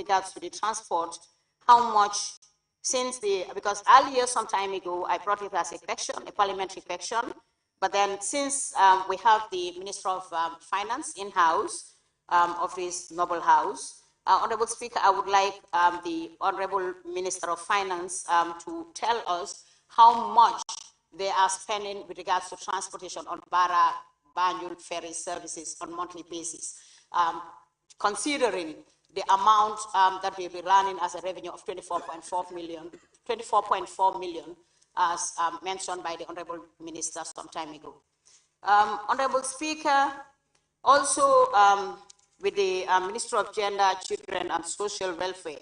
regards to the transport, how much because earlier, some time ago, I brought it as a question, a parliamentary question, but then since we have the Minister of Finance in-house of this noble house, Honorable Speaker, I would like the Honorable Minister of Finance to tell us how much they are spending with regards to transportation on Banjul ferry services on a monthly basis, considering the amount that we'll be running as a revenue of 24.4 million, as mentioned by the Honorable Minister some time ago. Honorable Speaker, also with the Minister of Gender, Children and Social Welfare.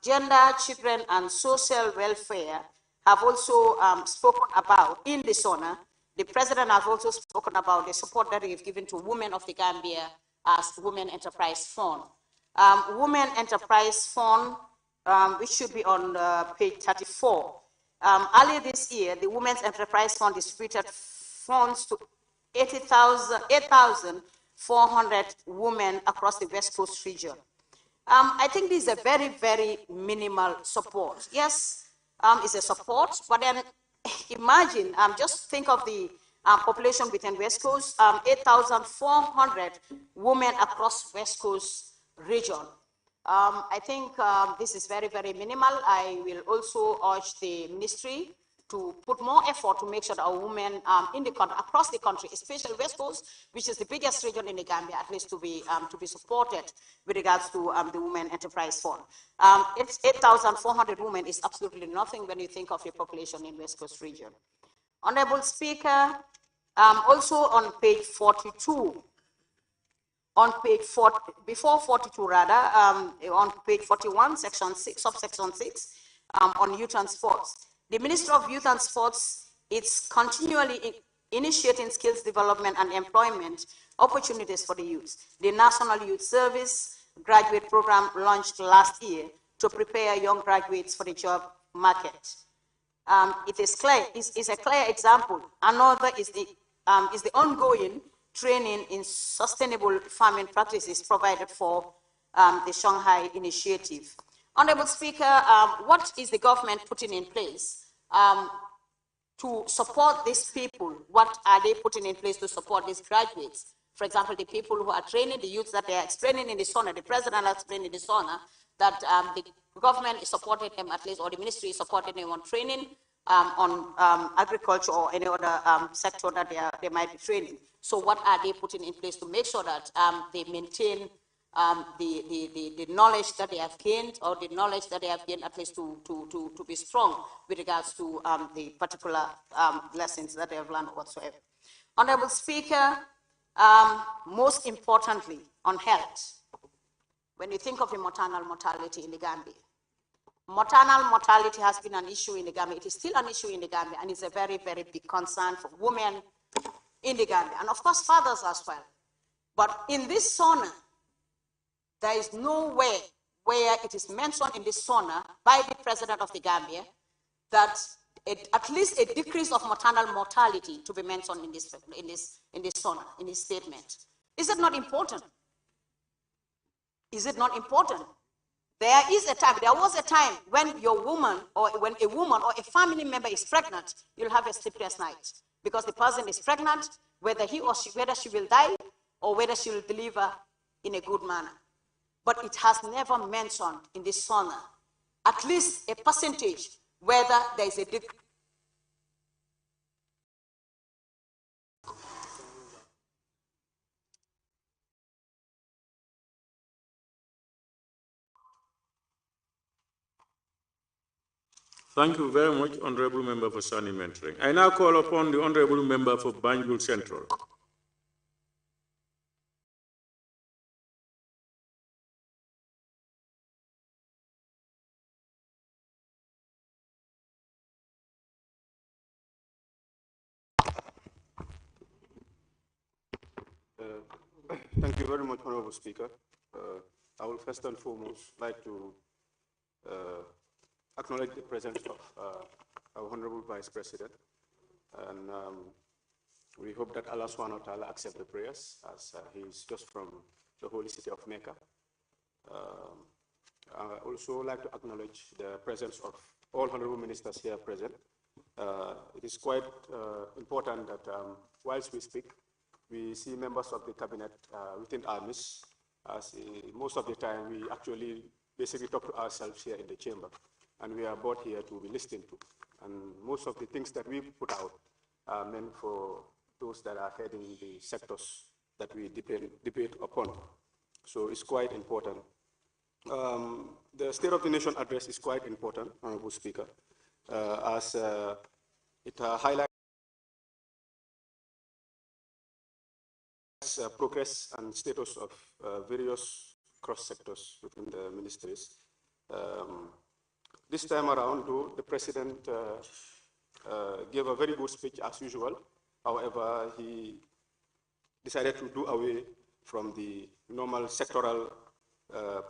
Gender, Children and Social Welfare have also spoken about, in the SONA, the President has also spoken about the support that they've given to women of the Gambia as Women Enterprise Fund. Women Enterprise Fund, which should be on page 34. Earlier this year, the Women's Enterprise Fund distributed funds to 8,400 women across the West Coast region. I think this is a very, very minimal support. Yes, it's a support, but then imagine, just think of the population within West Coast, 8,400 women across West Coast region. I think this is very, very minimal. I will also urge the ministry to put more effort to make sure that our women in the country, across the country, especially West Coast, which is the biggest region in the Gambia, at least to be supported with regards to the Women Enterprise Fund. It's 8,400 women is absolutely nothing when you think of the population in West Coast region. Honorable Speaker, also on page 42, on page 40, before 42 rather, on page 41, section 6, subsection 6, on youth and sports. The Minister of Youth and Sports is continually initiating skills development and employment opportunities for the youth. The National Youth Service graduate program launched last year to prepare young graduates for the job market. It is clear, is a clear example. Another is the ongoing training in sustainable farming practices provided for the Shanghai Initiative. Honorable Speaker, what is the government putting in place to support these people? What are they putting in place to support these graduates? For example, the people who are training, the youths that they are explaining in the SONA, the President has explained in the SONA that the government is supporting them at least, or the ministry is supporting them on training on agriculture or any other sector that they might be training. So what are they putting in place to make sure that they maintain the knowledge that they have gained, or the knowledge that they have gained at least to be strong with regards to the particular lessons that they have learned whatsoever. Honorable Speaker, most importantly on health, when you think of the maternal mortality in the Gambia, maternal mortality has been an issue in the Gambia. It is still an issue in the Gambia, and it's a very, very big concern for women in the Gambia, and of course fathers as well. But in this SONA, there is nowhere where it is mentioned in this SONA by the President of the Gambia that at least a decrease of maternal mortality to be mentioned in this SONA, in this statement. Is it not important? Is it not important? There was a time when your woman, or when a woman or a family member is pregnant, you'll have a sleepless night because the person is pregnant, whether she will die or whether she will deliver in a good manner. But it has never mentioned in this SONA at least a percentage whether there is a decrease. Thank you very much, Honorable Member for Sani Mentoring. I now call upon the Honorable Member for Banjul Central. Thank you very much, Honorable Speaker. I will first and foremost like to acknowledge the presence of our Honorable Vice President, and we hope that Allah subhanahu wa ta'ala accept the prayers, as he is just from the holy city of Mecca. also like to acknowledge the presence of all honorable ministers here present. It is quite important that whilst we speak, we see members of the cabinet within our midst, as most of the time we actually basically talk to ourselves here in the chamber, and we are brought here to be listened to. And most of the things that we put out are meant for those that are heading the sectors that we debate upon. So it's quite important. The State of the Nation address is quite important, Honorable Speaker, as it highlights progress and status of various cross-sectors within the ministries. This time around, though, the President gave a very good speech as usual. However, he decided to do away from the normal sectoral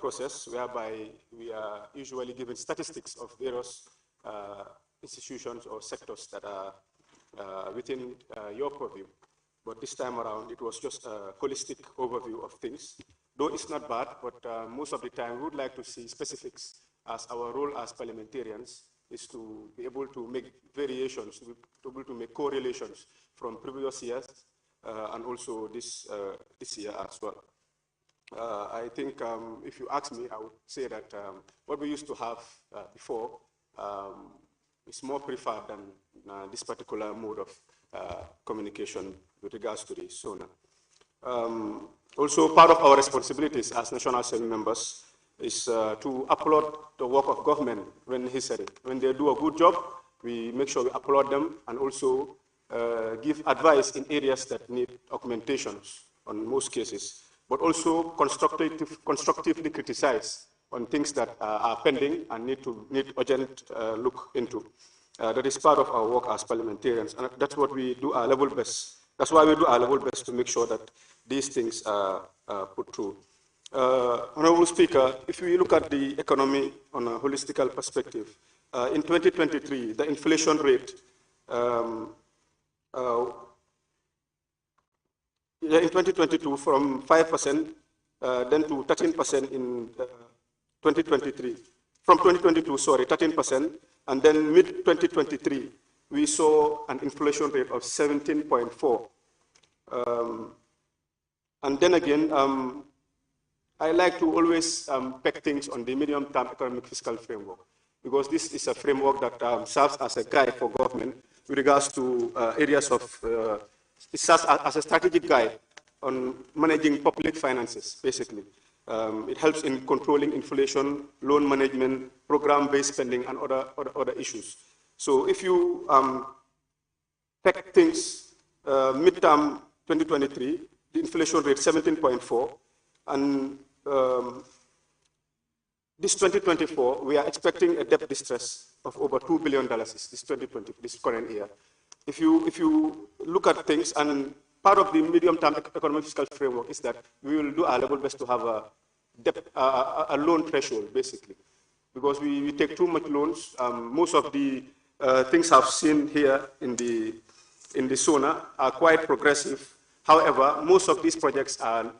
process, whereby we are usually given statistics of various institutions or sectors that are within your purview. But this time around, it was just a holistic overview of things. Though it's not bad, but most of the time, we would like to see specifics, as our role as parliamentarians is to be able to make variations, to be able to make correlations from previous years and also this year as well. I think if you ask me, I would say that what we used to have before is more preferred than this particular mode of communication with regards to the SONA. Also, part of our responsibilities as National Assembly members is to applaud the work of government when necessary. When they do a good job, we make sure we applaud them and also give advice in areas that need augmentations on most cases, but also constructively criticize on things that are pending and need urgent look into. That is part of our work as parliamentarians, and that's what we do our level best. That's why we do our level best to make sure that these things are put through. Honorable Speaker, if we look at the economy on a holistical perspective, in 2023, the inflation rate in 2022 from 5% then to 13% in 2023. From 2022, sorry, 13%, and then mid-2023, we saw an inflation rate of 17.4. And then again, I like to always peg things on the medium-term economic fiscal framework, because this is a framework that serves as a guide for government with regards to areas of, it serves as a strategic guide on managing public finances, basically. It helps in controlling inflation, loan management, program-based spending, and other issues. So if you peg things, midterm 2023, the inflation rate 17.4, and this 2024, we are expecting a debt distress of over $2 billion this current year. If you look at things, and part of the medium-term economic fiscal framework is that we will do our level best to have a loan threshold, basically, because we take too much loans. Most of the things I've seen here in the SONA are quite progressive. However, most of these projects are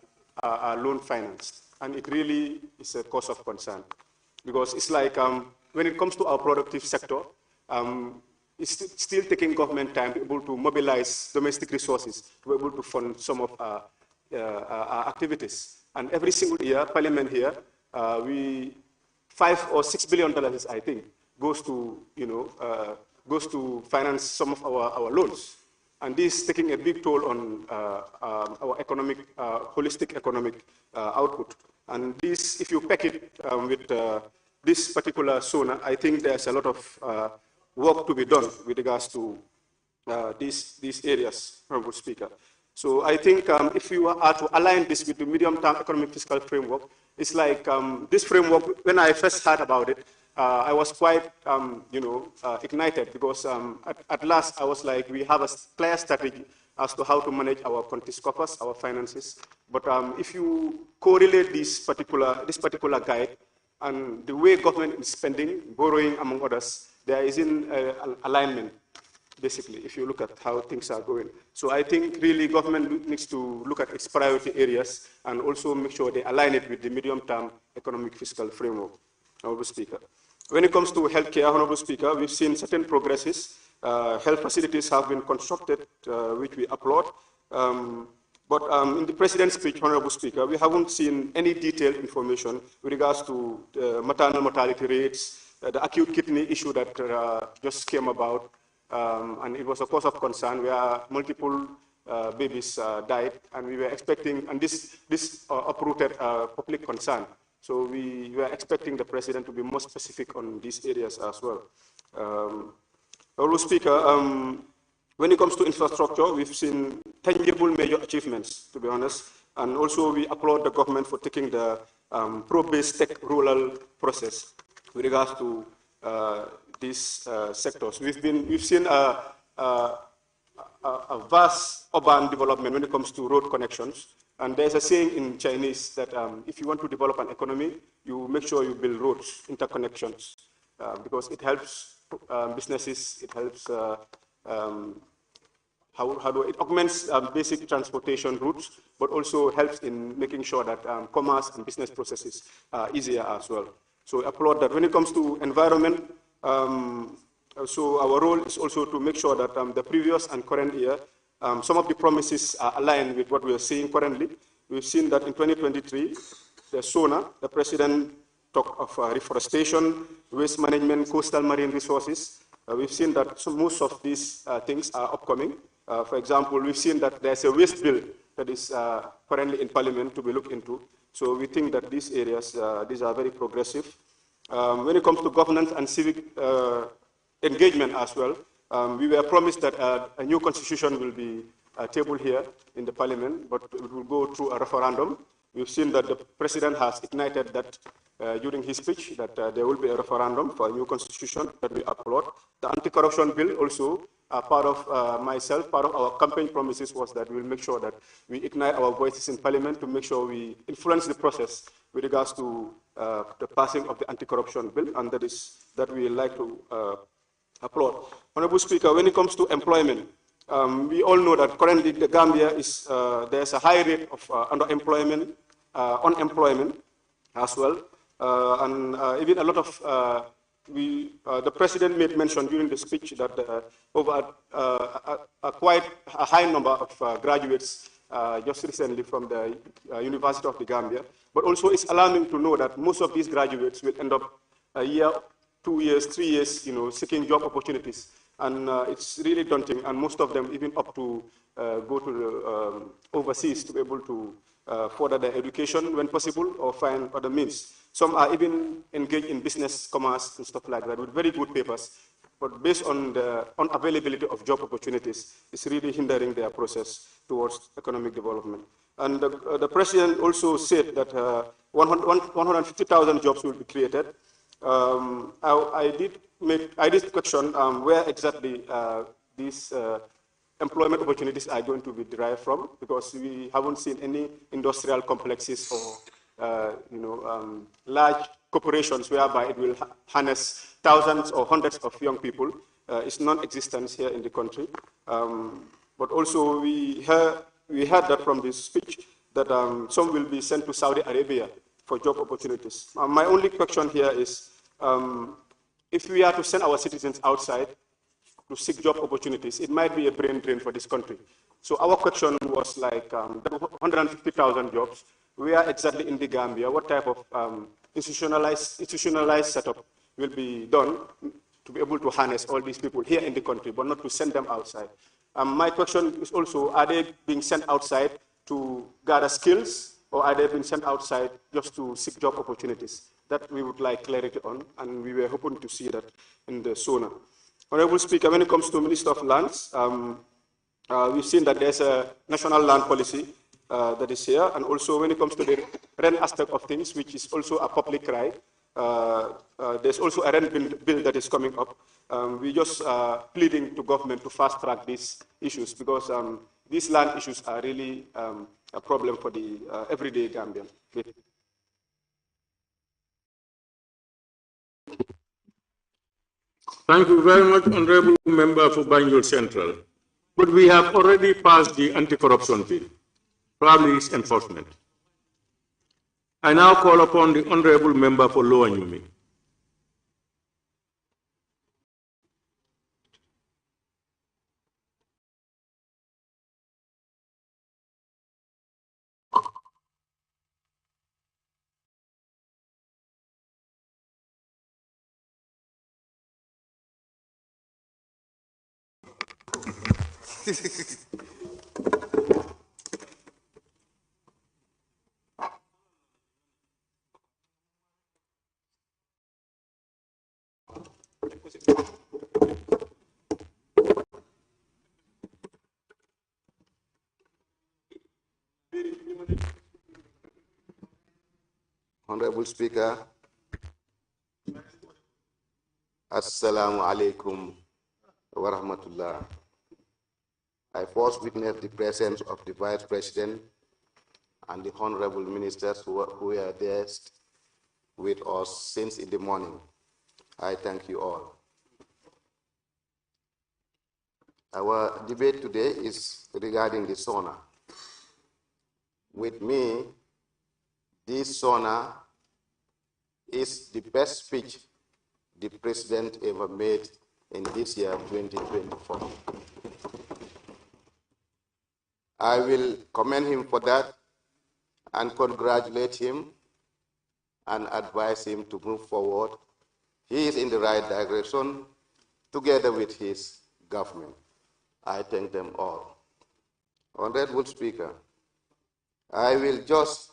loan financed, and it really is a cause of concern, because it's like when it comes to our productive sector, it's still taking government time to be able to mobilize domestic resources to be able to fund some of our activities. And every single year, Parliament here, $5 or $6 billion, I think, goes to finance some of our loans. And this is taking a big toll on our economic, holistic economic output. And this, if you pack it with this particular SONA, I think there's a lot of work to be done with regards to these areas, Honorable Speaker. So I think if you are to align this with the medium-term economic fiscal framework, it's like this framework, when I first heard about it, I was quite, ignited, because at last I was like, we have a clear strategy as to how to manage our country's coffers, our finances. But if you correlate this particular guide and the way government is spending, borrowing, among others, there is in alignment, basically, if you look at how things are going. So I think really government needs to look at its priority areas and also make sure they align it with the medium-term economic fiscal framework. Honorable Speaker. When it comes to healthcare, Honorable Speaker, we've seen certain progresses. Health facilities have been constructed, which we applaud. But in the President's speech, Honorable Speaker, we haven't seen any detailed information with regards to maternal mortality rates, the acute kidney issue that just came about, and it was a cause of concern where multiple babies died, and we were expecting, and this uprooted public concern. So we were expecting the President to be more specific on these areas as well. Honorable Speaker, when it comes to infrastructure, we've seen tangible major achievements, to be honest, and also we applaud the government for taking the pro-based tech rural process with regards to these sectors. We've seen a vast urban development when it comes to road connections. And there's a saying in Chinese that if you want to develop an economy, you make sure you build roads, interconnections, because it helps businesses, it helps, it augments basic transportation routes, but also helps in making sure that commerce and business processes are easier as well. So I applaud that. When it comes to environment, so our role is also to make sure that the previous and current year, some of the promises are aligned with what we are seeing currently. We've seen that in 2023, the SONA, the President talked of reforestation, waste management, coastal marine resources. We've seen that most of these things are upcoming. For example, we've seen that there's a waste bill that is currently in Parliament to be looked into. So we think that these areas, these are very progressive. When it comes to governance and civic engagement as well, we were promised that a new constitution will be tabled here in the Parliament, but it will go through a referendum. We've seen that the President has ignited that during his speech, that there will be a referendum for a new constitution that we applaud. The anti-corruption bill also, part of myself, part of our campaign promises was that we'll make sure that we ignite our voices in Parliament to make sure we influence the process with regards to the passing of the anti-corruption bill, and that we like to applaud. Honorable Speaker, when it comes to employment, we all know that currently the Gambia is, there's a high rate of underemployment, unemployment as well, and even a lot of, the President made mention during the speech that over quite a high number of graduates just recently from the University of the Gambia, but also it's alarming to know that most of these graduates will end up a year, 2 years, 3 years, seeking job opportunities. And it's really daunting, and most of them even up to go to the, overseas to be able to further their education when possible or find other means. Some are even engaged in business, commerce, and stuff like that with very good papers. But based on the unavailability of job opportunities, it's really hindering their process towards economic development. And the President also said that 150,000 jobs will be created. I did question where exactly these employment opportunities are going to be derived from, because we haven't seen any industrial complexes or large corporations whereby it will harness thousands or hundreds of young people. It's non-existent here in the country. But also we heard that from this speech that some will be sent to Saudi Arabia for job opportunities. My only question here is, if we are to send our citizens outside to seek job opportunities, it might be a brain drain for this country. So our question was like, 150,000 jobs, where exactly in the Gambia, what type of institutionalized setup will be done to be able to harness all these people here in the country, but not to send them outside? My question is also, are they being sent outside to gather skills, or are they being sent outside just to seek job opportunities? That we would like clarity on, and we were hoping to see that in the SONA. Honorable Speaker, when it comes to Minister of Lands, we've seen that there's a national land policy that is here, and also when it comes to the rent aspect of things, which is also a public right, there's also a rent bill that is coming up. We're just pleading to government to fast track these issues, because these land issues are really a problem for the everyday Gambian. Thank you very much, Honorable Member for Banjul Central. But we have already passed the anti-corruption bill, probably its enforcement. I now call upon the Honorable Member for Lower Nyumi. Honorable Speaker, Assalamu alaikum wa rahmatullah. I first witnessed the presence of the Vice President and the honorable ministers who were there with us since in the morning. I thank you all. Our debate today is regarding the SONA. With me, this SONA is the best speech the President ever made in this year, 2024. I will commend him for that and congratulate him and advise him to move forward. He is in the right direction together with his government. I thank them all. Honorable Speaker, I will just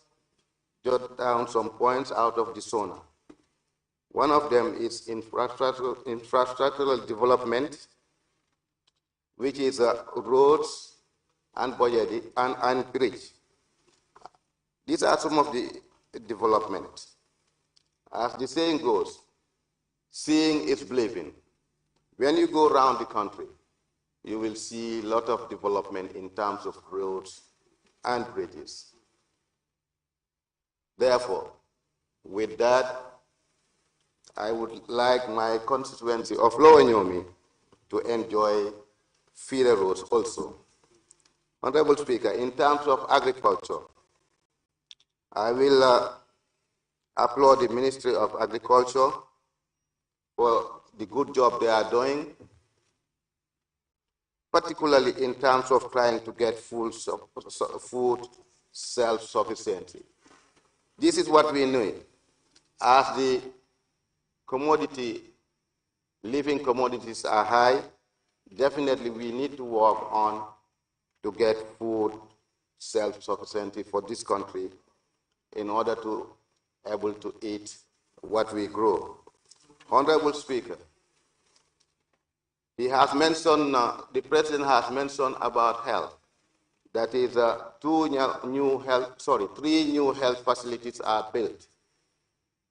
jot down some points out of the SONA. One of them is infrastructural development, which is roads and budget and bridge. These are some of the development. As the saying goes, seeing is believing. When you go around the country, you will see a lot of development in terms of roads and bridges. Therefore, with that, I would like my constituency of Lower Nyomi to enjoy feeder roads also. Honorable Speaker, in terms of agriculture, I will applaud the Ministry of Agriculture for the good job they are doing, particularly in terms of trying to get food self-sufficiency. This is what we need. As the living commodities are high, definitely we need to work on to get food self-sufficiency for this country in order to able to eat what we grow. Honorable Speaker, he has mentioned, the President has mentioned about health. That is, 3 new health facilities are built,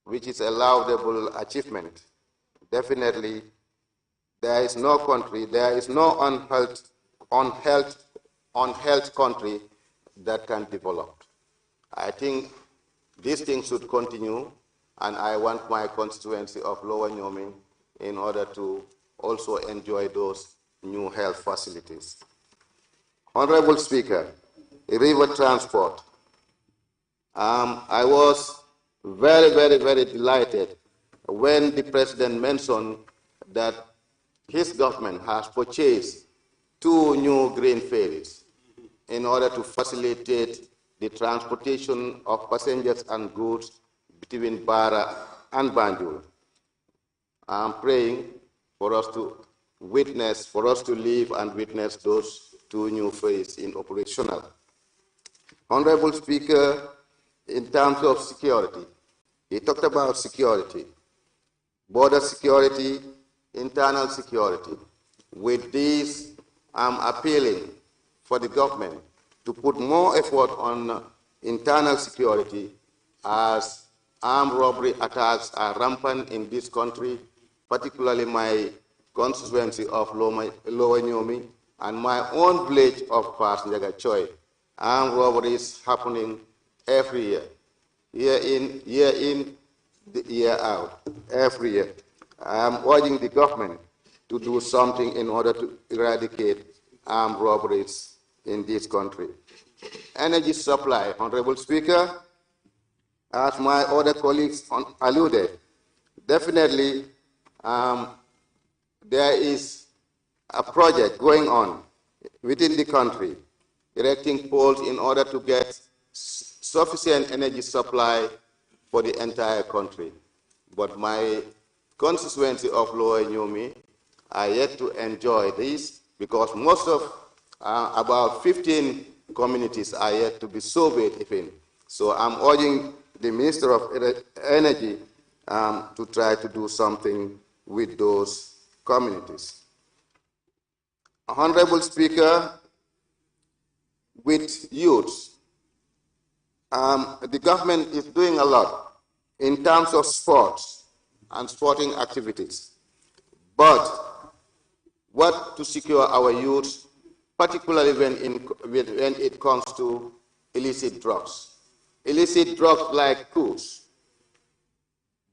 which is a laudable achievement. Definitely, there is no country, there is no unhealth country that can develop. I think these things should continue, and I want my constituency of Lower Nyomi in order to also enjoy those new health facilities. Honorable Speaker, river transport. I was very, very, very delighted when the President mentioned that his government has purchased 2 new green ferries in order to facilitate the transportation of passengers and goods between Bara and Banjul. I'm praying for us to live and witness those 2 new ferries in operational. Honorable Speaker, in terms of security, he talked about security, border security, internal security. With this, I'm appealing for the government to put more effort on internal security as armed robbery attacks are rampant in this country, particularly my constituency of Lower Nyomi and my own village of Pas Njaga Choi. Armed robberies happening every year, year in, year out, every year. I'm urging the government to do something in order to eradicate armed robberies in this country. Energy supply, Honorable Speaker, as my other colleagues alluded, definitely there is a project going on within the country, erecting poles in order to get sufficient energy supply for the entire country. But my constituency of Lower Nyomi are yet to enjoy this because most of About 15 communities are yet to be surveyed even. So I'm urging the Minister of Energy to try to do something with those communities. Honorable Speaker, with youths, the government is doing a lot in terms of sports and sporting activities. But what to secure our youth, particularly when it comes to illicit drugs? Illicit drugs like coups.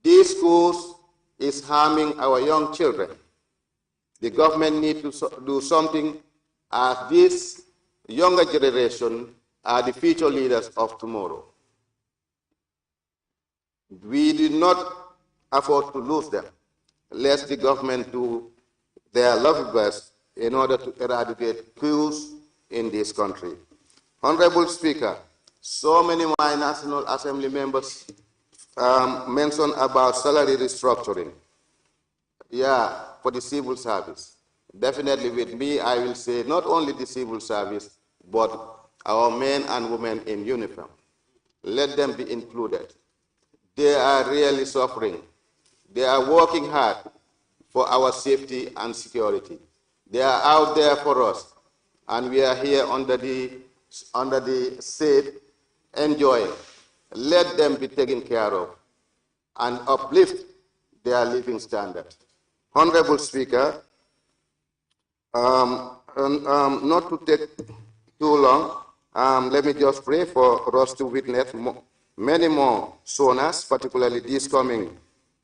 These coups is harming our young children. The government needs to do something, as this younger generation are the future leaders of tomorrow. We did not afford to lose them. Let the government do their level best in order to eradicate coups in this country. Honorable Speaker, so many of my National Assembly members mentioned about salary restructuring. Yeah, for the civil service. Definitely with me, I will say not only the civil service, but our men and women in uniform. Let them be included. They are really suffering. They are working hard for our safety and security. They are out there for us, and we are here under the shade, enjoying. Let them be taken care of and uplift their living standard. Honorable Speaker, not to take too long, let me just pray for us to witness many more SONAs, particularly this coming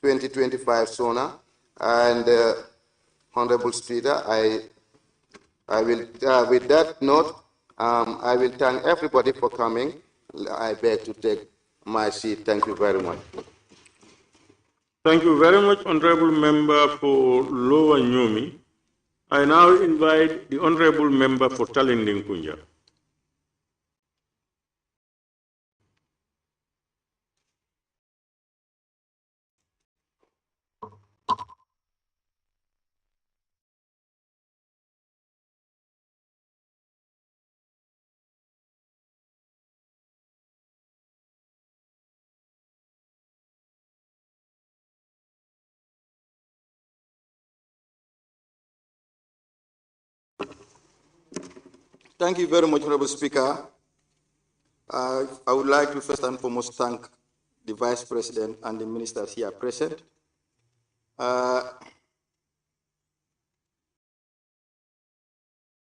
2025 SONA. And Honorable Speaker, I will, with that note, I will thank everybody for coming. I beg to take my seat. Thank you very much. Thank you very much, Honorable Member for Lower Nyomi. I now invite the Honorable Member for Talinding Kunja. Thank you very much, Honorable Speaker. I would like to first and foremost thank the Vice President and the ministers here present. I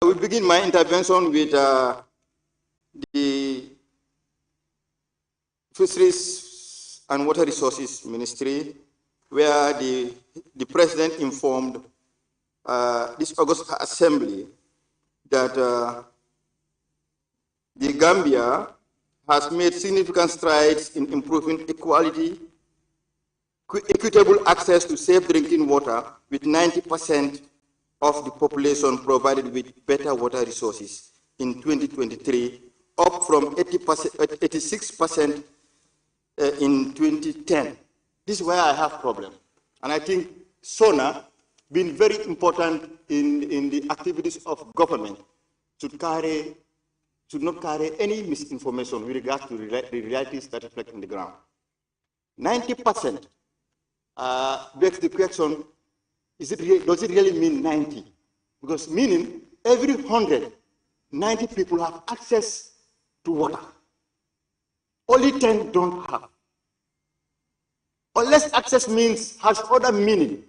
will begin my intervention with the Fisheries and Water Resources Ministry, where the President informed this August Assembly that the Gambia has made significant strides in improving equitable access to safe drinking water, with 90% of the population provided with better water resources in 2023, up from 86% in 2010. This is where I have a problem. And I think SONA been very important in the activities of government to not carry any misinformation with regard to the realities that reflect on the ground. 90% begs the question, does it really mean 90? Because meaning every 100, 90 people have access to water. Only 10 don't have. Unless access has other meaning.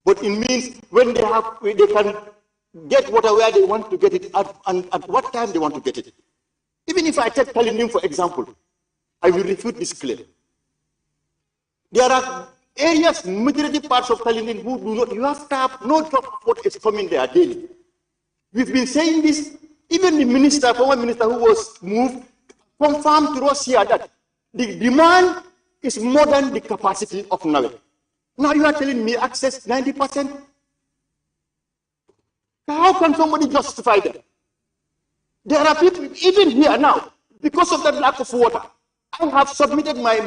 But it means when they can get water where they want to get it and at what time they want to get it. Even if I take Talinding, for example, I will refute this claim. There are areas, majority parts of Talinding, who do not, you have tap, no drop of water is coming there daily. We've been saying this, even the former minister who was moved, confirmed to us here that the demand is more than the capacity of Nawe. Now you are telling me access 90%? How can somebody justify that? There are people, even here now, because of that lack of water. I have submitted my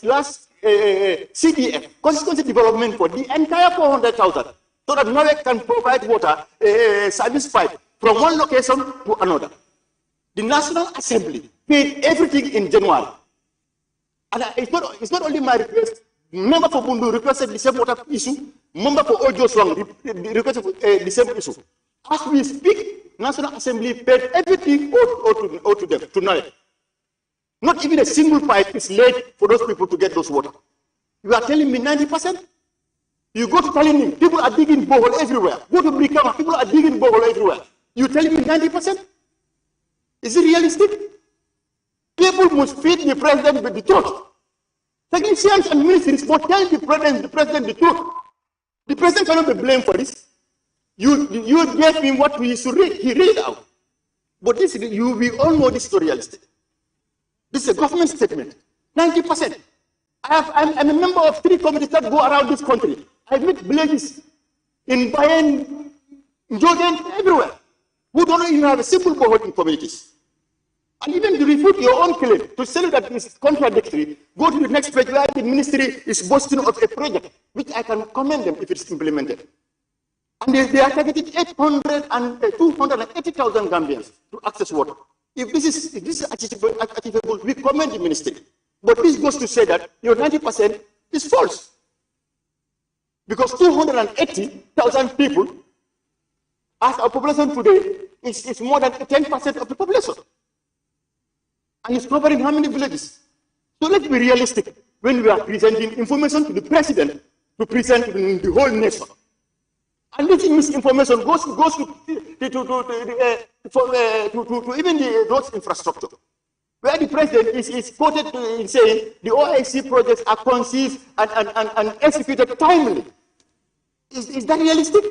last CDF, constituency development for the entire 400,000, so that Norway can provide water service pipe from one location to another. The National Assembly paid everything in January. And it's not only my request. Member for Bundu requested the same water issue. Member for Ojo Swang requested the same issue. As we speak, National Assembly paid everything owed to them tonight. Not even a single pipe is laid for those people to get those water. You are telling me 90%? You go to Kalini, people are digging borehole everywhere. Go to Brikama, people are digging borehole everywhere. You telling me 90%? Is it realistic? People must feed the president with the truth. Technicians and ministers must tell the president the truth. The president cannot be blamed for this. You gave him what he should read. He read out. But this, we all know this is realistic. This is a government statement. 90%. I'm a member of 3 committees that go around this country. I meet villages in Bayan, Jordan, everywhere, who don't even have a simple borehole in communities. And even to refute your own claim, to say that it's contradictory, go to the next page where the ministry is boasting of a project, which I can commend them if it's implemented. And they are targeting 280,000 Gambians to access water. If this is achievable, we commend the ministry. But this goes to say that your 90% is false. Because 280,000 people, as our population today, is more than 10% of the population. And it's covering how many villages? So let's be realistic when we are presenting information to the president to present to the whole nation. And this misinformation goes to even the roads infrastructure, where the president is quoted in saying the OIC projects are conceived and executed timely. Is that realistic?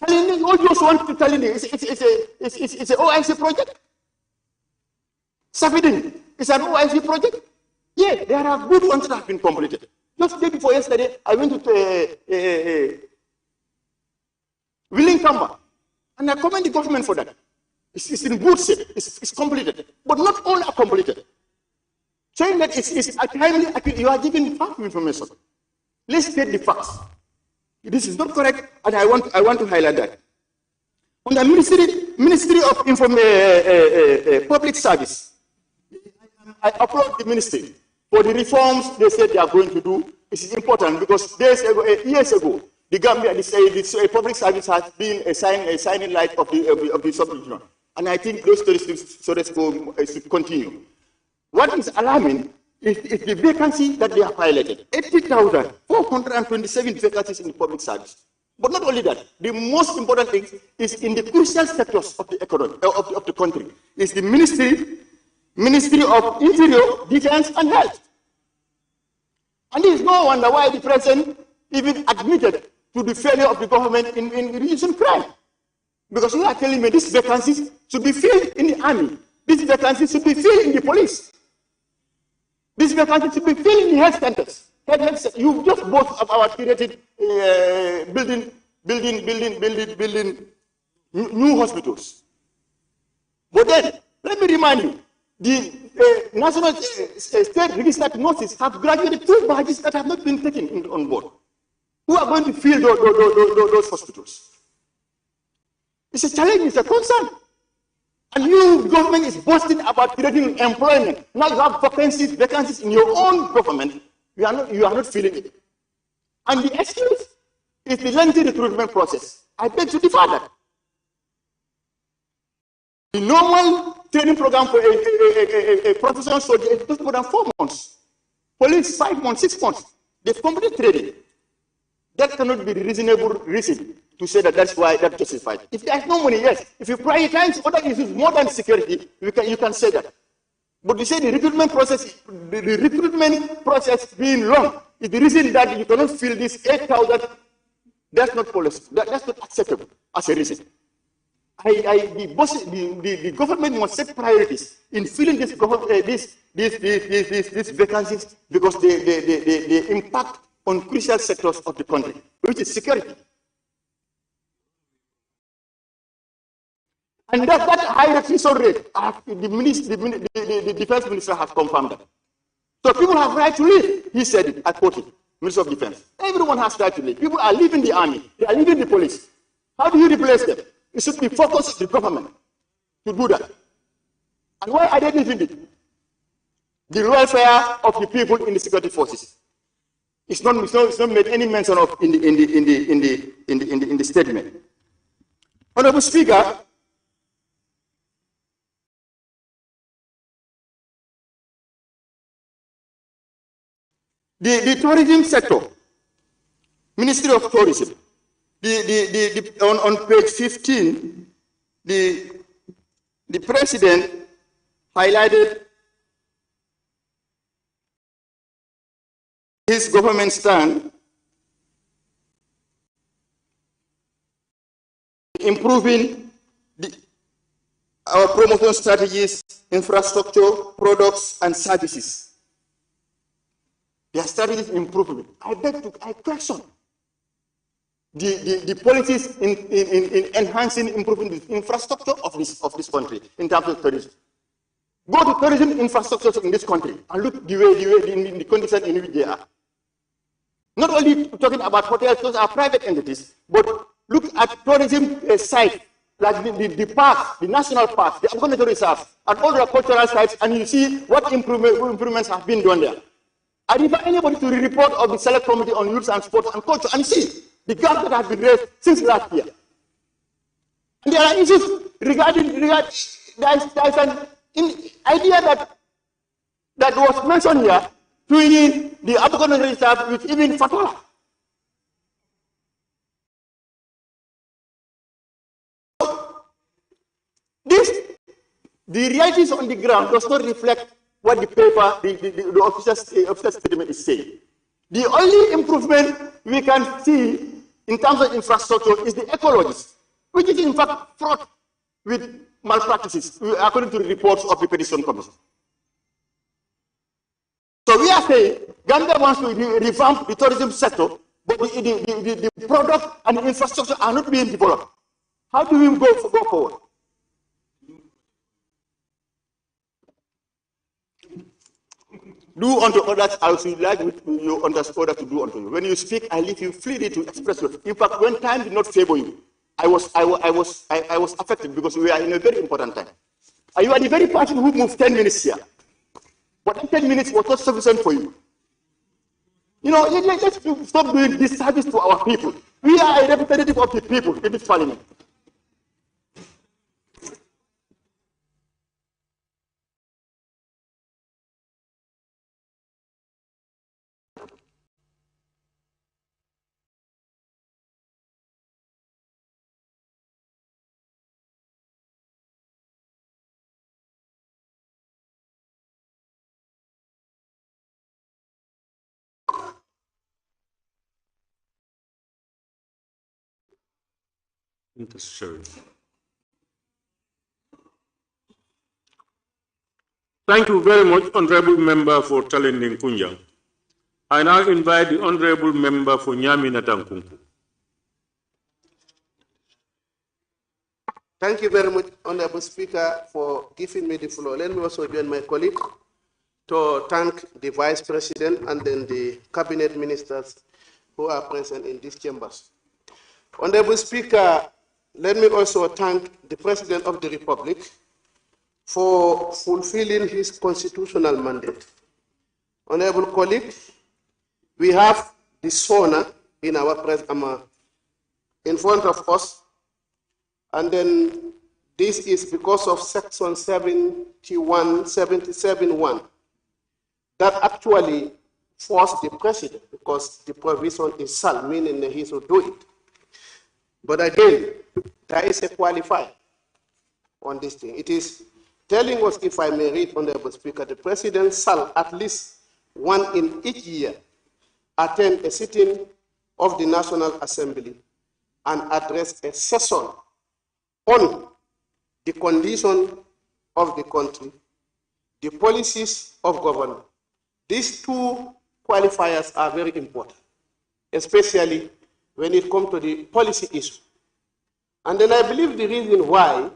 All just want to tell you it's an OIC project. Safidin is an OIC project. Yeah, there are good ones that have been completed. Just day before yesterday, I went to Willing Kamba, and I commend the government for that. It's in good shape. It's completed, but not all are completed. Saying that it's timely, you are giving false information. Let's get the facts. This is not correct, and I want to highlight that. On the Ministry of Public Service, I applaud the ministry for the reforms they said they are going to do. This is important because years ago, the Gambia, the public service has been a shining light of the sub-region. And I think those stories should continue. What is alarming is the vacancy that they have highlighted. 80,427 vacancies in the public service. But not only that, the most important thing is in the crucial sectors of the economy, of the country, is the Ministry of Interior, Defense, and Health. And there is no wonder why the president even admitted to the failure of the government in reducing crime. Because you are telling me these vacancies should be filled in the army. These vacancies should be filled in the police. These vacancies should be filled in the health centers. You just both of our created building new hospitals. But then, let me remind you, the national state registered nurses have graduated 2 badges that have not been taken on board. Who are going to fill those hospitals? It's a challenge, it's a concern. And you, government, is boasting about creating employment. Now you have vacancies in your own government. You are not filling it. And the excuse is the lengthy recruitment process. I beg to differ that. The normal training program for a professional soldier is just more than 4 months. Police, 5 months, 6 months. They've completed training. That cannot be the reasonable reason to say that that's why that's justified. If there's no money, yes. If you prioritize other issues more than security, you can say that. But you say the recruitment process being long is the reason that you cannot fill this 8,000. That's not policy. That's not acceptable as a reason. The government must set priorities in filling these vacancies because they impact on crucial sectors of the country, which is security. And that high recruitment rate, the defense minister has confirmed that. So people have right to leave. He said it, I quote it, Minister of Defense. Everyone has right to leave. People are leaving the army. They are leaving the police. How do you replace them? It should be focus of the government to do that. And why are they doing it? The welfare of the people in the security forces. It's not made any mention of in the statement. Honorable Speaker, the tourism sector, Ministry of Tourism, on page 15, the President highlighted his government stand improving our promotion strategies, infrastructure, products, and services. Their strategies improvement. I question the policies in enhancing, improving the infrastructure of this country in terms of tourism. Go to tourism infrastructure in this country and look the condition in which they are. Not only talking about hotels, those are private entities, but look at tourism sites like the parks, the national parks, the agricultural reserves, and all the cultural sites, and you see what improvements have been done there. I invite anybody to report of the Select Committee on Youth and Sports and Culture and see the gap that has been raised since last year. And there are issues regarding there's an idea that was mentioned here, twinning the African reserve with even Fatola. The realities on the ground does not reflect what the paper, the official statement is saying. The only improvement we can see in terms of infrastructure is the ecologists, which is in fact fraught with malpractices, according to the reports of the Petition Commission. So we are saying Gambia wants to revamp the tourism sector, but the product and the infrastructure are not being developed. How do we go forward? Do unto others as you like you understand others to do unto you. When you speak, I leave you freely to express yourself. In fact, when time did not favor you, I was affected because we are in a very important time. You are the very person who moved 10 minutes here. But 10 minutes was not sufficient for you. You know, let's stop doing this service to our people. We are a representative of the people in this parliament. Thank you very much, Honorable Member for Talending Kunjang. I now invite the Honorable Member for Nyami Natankunku. Thank you very much, Honorable Speaker, for giving me the floor. Let me also join my colleague to thank the Vice President and then the Cabinet Ministers who are present in these chambers. Honorable Speaker, let me also thank the President of the Republic for fulfilling his constitutional mandate. Honorable colleagues, we have the SONA in our in front of us, and then this is because of Section 77(1) that actually forced the President, because the provision is SAL, meaning that he should do it. But again, there is a qualifier on this thing. It is telling us, if I may read, Honorable Speaker, the President shall at least one in each year attend a sitting of the National Assembly and address a session on the condition of the country, the policies of government. These two qualifiers are very important, especially when it comes to the policy issue. And then I believe the reason why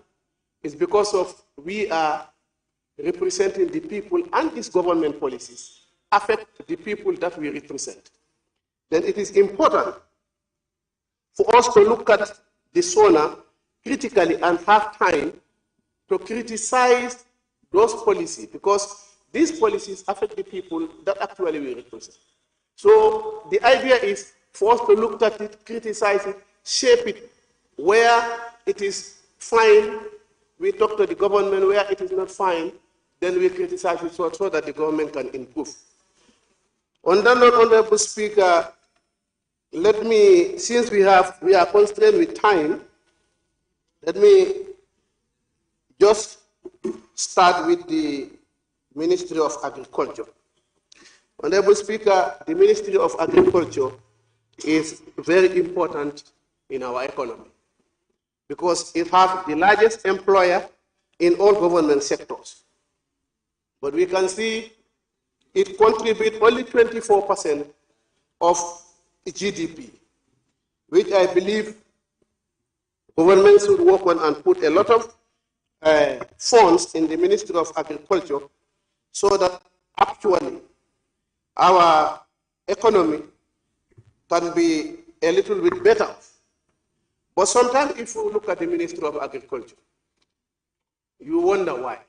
is because of we are representing the people, and these government policies affect the people that we represent. Then it is important for us to look at the SONA critically and have time to criticize those policies, because these policies affect the people that actually we represent. So the idea is for us to look at it, criticize it, shape it. Where it is fine, we talk to the government. Where it is not fine, then we criticize it so that the government can improve. On that note, Honorable Speaker, let me, since we are constrained with time, let me just start with the Ministry of Agriculture. Honorable Speaker, the Ministry of Agriculture is very important in our economy because it has the largest employer in all government sectors. But we can see it contributes only 24% of GDP, which I believe government should work on and put a lot of funds in the Ministry of Agriculture so that actually our economy can be a little bit better. But sometimes if you look at the Ministry of Agriculture, you wonder why.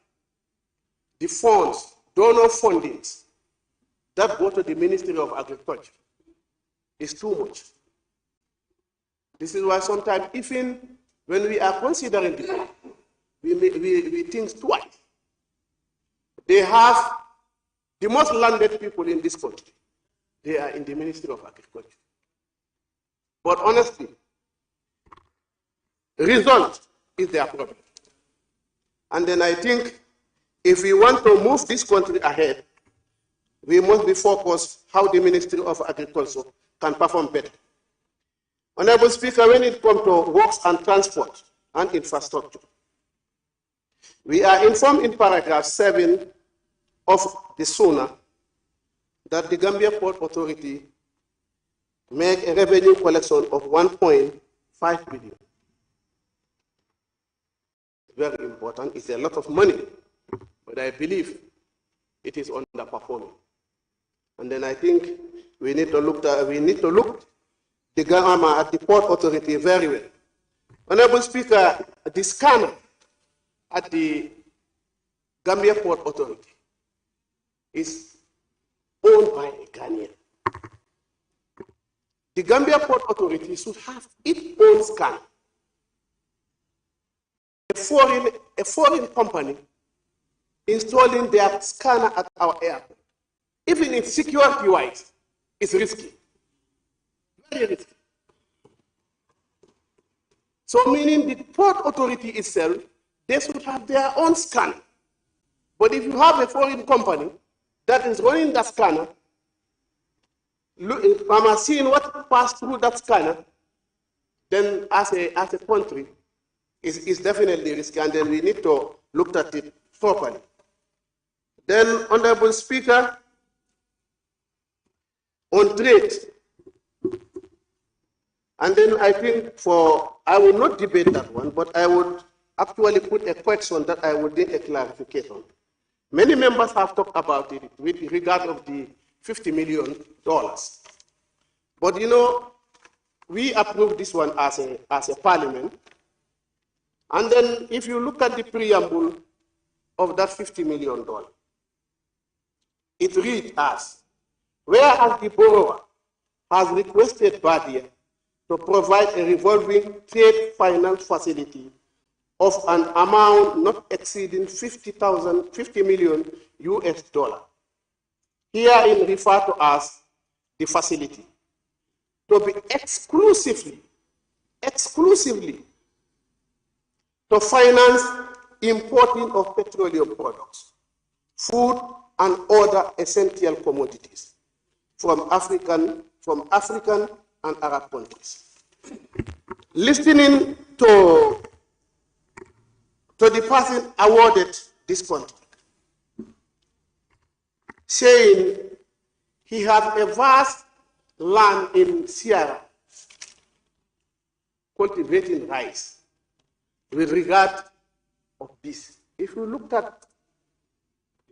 The funds, donor fundings that go to the Ministry of Agriculture is too much. This is why sometimes even when we are considering this, we think twice. They have the most landed people in this country. They are in the Ministry of Agriculture. But honestly, result is their problem. And then I think if we want to move this country ahead, we must be focused how the Ministry of Agriculture can perform better. Honorable Speaker, when it comes to works and transport and infrastructure, we are informed in paragraph 7 of the SONA that the Gambia Port Authority make a revenue collection of 1.5 billion. Very important. It's a lot of money, but I believe it is underperforming. And then I think we need to look at the Gambia at the Port Authority very well. Honorable Speaker, the scanner at the Gambia Port Authority is owned by a Ghanaian. The Gambia Port Authority should have its own scanner. A foreign company installing their scanner at our airport, even in security-wise, is risky. Very risky. So meaning the Port Authority itself, they should have their own scanner. But if you have a foreign company that is running that scanner, seeing what passed through that scanner, then as a country, is definitely risky, and then we need to look at it properly. Then, Honorable Speaker, on trade, and then I think I will not debate that one, but I would actually put a question that I would need a clarification. Many members have talked about it with regard of the $50 million. But you know, we approved this one as a parliament. And then if you look at the preamble of that $50 million, it reads as, whereas the borrower has requested Badia to provide a revolving trade finance facility of an amount not exceeding $50 million US. Herein referred to as the facility, to be exclusively to finance importing of petroleum products, food, and other essential commodities from African and Arab countries. Listening to the person awarded this contract, saying he has a vast land in Sierra cultivating rice. With regard of this, if you look at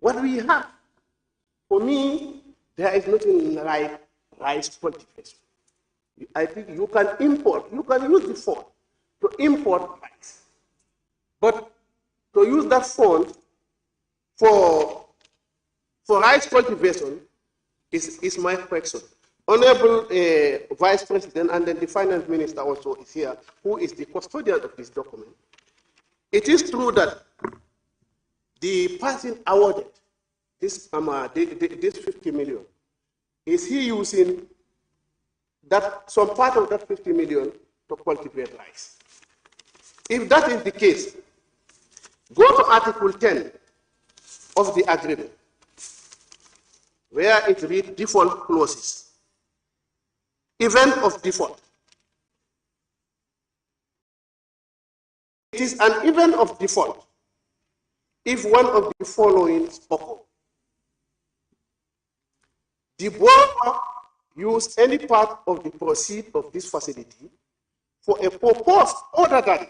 what we have, for me, there is nothing like rice cultivation. I think you can import, you can use the fund to import rice. But to use that fund for rice cultivation is my question. Honorable Vice President, and then the Finance Minister also is here, who is the custodian of this document. It is true that the person awarded this 50 million, is he using that some part of that 50 million to cultivate rice? If that is the case, go to Article 10 of the agreement, where it reads default clauses. Event of default. It is an event of default if one of the following occurs. The borrower use any part of the proceeds of this facility for a purpose other than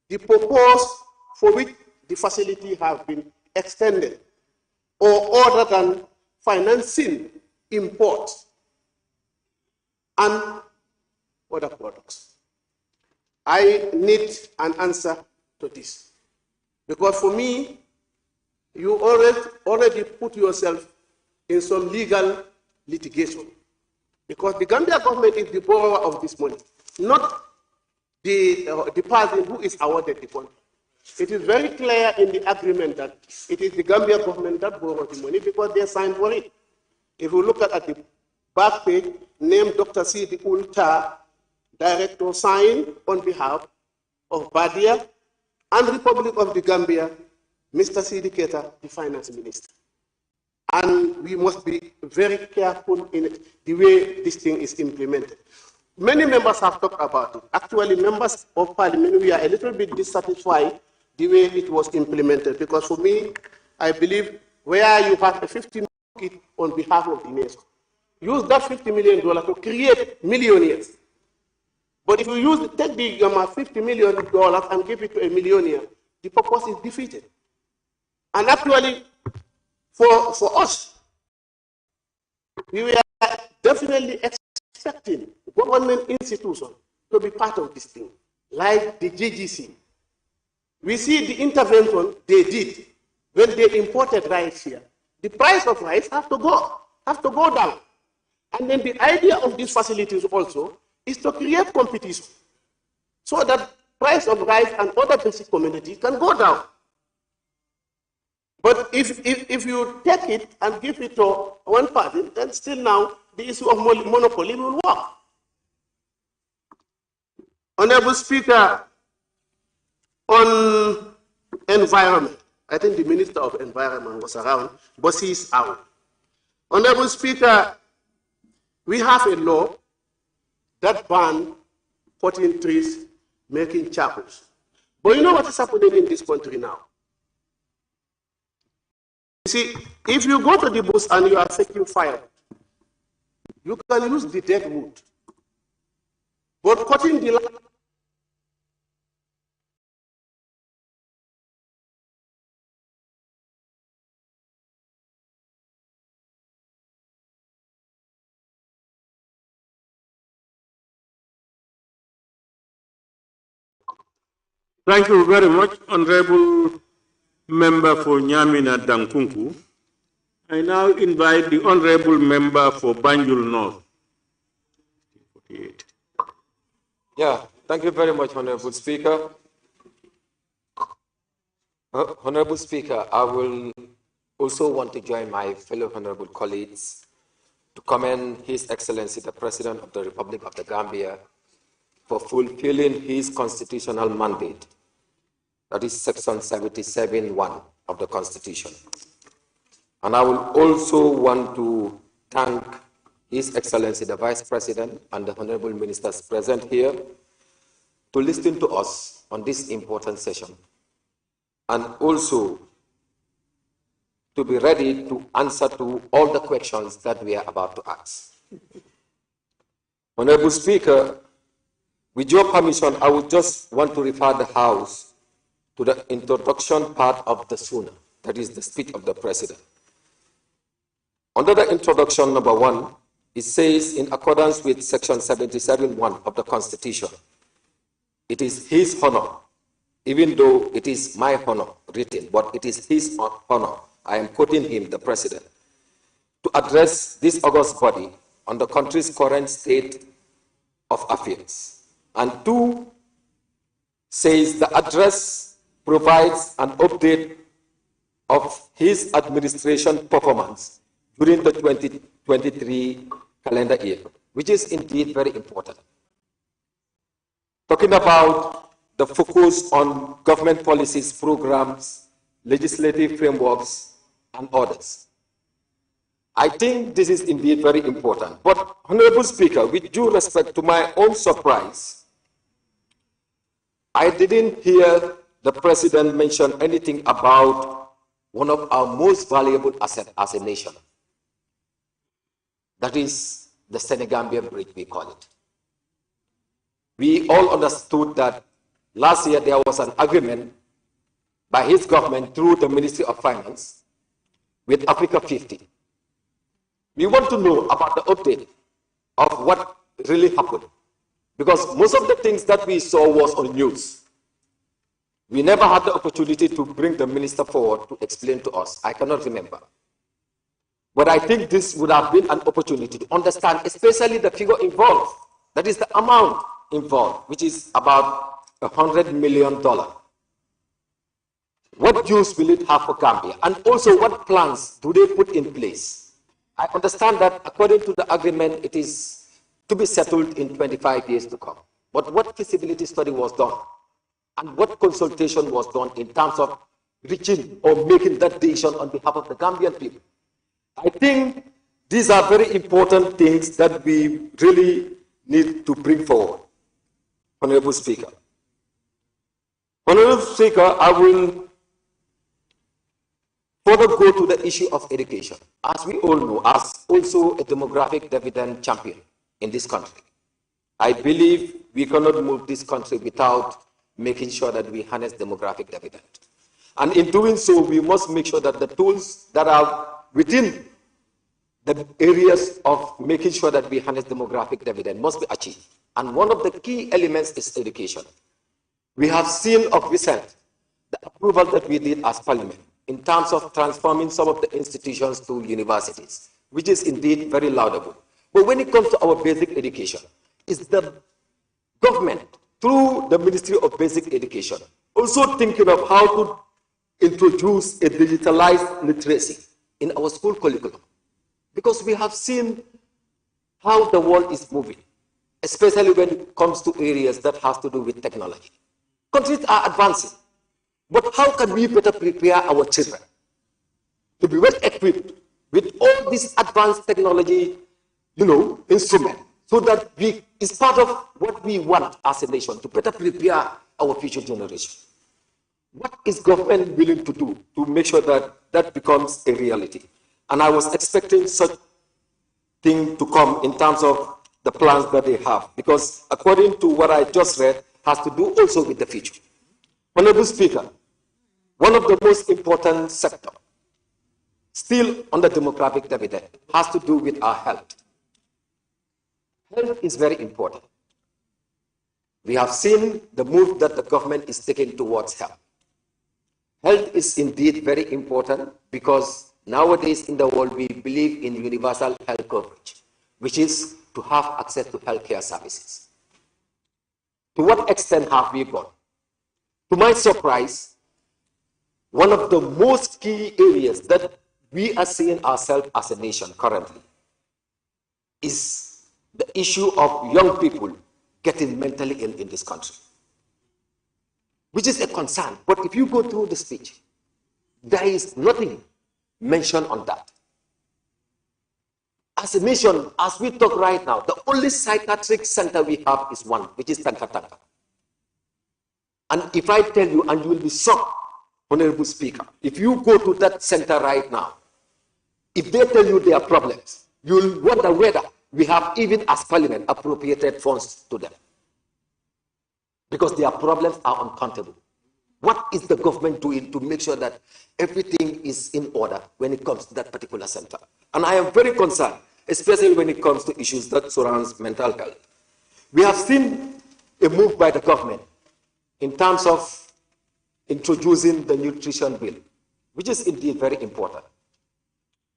the purpose for which the facility has been extended, or other than financing imports and other products. I need an answer to this, because for me, you already put yourself in some legal litigation, because the Gambia government is the borrower of this money, not the person who is awarded the contract. It is very clear in the agreement that it is the Gambia government that borrowed the money because they signed for it. If you look at the back page, named Dr. Sidi Ulta, Director, signed on behalf of Badia and Republic of the Gambia, Mr. Sidi Keita, the Finance Minister. And we must be very careful in it, the way this thing is implemented. Many members have talked about it. Actually, members of Parliament, we are a little bit dissatisfied the way it was implemented, because for me, I believe where you have a 50 million on behalf of the nation, use that $50 million to create millionaires. But if you take the $50 million and give it to a millionaire, the purpose is defeated. And actually, for us, we were definitely expecting government institutions to be part of this thing, like the GGC. We see the intervention they did when they imported rice here. The price of rice have to go down. And then the idea of these facilities also is to create competition so that price of rice and other basic commodities can go down. But if you take it and give it to one party, then still now the issue of monopoly will work. Honorable Speaker, on environment, I think the Minister of Environment was around, but he is out. Honorable Speaker, we have a law that bans cutting trees, making charcoals. But you know what is happening in this country now? You see, if you go to the bush and you are taking fire, you can use the dead wood. But cutting the land, Thank you very much, Honorable Member for Nyamina Dankunku. I now invite the Honorable Member for Banjul North. Yeah, thank you very much, Honorable Speaker. Honorable Speaker, I will also want to join my fellow honorable colleagues to commend His Excellency, the President of the Republic of the Gambia, for fulfilling his constitutional mandate, that is Section 77(1) of the Constitution. And I will also want to thank His Excellency, the Vice President, and the honorable ministers present here to listen to us on this important session, and also to be ready to answer to all the questions that we are about to ask. Honorable Speaker, with your permission, I would just want to refer the House to the introduction part of the SUNA, that is the speech of the President. Under the introduction number 1, it says, in accordance with Section 77(1) of the Constitution, it is his honor, even though it is my honor written, but it is his honor, I am quoting him, the president, to address this august body on the country's current state of affairs. And two, says the address provides an update of his administration performance during the 2023 calendar year, which is indeed very important. Talking about the focus on government policies, programs, legislative frameworks, and others. I think this is indeed very important. But, Honorable Speaker, with due respect to my own surprise, I didn't hear the President mention anything about one of our most valuable assets as a nation. That is the Senegambia Bridge, we call it. We all understood that last year there was an agreement by his government through the Ministry of Finance with Africa 50. We want to know about the update of what really happened, because most of the things that we saw was on news. We never had the opportunity to bring the minister forward to explain to us. I cannot remember. But I think this would have been an opportunity to understand, especially the figure involved, that is the amount involved, which is about $100 million. What use will it have for Gambia? And also, what plans do they put in place? I understand that according to the agreement, it is to be settled in 25 years to come. But what feasibility study was done? And what consultation was done in terms of reaching or making that decision on behalf of the Gambian people? I think these are very important things that we really need to bring forward. Honorable Speaker. Honorable Speaker, I will further go to the issue of education. As we all know, as also a demographic dividend champion in this country, I believe we cannot move this country without making sure that we harness demographic dividend. And in doing so, we must make sure that the tools that are within the areas of making sure that we harness demographic dividend must be achieved. And one of the key elements is education. We have seen of recent the approval that we did as Parliament in terms of transforming some of the institutions to universities, which is indeed very laudable. But when it comes to our basic education, it's the government, through the Ministry of Basic Education, also thinking of how to introduce a digitalized literacy in our school curriculum. Because we have seen how the world is moving, especially when it comes to areas that have to do with technology. Countries are advancing, but how can we better prepare our children to be well equipped with all this advanced technology, instruments, so that it's part of what we want as a nation, to better prepare our future generation. What is government willing to do to make sure that that becomes a reality? And I was expecting such thing to come in terms of the plans that they have, because according to what I just read, has to do also with the future. Honorable Speaker, one of the most important sectors, still on the demographic dividend, has to do with our health. Health is very important. We have seen the move that the government is taking towards health. Health is indeed very important because nowadays in the world we believe in universal health coverage, which is to have access to healthcare services. To what extent have we gone? To my surprise, one of the most key areas that we are seeing ourselves as a nation currently is the issue of young people getting mentally ill in this country, which is a concern. But if you go through the speech, there is nothing mentioned on that. As a nation, as we talk right now, the only psychiatric center we have is one, which is Tanka. And if I tell you, and you will be shocked, Honorable Speaker, if you go to that center right now, if they tell you there are problems, you will wonder whether we have, even as Parliament, appropriated funds to them. Because their problems are uncountable. What is the government doing to make sure that everything is in order when it comes to that particular center? And I am very concerned, especially when it comes to issues that surrounds mental health. We have seen a move by the government in terms of introducing the nutrition bill, which is indeed very important.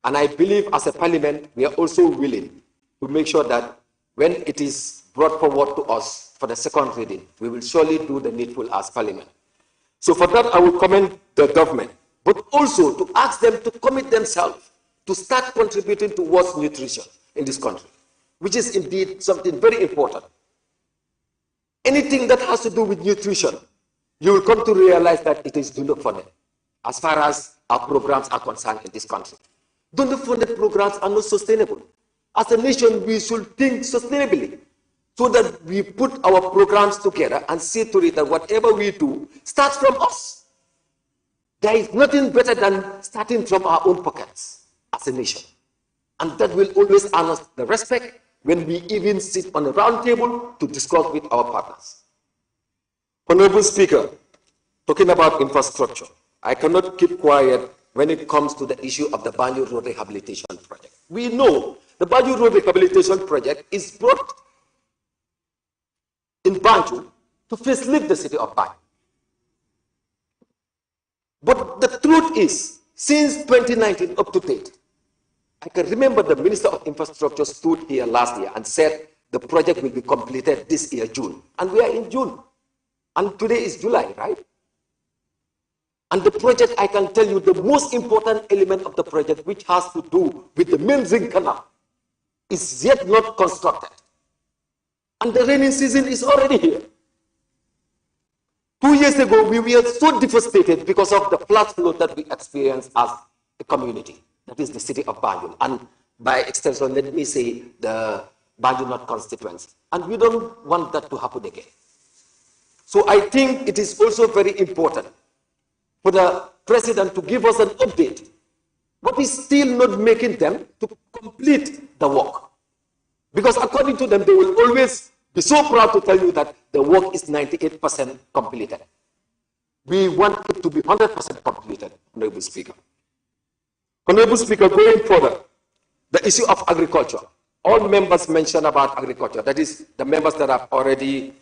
And I believe as a parliament, we are also willing to make sure that when it is brought forward to us for the second reading, we will surely do the needful as parliament. So for that, I will commend the government, but also to ask them to commit themselves to start contributing towards nutrition in this country, which is indeed something very important. Anything that has to do with nutrition, you will come to realize that it is donor-funded as far as our programs are concerned in this country. Donor-funded programs are not sustainable. As a nation, we should think sustainably so that we put our programs together and see to it that whatever we do starts from us. There is nothing better than starting from our own pockets as a nation. And that will always earn us the respect when we even sit on a round table to discuss with our partners. Honorable Speaker, talking about infrastructure, I cannot keep quiet when it comes to the issue of the Banjul Road Rehabilitation Project. We know the Banjul Road Rehabilitation Project is brought in Banjul to facilitate the city of Banjul. But the truth is, since 2019 up to date, I can remember the Minister of Infrastructure stood here last year and said the project will be completed this year, June. And we are in June. And today is July, right? And the project, I can tell you, the most important element of the project, which has to do with the main ring canal, is yet not constructed. And the rainy season is already here. 2 years ago, we were so devastated because of the flood flow that we experienced as a community. That is the city of Banjul. And by extension, let me say the Banjul North constituency. And we don't want that to happen again. So I think it is also very important for the president to give us an update. What is still not making them to complete the work? Because according to them, they will always be so proud to tell you that the work is 98% completed. We want it to be 100% completed, Honorable Speaker. Honorable Speaker, going further, the issue of agriculture. All members mentioned about agriculture. That is, the members that have already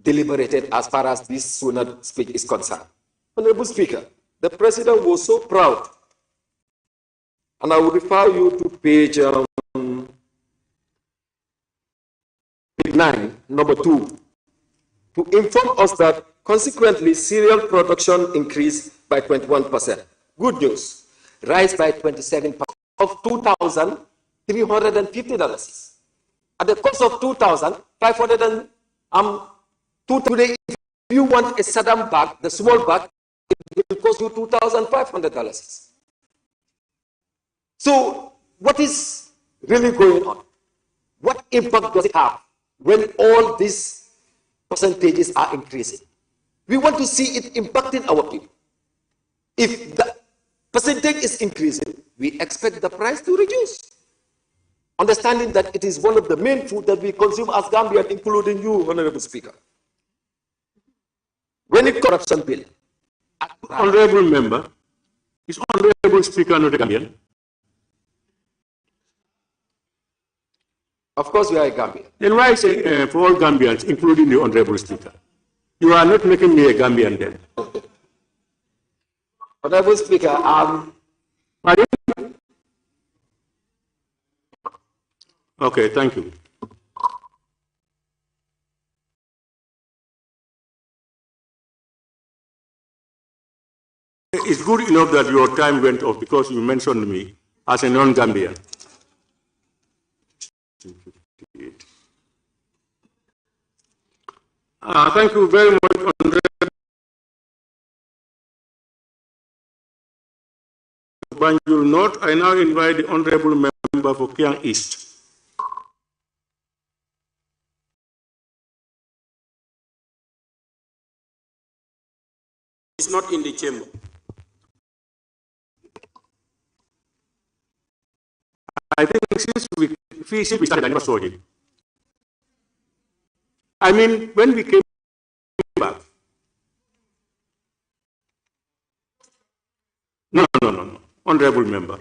deliberated as far as this sooner speech is concerned. Honorable Speaker, the President was so proud, and I will refer you to page 9, number 2, to inform us that consequently cereal production increased by 21%. Good news, rise by 27% of $2,350. At the cost of $2,502 today, if you want a Saddam bag, the small bag, it will cost you $2,500. So what is really going on? What impact does it have when all these percentages are increasing? We want to see it impacting our people. If the percentage is increasing, we expect the price to reduce. Understanding that it is one of the main food that we consume as Gambians, including you, Honorable Speaker. When it corruption bill. Honorable member, is Honorable Speaker not a Gambian? Of course, we are a Gambian. Then why say for all Gambians, including the Honorable Speaker? You are not making me a Gambian then. Honorable Speaker, Pardon? Okay, thank you. It's good enough that your time went off because you mentioned me as a non-Gambian. Thank you very much, Honorable Banjul North. I now invite the Honorable Member for Kiang East. It's not in the chamber. I think since we started, I never saw him. I mean, when we came back. No. Honorable member.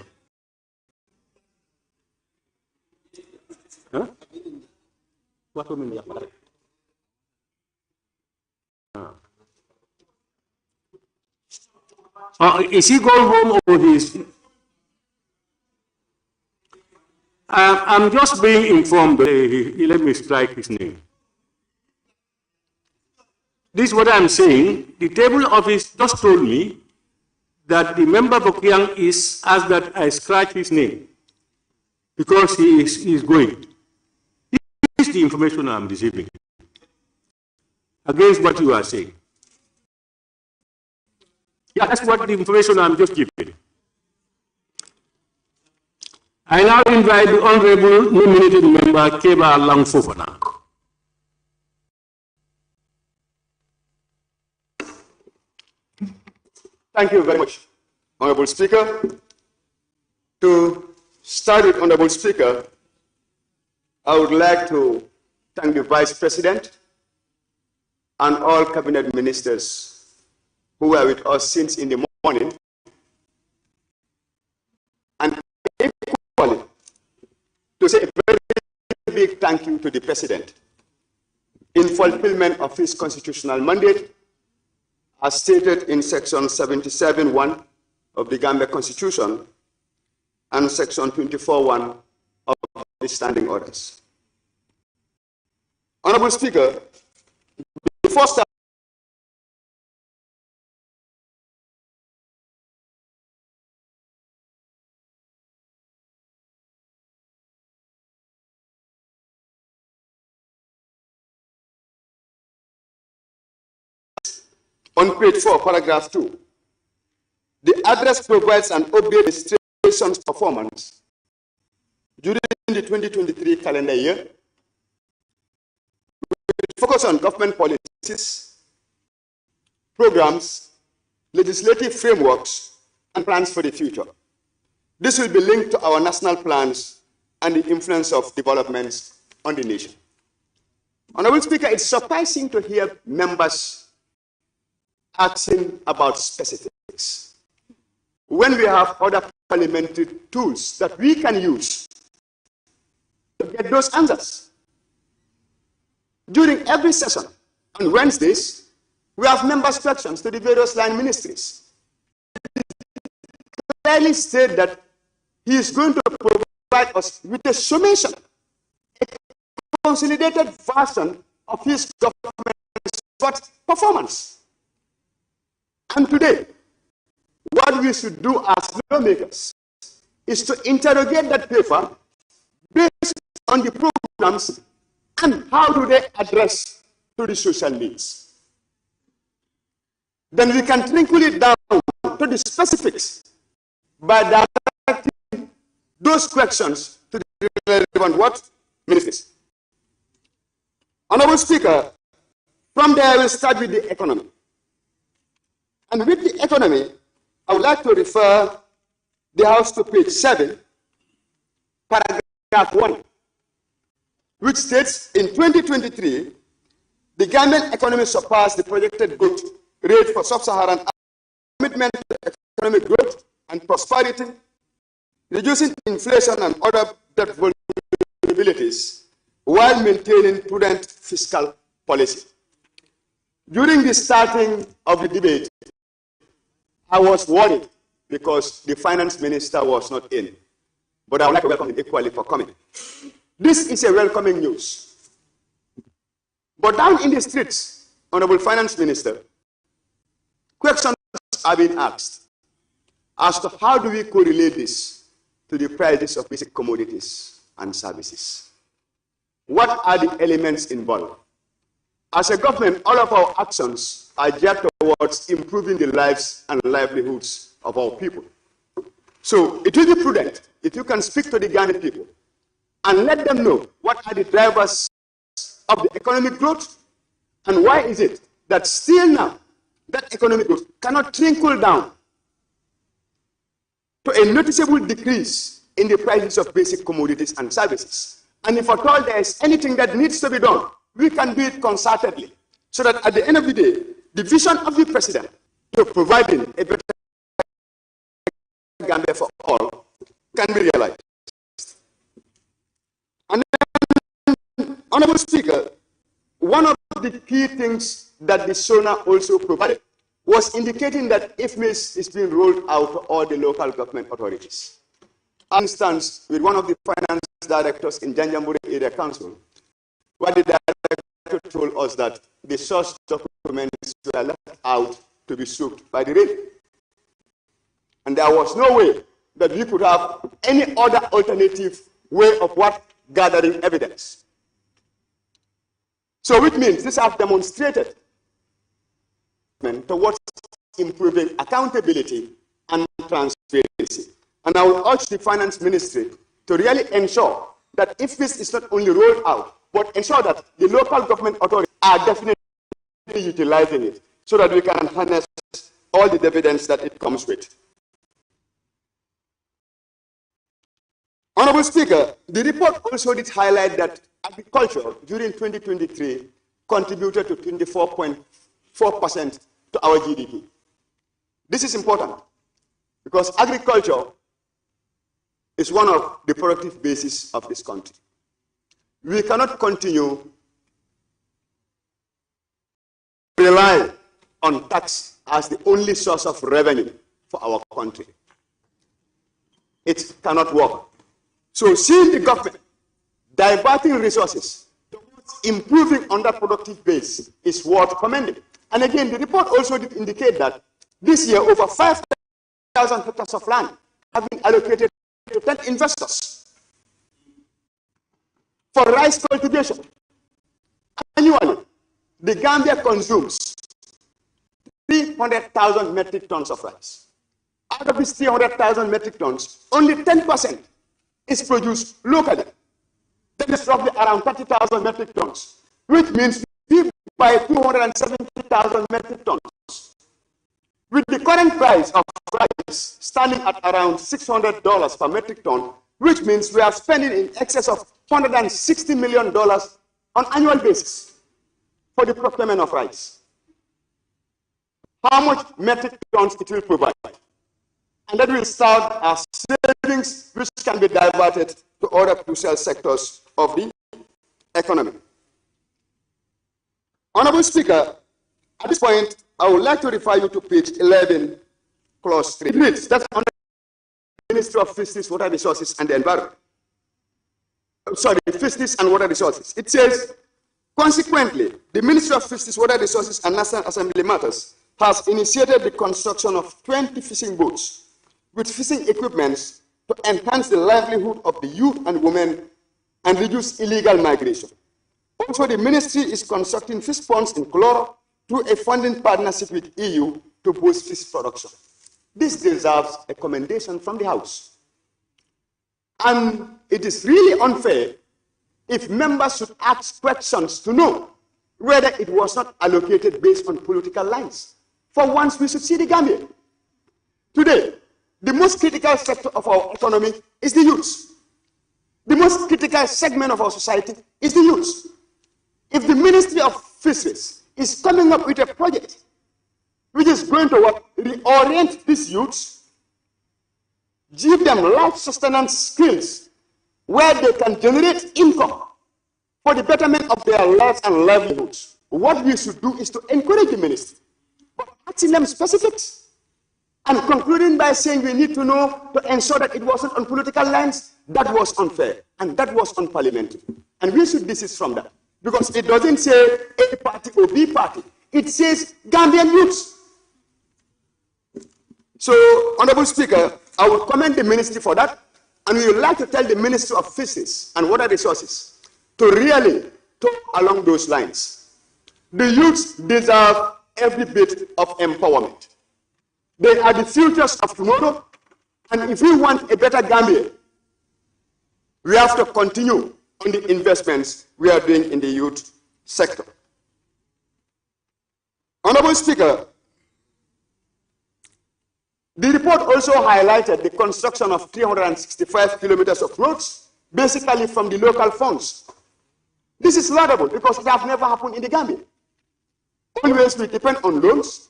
Huh? What do you mean? Is he going home or he's... I'm just being informed. Let me strike his name. This is what I'm saying. The table office just told me that the member for Kiang is asked that I scratch his name because he is going. This is the information I'm receiving against what you are saying. Yeah, that's what the information I'm just giving. I now invite the Honorable nominated member, Keba Langfofana. Thank you very much, Honorable Speaker. To start with, Honorable Speaker, I would like to thank the Vice President and all cabinet ministers who were with us since in the morning, and equally to say a very big thank you to the President in fulfillment of his constitutional mandate as stated in Section 77(1) of the Gambia Constitution and Section 24(1) of the Standing Orders. Honorable Speaker, before starting on page 4, paragraph 2, the address provides an update administration's performance during the 2023 calendar year, with focus on government policies, programs, legislative frameworks, and plans for the future. This will be linked to our national plans and the influence of developments on the nation. Honorable Speaker, it's surprising to hear members asking about specifics when we have other parliamentary tools that we can use to get those answers. During every session on Wednesdays, we have members' questions to the various line ministries. Clearly state that he is going to provide us with a summation, a consolidated version of his government's performance. And today, what we should do as lawmakers is to interrogate that paper based on the programs and how do they address to the social needs. Then we can trickle it down to the specifics by directing those questions to the relevant ministries. Honorable Speaker, from there I will start with the economy. And with the economy, I would like to refer the House to page 7, paragraph 1, which states in 2023, the Gambian economy surpassed the projected growth rate for sub-Saharan Africa. Commitment to economic growth and prosperity, reducing inflation and other debt vulnerabilities, while maintaining prudent fiscal policy. During the starting of the debate, I was worried because the finance minister was not in. But I would like to welcome him equally for coming. This is a welcoming news. But down in the streets, Honorable Finance Minister, questions are being asked as to how do we correlate this to the prices of basic commodities and services. What are the elements involved? As a government, all of our actions are geared towards improving the lives and livelihoods of our people. So it will be prudent if you can speak to the Ghanaian people and let them know what are the drivers of the economic growth and why is it that still now that economic growth cannot trickle down to a noticeable decrease in the prices of basic commodities and services. And if at all there is anything that needs to be done, we can do it concertedly, so that at the end of the day, the vision of the President to providing a better Gambia for all can be realized. And then, Honorable Speaker, one of the key things that the SONA also provided was indicating that IFMIS is being rolled out to all the local government authorities. For instance, with one of the finance directors in Janjambure Area Council, where the director told us that the source documents were left out to be soaked by the rain. And there was no way that we could have any other alternative way of what? Gathering evidence. So which means this has demonstrated towards improving accountability and transparency. And I will urge the finance ministry to really ensure that if this is not only rolled out, but ensure that the local government authorities are definitely utilizing it so that we can harness all the evidence that it comes with. Honorable Speaker, the report also did highlight that agriculture during 2023 contributed to 24.4% to our GDP. This is important because agriculture is one of the productive bases of this country. We cannot continue to rely on tax as the only source of revenue for our country. It cannot work. So seeing the government diverting resources towards improving on that productive base is worth commending. And again, the report also did indicate that this year over 5,000 hectares of land have been allocated to 10 investors for rice cultivation. Annually, the Gambia consumes 300,000 metric tons of rice. Out of these 300,000 metric tons, only 10% is produced locally. That is roughly around 30,000 metric tons, which means we buy 270,000 metric tons. With the current price of rice standing at around $600 per metric ton, which means we are spending in excess of $160 million on annual basis for the procurement of rice. How much metric tons it will provide? And that will start as savings which can be diverted to other crucial sectors of the economy. Honorable Speaker, at this point, I would like to refer you to page 11, clause 3. It reads, that's under the Ministry of Fisheries, Water Resources and the Environment. Sorry, Fisheries and Water Resources. It says, consequently, the Ministry of Fisheries, Water Resources and National Assembly Matters has initiated the construction of 20 fishing boats with fishing equipments to enhance the livelihood of the youth and women and reduce illegal migration. Also, the ministry is constructing fish ponds in Colora through a funding partnership with EU to boost fish production. This deserves a commendation from the House. And it is really unfair if members should ask questions to know whether it was not allocated based on political lines. For once, we should see the Gambia. Today, the most critical sector of our economy is the youth. The most critical segment of our society is the youth. If the Ministry of Fisheries is coming up with a project which is going to reorient these youths, give them life sustenance skills where they can generate income for the betterment of their lives and livelihoods, what we should do is to encourage the ministry, but asking them specifics and concluding by saying we need to know to ensure that it wasn't on political lines. That was unfair and that was unparliamentary. And we should desist from that because it doesn't say A party or B party. It says Gambian youths. So, Honorable Speaker, I will commend the ministry for that, and we would like to tell the Ministry of Fisheries and Water Resources to really talk along those lines. The youths deserve every bit of empowerment. They are the futures of tomorrow, and if we want a better Gambia, we have to continue on the investments we are doing in the youth sector. Honorable Speaker, the report also highlighted the construction of 365 kilometers of roads, basically from the local funds. This is laudable because it has never happened in the Gambia. Always we depend on loans,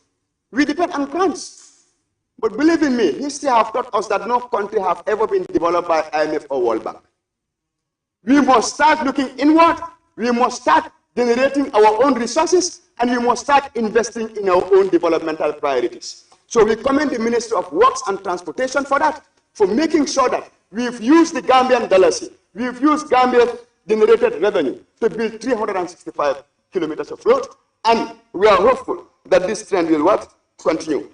we depend on grants. But believe in me, history has taught us that no country has ever been developed by IMF or World Bank. We must start looking inward. We must start generating our own resources, and we must start investing in our own developmental priorities. So we commend the Ministry of Works and Transportation for that, for making sure that we've used the Gambian dollars, we've used Gambia's generated revenue to build 365 kilometers of road, and we are hopeful that this trend will what? Continue.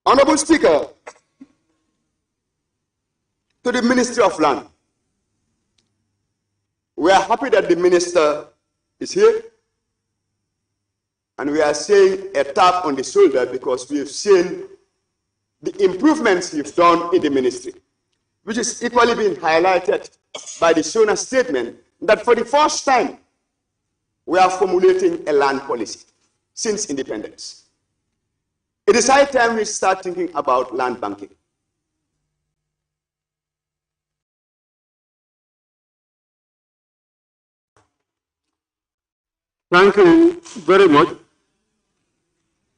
Honorable Speaker, to the Ministry of Land, we are happy that the Minister is here, and we are saying a tap on the shoulder because we have seen the improvements you've done in the ministry, which is equally being highlighted by the Shona statement that for the first time, we are formulating a land policy since independence. It is high time we start thinking about land banking. Thank you very much.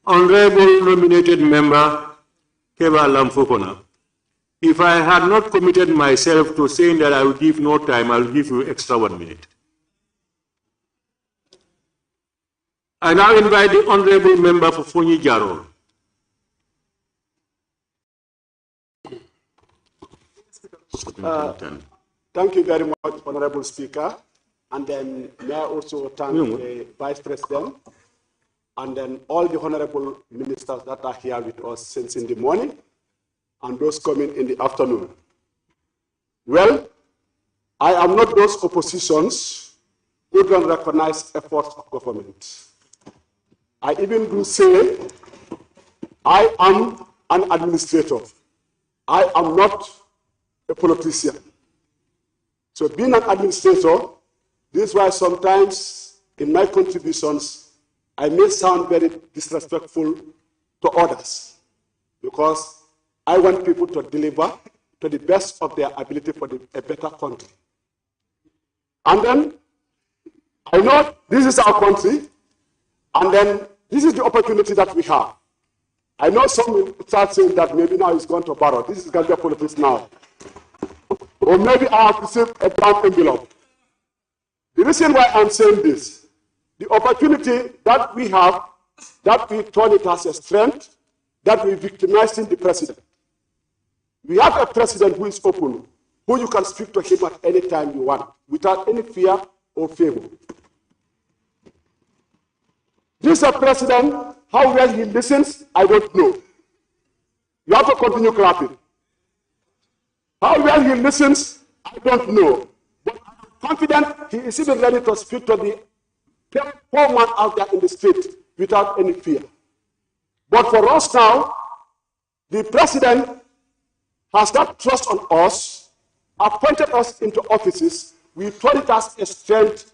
Honorable nominated member Keba Lamfokona. If I had not committed myself to saying that I will give no time, I will give you extra 1 minute. I now invite the honorable member for Fonyi Jarol. Thank you very much, Honorable Speaker. And then may I also thank the Vice President and then all the honorable ministers that are here with us since in the morning and those coming in the afternoon. Well, I am not those oppositions who don't recognize efforts of government. I even do say I am an administrator. I am not a politician. So being an administrator, this is why sometimes in my contributions, I may sound very disrespectful to others because I want people to deliver to the best of their ability for a better country. And then I know this is our country, and then this is the opportunity that we have. I know some will start saying that maybe now he's going to borrow. This is Gambia politics now. Or maybe I have received a brown envelope. The reason why I'm saying this, the opportunity that we have, that we turn it as a strength, that we victimizing the president. We have a president who is open, who you can speak to him at any time you want, without any fear or favor. This is a president, how well he listens, I don't know. You have to continue clapping. How well he listens, I don't know. But I'm confident he is even ready to speak to the poor man out there in the street without any fear. But for us now, the president has got trust on us, appointed us into offices. We turn it as a strength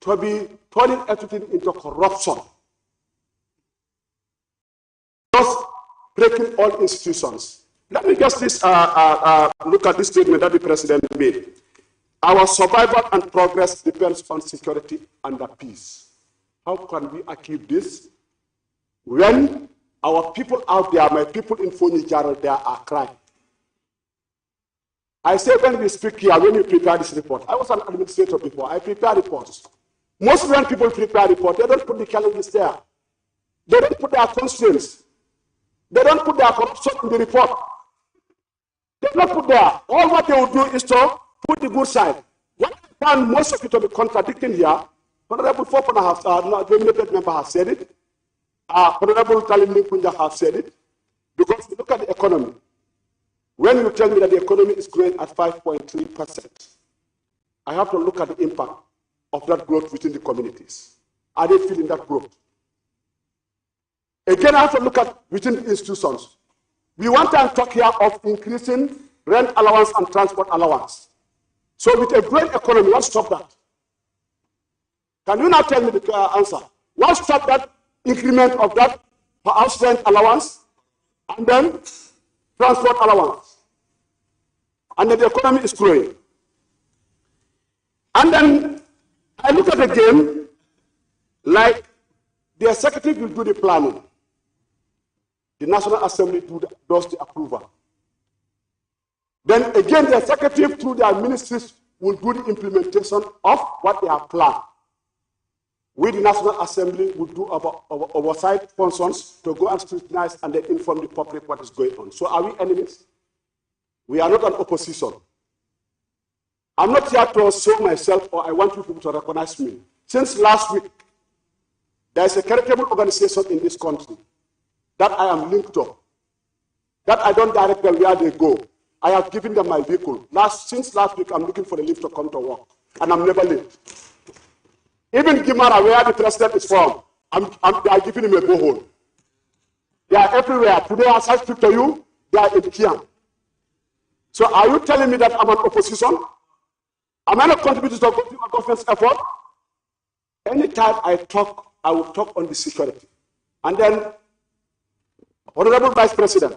to be turning everything into corruption. Just breaking all institutions. Let me just look at this statement that the president made. Our survival and progress depends on security and peace. How can we achieve this when our people out there, my people in Fonyi Jarol, there are crying? I say when we speak here, when we prepare this report, I was an administrator before, I prepare reports. Most when people prepare reports, they don't put the challenges there. They don't put their constraints. They don't put their corruption in the report. They don't put there. All what they will do is to put the good side. What I found most of it to be contradicting here, Honorable nominated member has said it. Honorable Talim Kunja has said it. Because if you look at the economy, when you tell me that the economy is growing at 5.3%, I have to look at the impact of that growth within the communities. Are they feeling that growth? Again, I have to look at within the institutions. We want to talk here of increasing rent allowance and transport allowance. So with a growing economy, what stop that? Can you now tell me the answer? What stop that increment of that house rent allowance and then transport allowance? And then the economy is growing. And then I look at the game like the executive will do the planning. The National Assembly does the approval. Then Then again, the executive through their ministries will do the implementation of what they have planned. We, the National Assembly, will do our oversight functions to go and scrutinize and then inform the public what is going on. So are we enemies? We are not an opposition. I'm not here to show myself or I want you people to recognize me. Since last week, there is a charitable organization in this country that I am linked to, that I don't direct them where they go. I have given them my vehicle. Since last week, I'm looking for a lift to come to work, and I'm never late. Even Gimara, where the president is from, they are giving him a borehole. They are everywhere. Today, as I speak to you, they are in Kiam. So are you telling me that I'm an opposition? Am I not contributing to a government's effort? Anytime I talk, I will talk on the security. And then, Honorable Vice President,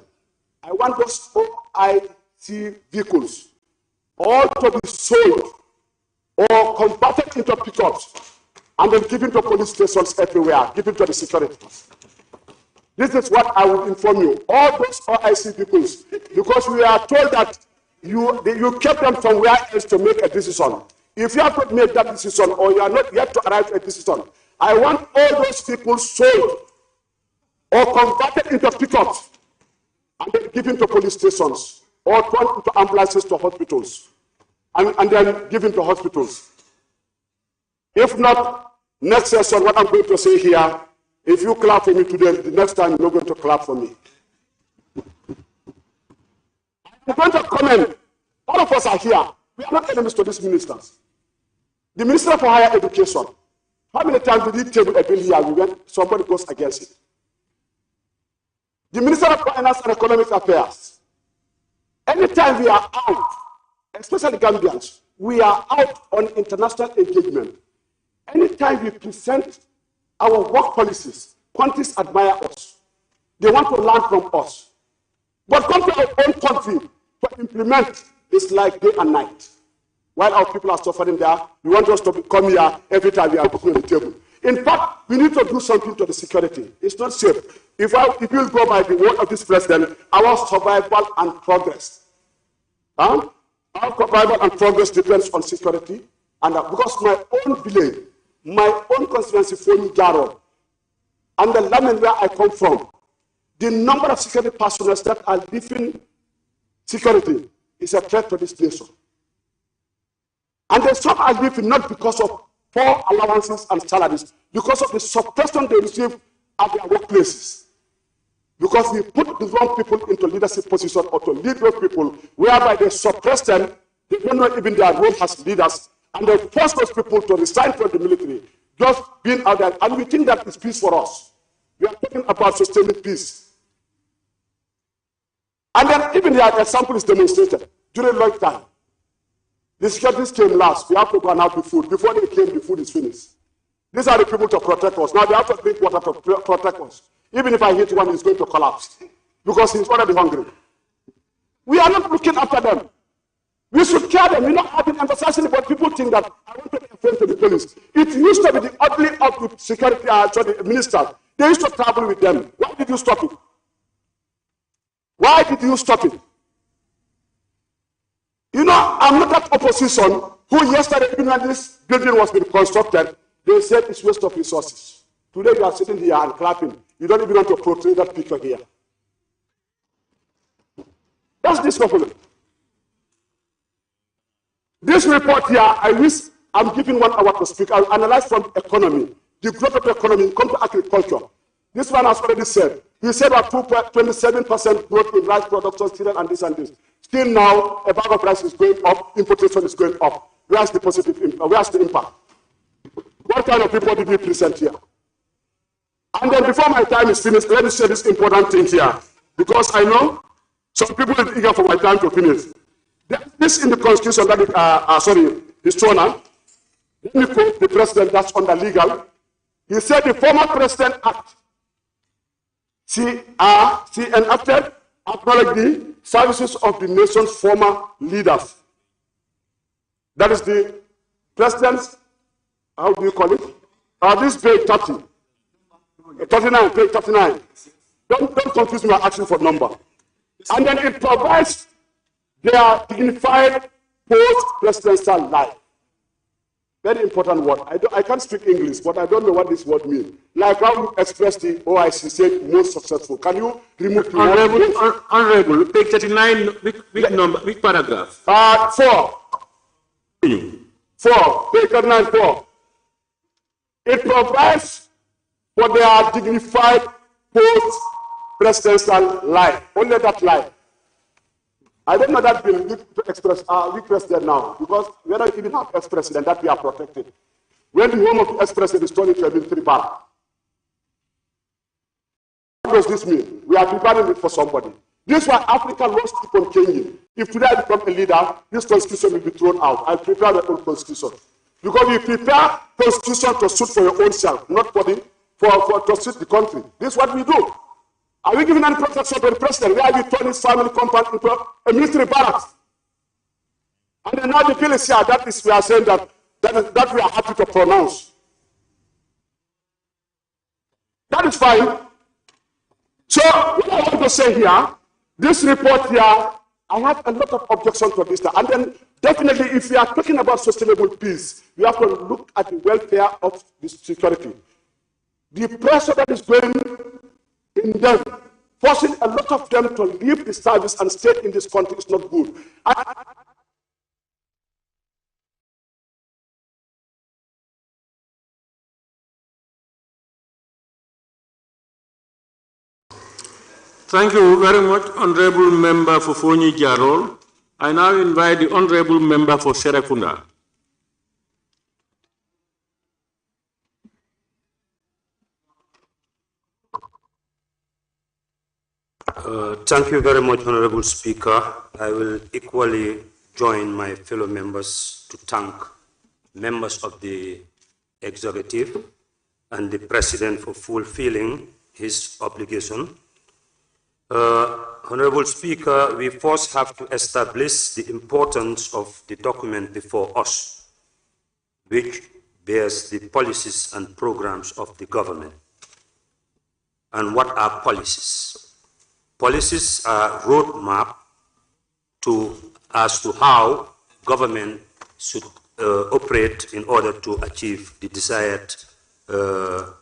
I want those OIC vehicles all to be sold or converted into pickups and then given to police stations everywhere, given to the security. This is what I will inform you. All those OIC vehicles, because we are told that you kept them from where else to make a decision. If you have not made that decision or you are not yet to arrive at a decision, I want all those vehicles sold or converted into pickups and then given to police stations or turned into ambulances to hospitals and then given to hospitals. If not, next session, what I'm going to say here, if you clap for me today, the next time you're not going to clap for me. I'm going to comment. All of us are here. We are not enemies to these ministers. The Minister for Higher Education, how many times did he table a bill here when somebody goes against it? The Minister of Finance and Economic Affairs, anytime we are out, especially Gambians, we are out on international engagement. Anytime we present our work policies, countries admire us. They want to learn from us. But come to our own country to implement is like day and night. While our people are suffering there, you want us to come here every time we are looking at the table. In fact, we need to do something to the security. It's not safe. If you go by the word of this president, our survival and progress. Our survival and progress depends on security. And because my own village, my own constituency, Foni Jaro, and the land where I come from, the number of security personnel that are living security is a threat to this nation. And the some are living not because of poor allowances and salaries, because of the suppression they receive at their workplaces. Because we put the wrong people into leadership position or to lead those people, whereby they suppress them, they don't know even their role as leaders, and they force those people to resign from the military, just being out there. And we think that is peace for us. We are talking about sustaining peace. And then even their example is demonstrated during lockdown. The securities came last. We have to go and have the food. Before they came, the food is finished. These are the people to protect us. Now they have to drink water to protect us. Even if I hit one, he's going to collapse because he's already hungry. We are not looking after them. We should care them. We're not having emphasizing, but people think that I want to be a friend to the police. It used to be the ugly of the security, the ministers. They used to travel with them. Why did you stop it? Why did you stop it? You know, I'm not that opposition who yesterday, even when this building was being constructed, they said it's waste of resources. Today you are sitting here and clapping. You don't even want to portray that picture here. That's discomfort. This report here, I wish I'm giving 1 hour to speak. I'll analyze from economy, the growth of the economy, come to agriculture. This one has already said. He said about 27% growth in rice production, cereal, and this and this. Still now, a bag of rice is going up, importation is going up. Where's the positive impact? Where's the impact? What kind of report did we present here? And then before my time is finished, let me say this important thing here. Because I know some people are eager for my time to finish. This in the Constitution that is thrown out. Let me quote the president, that's under legal. He said the former president act. She enacted, acknowledged the services of the nation's former leaders. That is the president's, how do you call it? This page 30. 39, page 39. Don't confuse me by asking for number. And then it provides their dignified post-presidential life. Very important word. I can't speak English, but I don't know what this word means. Like how you expressed the OIC said most successful. Can you remove the Honorable, page 39, which paragraph? 4. 4, page 39, 4. It provides for their dignified post-presidential life. Only that life. I don't know that bill we president now, because we don't even have ex-president that we are protected. When the home of the ex-president is turned into a military barrack. What does this mean? We are preparing it for somebody. This is why African laws keep on changing. If today I become a leader, this constitution will be thrown out. I prepare my own constitution. Because we prepare constitution to suit for your own self, not for to suit the country. This is what we do. Are we giving any protection to the president? Where we turn his family compound into a military barracks? And then now the bill is here. That is, we are saying that we are happy to pronounce. That is fine. So what I want to say here, this report here, I have a lot of objections to this. And then definitely, if we are talking about sustainable peace, we have to look at the welfare of the security. The pressure that is going in them, forcing a lot of them to leave the service and stay in this country is not good. Thank you very much, Honorable Member for Fonyi Jarol. I now invite the Honorable Member for Serekunda. Thank you very much, Honorable Speaker. I will equally join my fellow members to thank members of the executive and the President for fulfilling his obligation. Honorable Speaker, we first have to establish the importance of the document before us, which bears the policies and programs of the government. And what are policies? Policies are a roadmap as to how government should operate in order to achieve the desired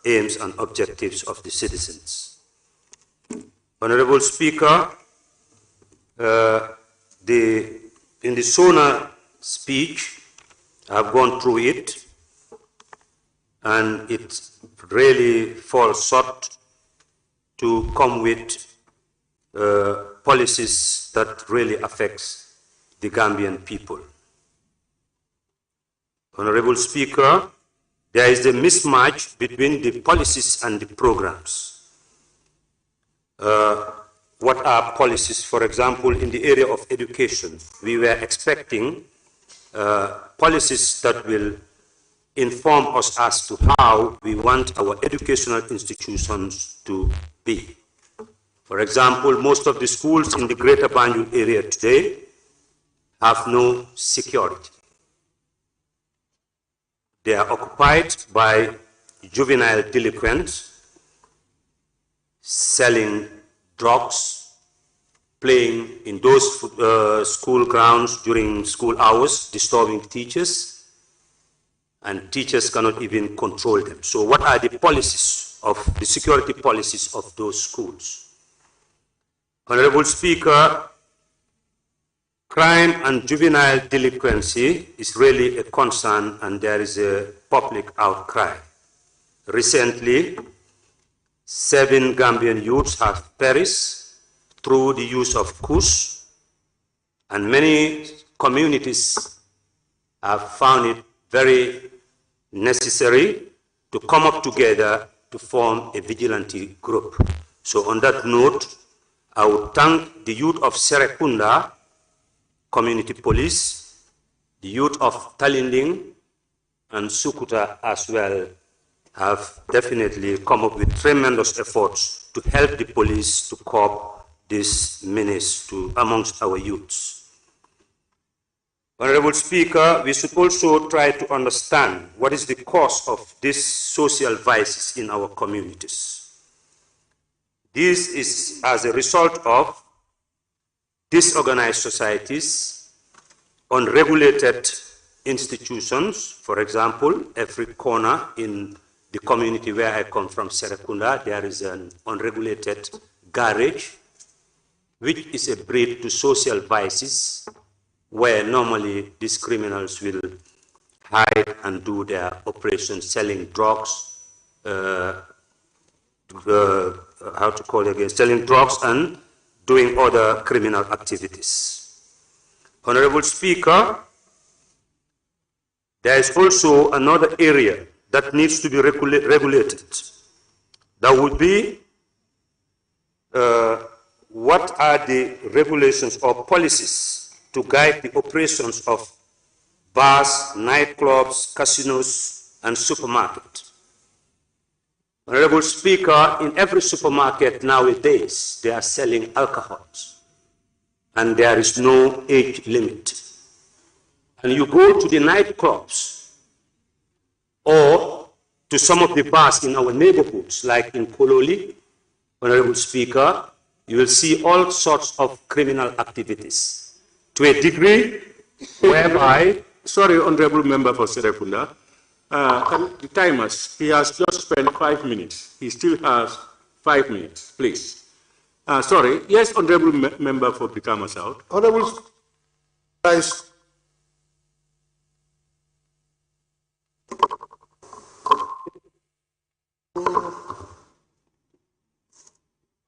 aims and objectives of the citizens. Honorable Speaker, in the SONA speech, I've gone through it, and it really falls short to come with policies that really affects the Gambian people. Honorable Speaker, there is a mismatch between the policies and the programs. What are policies? For example, in the area of education, we were expecting policies that will inform us as to how we want our educational institutions to be. For example, most of the schools in the Greater Banjul area today have no security. They are occupied by juvenile delinquents selling drugs, playing in those school grounds during school hours, disturbing teachers, and teachers cannot even control them. So what are the policies of the security policies of those schools? Honorable Speaker, crime and juvenile delinquency is really a concern, and there is a public outcry. Recently, 7 Gambian youths have perished through the use of kush, and many communities have found it very necessary to come up together to form a vigilante group. So on that note, I would thank the youth of Serekunda Community Police, the youth of Talinding and Sukuta as well have definitely come up with tremendous efforts to help the police to curb this menace amongst our youths. Honorable Speaker, we should also try to understand what is the cause of these social vices in our communities. This is as a result of disorganized societies, unregulated institutions. For example, every corner in the community where I come from, Serekunda, there is an unregulated garage, which is a bridge to social vices, where normally these criminals will hide and do their operations, selling drugs, selling drugs and doing other criminal activities. Honorable Speaker, there is also another area that needs to be regulated. That would be what are the regulations or policies to guide the operations of bars, nightclubs, casinos, and supermarkets. Honorable Speaker, in every supermarket nowadays, they are selling alcohols, and there is no age limit. And you go to the nightclubs or to some of the bars in our neighborhoods, like in Kololi, Honorable Speaker, you will see all sorts of criminal activities to a degree whereby... Sorry, Honorable Member for Serekunda. The timers, he has just spent 5 minutes. He still has 5 minutes, please. Sorry, yes, Honorable Member for Brikama South. Honorable Vice.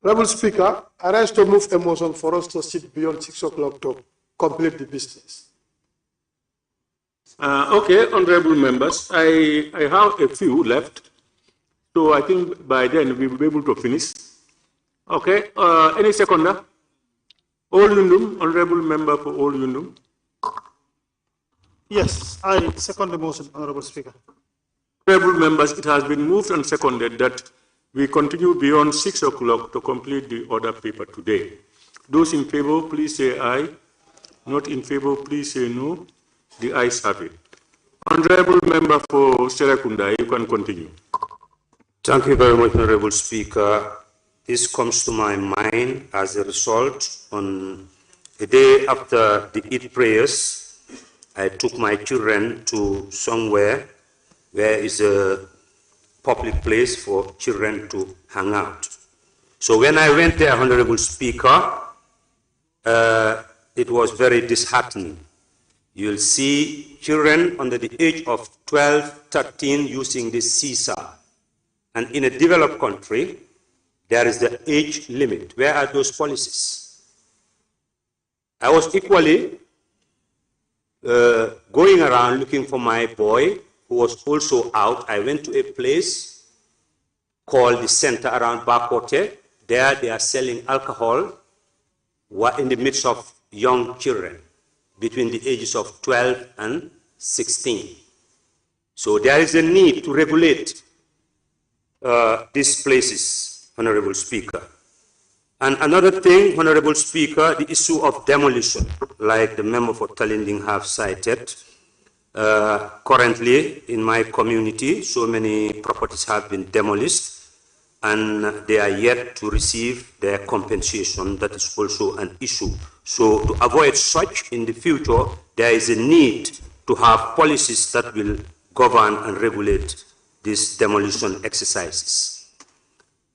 Honorable Speaker, I rise to move a motion for us to sit beyond 6 o'clock to complete the business. Okay, honorable members, I have a few left, so I think by then we will be able to finish. Okay, any seconder? Old Yundum, honorable member for Old Yundum. Yes, I second the motion, Honorable Speaker. Honorable members, it has been moved and seconded that we continue beyond 6 o'clock to complete the order paper today. Those in favor, please say aye. Not in favor, please say no. The ayes have it. Honorable member for Serekunda, you can continue. Thank you very much, Honorable Speaker. This comes to my mind as a result. On the day after the Eid prayers, I took my children to somewhere where is a public place for children to hang out. So when I went there, Honorable Speaker, it was very disheartening. You'll see children under the age of 12, 13 using this seesaw. And in a developed country, there is the age limit. Where are those policies? I was equally going around looking for my boy who was also out. I went to a place called the center around Bakote. There they are selling alcohol in the midst of young children between the ages of 12 and 16. So there is a need to regulate these places, Honorable Speaker. And another thing, Honorable Speaker, the issue of demolition, like the member for Talinding have cited. Currently, in my community, so many properties have been demolished, and they are yet to receive their compensation. That is also an issue. So to avoid such in the future, there is a need to have policies that will govern and regulate these demolition exercises.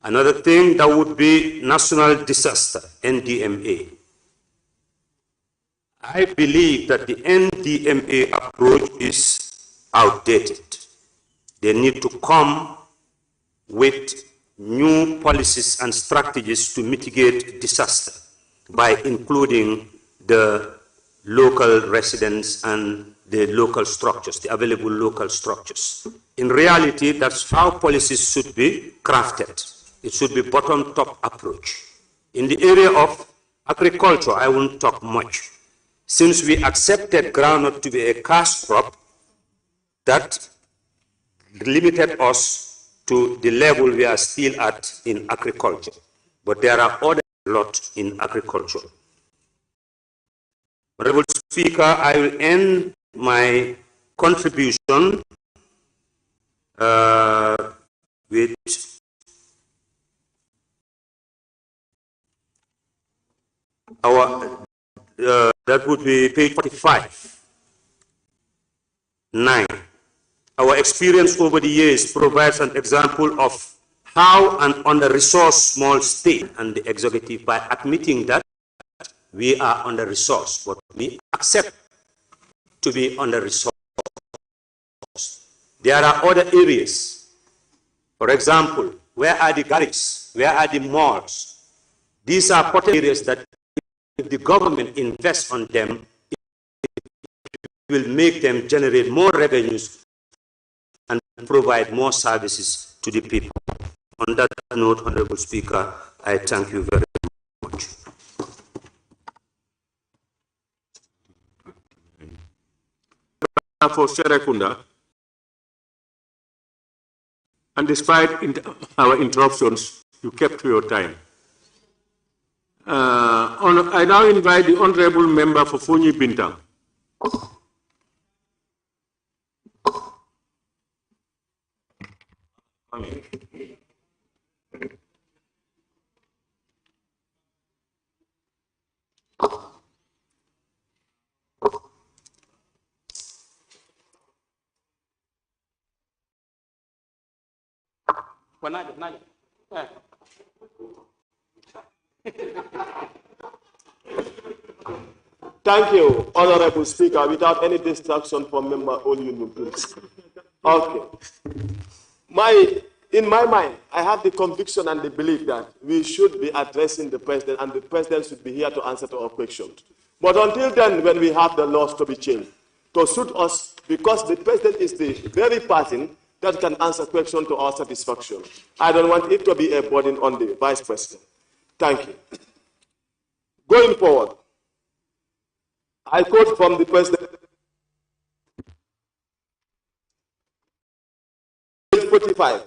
Another thing that would be national disaster, NDMA. I believe that the NDMA approach is outdated. They need to come with new policies and strategies to mitigate disaster by including the local residents and the local structures, the available local structures. In reality, that's how policies should be crafted. It should be bottom-top approach. In the area of agriculture, I won't talk much. Since we accepted groundnut to be a cash crop, that limited us to the level we are still at in agriculture. But there are other lots in agriculture. Honorable Speaker, I will end my contribution with our that would be page 45. 9. Our experience over the years provides an example of how an under-resourced small state and the executive, by admitting that we are under-resourced, but we accept to be under-resourced. There are other areas. For example, where are the garages? Where are the malls? These are potential areas that if the government invests on them, it will make them generate more revenues and provide more services to the people. On that note, Honorable Speaker, I thank you very much. For Serekunda, and despite our interruptions, you kept to your time. I now invite the Honorable Member for Fonyi Bintang. Thank you, Honorable Speaker. Without any distraction from Member Onyunu, please. Okay. In my mind, I have the conviction and the belief that we should be addressing the President, and the President should be here to answer to our questions. But until then, when we have the laws to be changed, to suit us, because the President is the very person that can answer questions to our satisfaction. I don't want it to be a burden on the Vice President. Thank you. Going forward, I quote from the President, 45,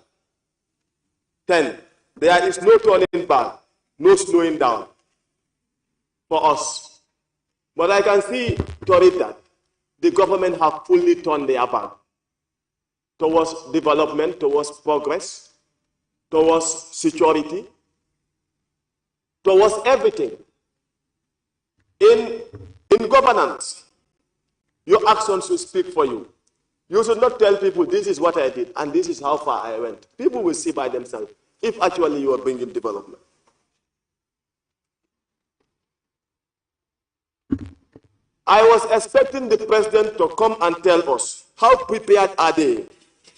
10, there is no turning back, no slowing down for us. But I can see to it that the government have fully turned their back towards development, towards progress, towards security, towards everything. In governance, your actions should speak for you. You should not tell people, this is what I did, and this is how far I went. People will see by themselves if actually you are bringing development. I was expecting the President to come and tell us how prepared are they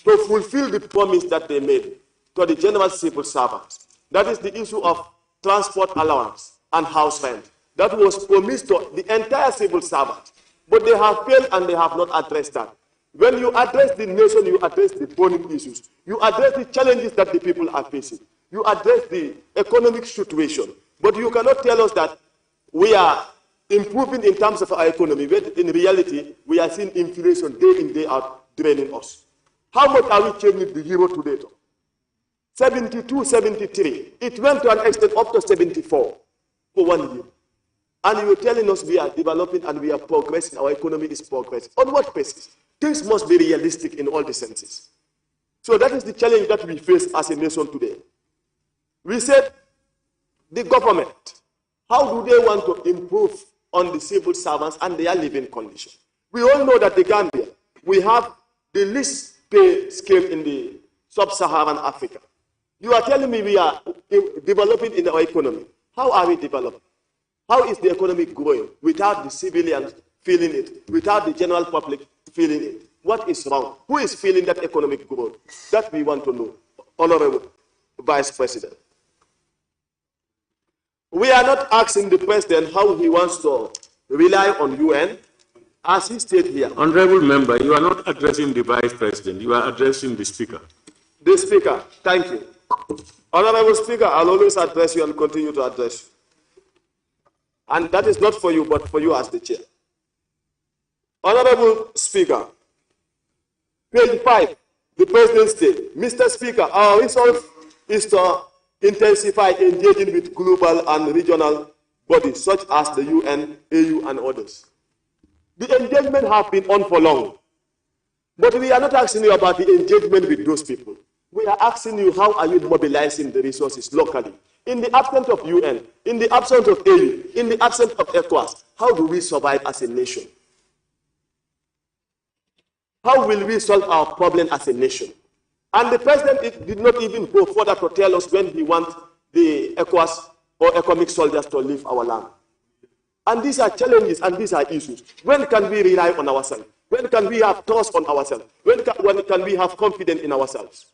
to fulfill the promise that they made to the general civil servants. That is the issue of transport allowance and house rent. That was promised to the entire civil servant. But they have failed and they have not addressed that. When you address the nation, you address the burning issues. You address the challenges that the people are facing. You address the economic situation. But you cannot tell us that we are improving in terms of our economy, when in reality, we are seeing inflation day in, day out, draining us. How much are we changing the euro today? 72, 73. It went to an extent up to 74 for 1 year. And you're telling us we are developing and we are progressing, our economy is progressing. On what basis? Things must be realistic in all the senses. So that is the challenge that we face as a nation today. We said, the government, how do they want to improve on the civil servants and their living condition? We all know that the Gambia, we have the least pay scale in the sub-Saharan Africa. You are telling me we are developing in our economy. How are we developing? How is the economy growing without the civilians feeling it, without the general public feeling it? What is wrong? Who is feeling that economic growth? That we want to know, Honorable Vice President. We are not asking the President how he wants to rely on UN, as he stated here. Honorable Member, you are not addressing the Vice President, you are addressing the Speaker. The Speaker, thank you. Honorable Speaker, I'll always address you and continue to address you. And that is not for you, but for you as the chair. Honorable Speaker, page 5, the President stated, Mr. Speaker, our resolve is to intensify engaging with global and regional bodies such as the UN, AU, and others. The engagement has been on for long. But we are not asking you about the engagement with those people. We are asking you how are you mobilizing the resources locally In the absence of UN, in the absence of AU, in the absence of ECOWAS, how do we survive as a nation? How will we solve our problem as a nation? And the president did not even go further to tell us when he wants the ECOWAS or economic soldiers to leave our land. And these are challenges and these are issues. When can we rely on ourselves? When can we have trust on ourselves? When can we have confidence in ourselves?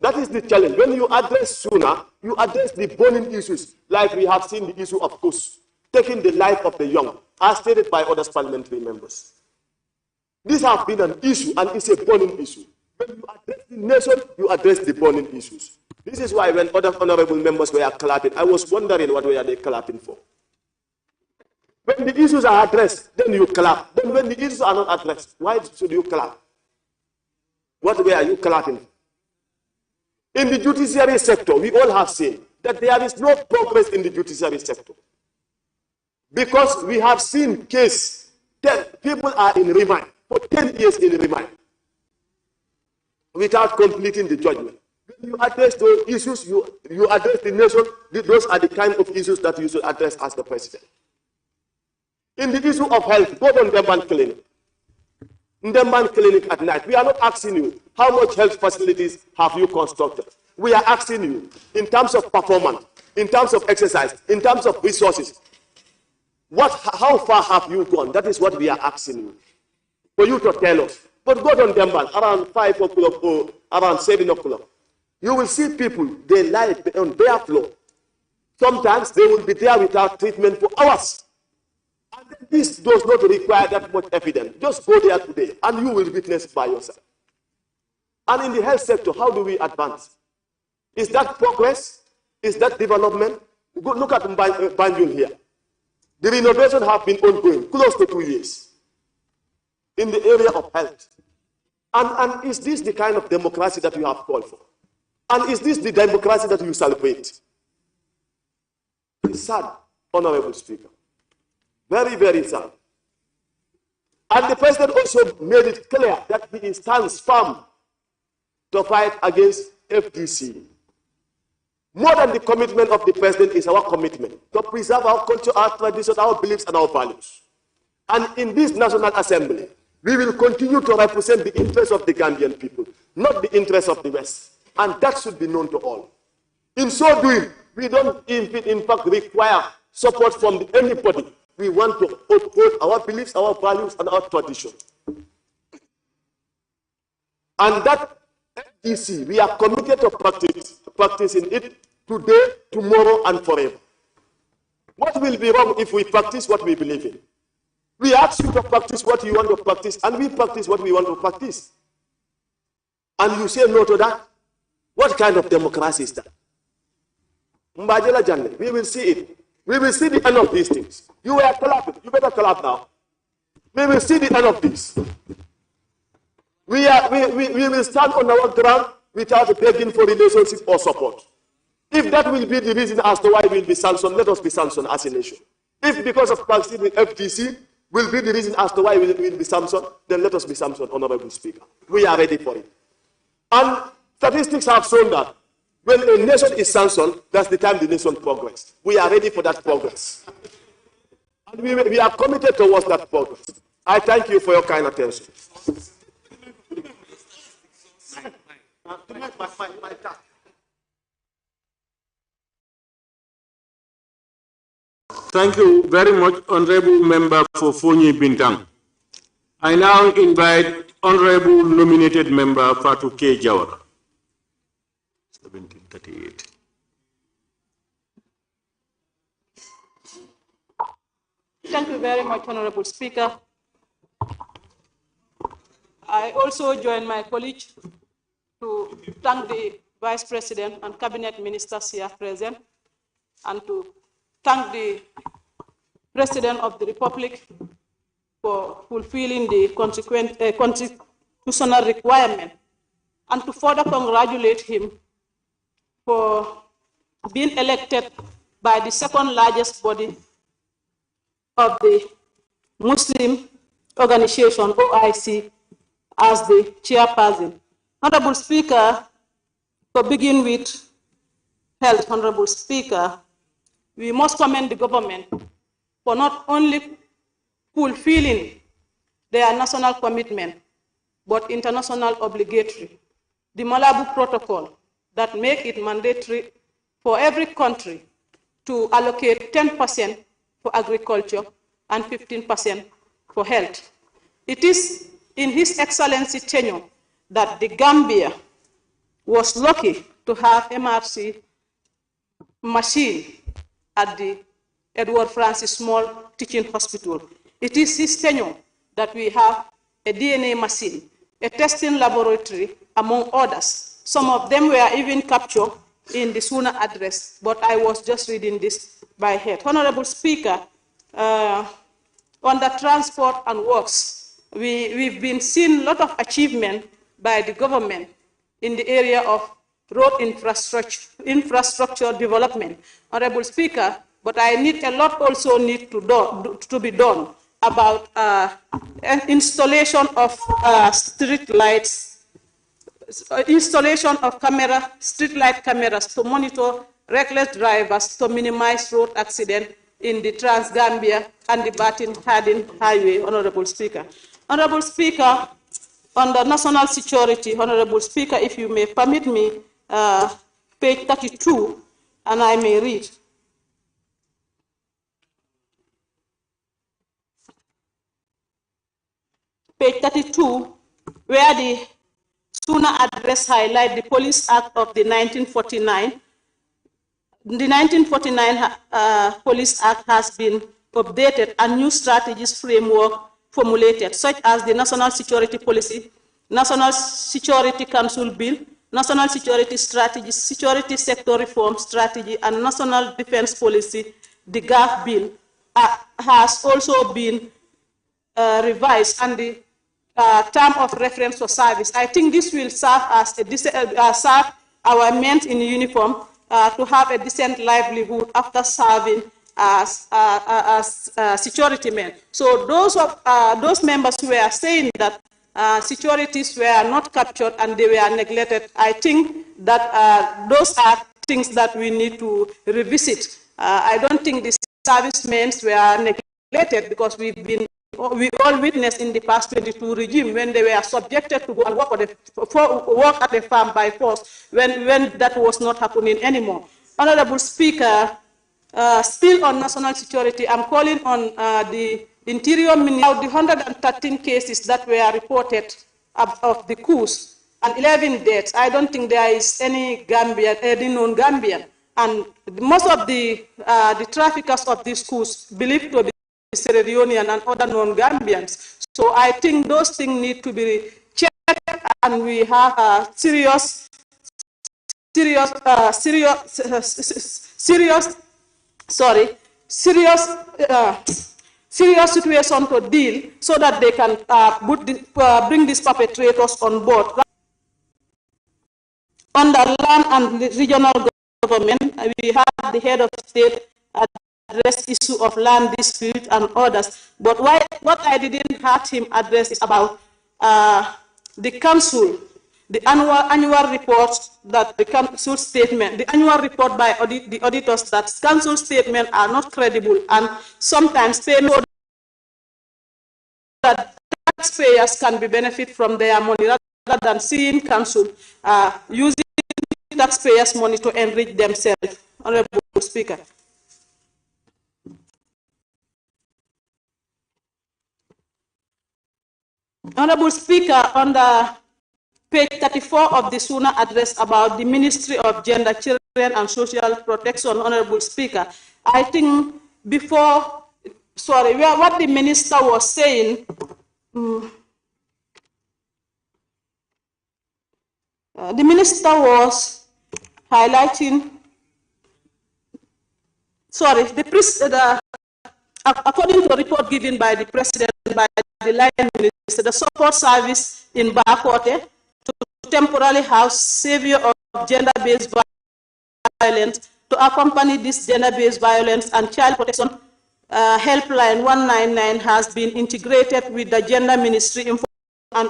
That is the challenge. When you address sooner, you address the burning issues, like we have seen the issue of course, taking the life of the young, as stated by other parliamentary members. This has been an issue, and it's a burning issue. When you address the nation, you address the burning issues. This is why when other honorable members were clapping, I was wondering what were they clapping for. When the issues are addressed, then you clap. Then when the issues are not addressed, why should you clap? What were you clapping for? In the judiciary sector, we all have seen that there is no progress in the judiciary sector. Because we have seen cases that people are in remand for 10 years in remand without completing the judgment. When you address those issues, you address the nation, those are the kind of issues that you should address as the president. In the issue of health, go on Ndemban Clinic. Ndemban Clinic at night. We are not asking you how much health facilities have you constructed. We are asking you in terms of performance, in terms of exercise, in terms of resources. How far have you gone? That is what we are asking you. For you to tell us. But go on Ndemban around 5 o'clock or around 7 o'clock. You will see people, they lie on their floor. Sometimes they will be there without treatment for hours. And this does not require that much evidence. Just go there today and you will witness it by yourself. And in the health sector, how do we advance? Is that progress? Is that development? Go look at Banjul here. The renovation have been ongoing close to 2 years in the area of health. And is this the kind of democracy that you have called for? And is this the democracy that you celebrate? It's sad, Honorable Speaker. Very, very sad. And the president also made it clear that he stands firm to fight against FDC. More than the commitment of the president is our commitment to preserve our culture, our traditions, our beliefs, and our values. And in this National Assembly, we will continue to represent the interests of the Gambian people, not the interests of the West. And that should be known to all. In so doing, we don't in fact require support from anybody. We want to uphold our beliefs, our values, and our traditions. And that FDC, we are committed to practicing it today, tomorrow, and forever. What will be wrong if we practice what we believe in? We ask you to practice what you want to practice, and we practice what we want to practice. And you say no to that? What kind of democracy is that? Mbajela Jande, we will see it. We will see the end of these things. You were clapping. You better clap now. We will see the end of this. We will stand on our ground without begging for relationship or support. If that will be the reason as to why we will be sanctioned, let us be sanctioned as a nation. If because of Palestinian FTC will be the reason as to why we will be sanctioned, then let us be sanctioned, Honorable Speaker. We are ready for it. And statistics have shown that when a nation is sanctioned, that's the time the nation progresses. We are ready for that progress. And we are committed towards that progress. I thank you for your kind attention. Thank you very much, Honorable Member for Fonyi Bintang. I now invite Honorable Nominated Member Fatou K. Jawara. 1738. Thank you very much, Honorable Speaker. I also join my colleagues to thank the Vice President and Cabinet Ministers here present, and to thank the President of the Republic for fulfilling the constitutional requirement, and to further congratulate him for being elected by the second largest body of the Muslim organization, OIC, as the chairperson. Honorable Speaker, to begin with, Health, Honorable Speaker, we must commend the government for not only fulfilling their national commitment, but international obligatory. The Malabo Protocol that make it mandatory for every country to allocate 10% for agriculture and 15% for health. It is in His Excellency tenure that the Gambia was lucky to have MRC machine at the Edward Francis Small Teaching Hospital. It is his tenure that we have a DNA machine, a testing laboratory, among others. Some of them were even captured in the SUNA address, but I was just reading this by head. Honorable Speaker, on the transport and works, we've been seeing a lot of achievement by the government in the area of road infrastructure development. Honorable Speaker, but I need a lot also need to be done about installation of street lights, installation of street light cameras to monitor reckless drivers to minimize road accident in the Trans-Gambia and the Batin-Hardin Highway, Honorable Speaker. Honorable Speaker, on the national security, Honorable Speaker, if you may permit me, page 32, and I may read. Page 32, where the SUNA address highlight the Police Act of the 1949. The 1949 Police Act has been updated and new strategies framework formulated, such as the National Security Policy, National Security Council Bill, National Security Strategy, Security Sector Reform Strategy, and National Defense Policy. The GAF Bill has also been revised, and the term of reference for service. I think this will serve as serve our men in uniform to have a decent livelihood after serving as security men. So those members who were saying that securities were not captured and they were neglected, I think that those are things that we need to revisit. I don't think the servicemen were neglected, because we all witnessed in the past 22 regime when they were subjected to go and work at a farm by force, when that was not happening anymore. Honorable Speaker, still on national security, I'm calling on the Interior Minister. The 113 cases that were reported of the coups and 11 deaths, I don't think there is any Gambian, any non-Gambian. And most of the traffickers of these coups believed to be Sierra Leonean and other non-Gambians. So I think those things need to be checked, and we have serious situation to deal, so that they can bring these perpetrators on board. On the land and regional government, we have the head of state address issue of land dispute and others. But what I didn't have him address is about the council, the annual report that the council statement, the annual report by the auditors, that council statements are not credible, and sometimes pay no that taxpayers can be benefit from their money, rather than seeing council using taxpayers' money to enrich themselves. Honorable Speaker. Honorable Speaker, on the page 34 of the SUNA address about the Ministry of Gender, Children and Social Protection, Honorable Speaker, I think before, what the minister was saying, the minister was highlighting, according to a report given by the President, by the Line Minister, the support service in Bakote to temporarily house savior of gender-based violence, to accompany this gender-based violence and child protection helpline 199 has been integrated with the Gender Ministry and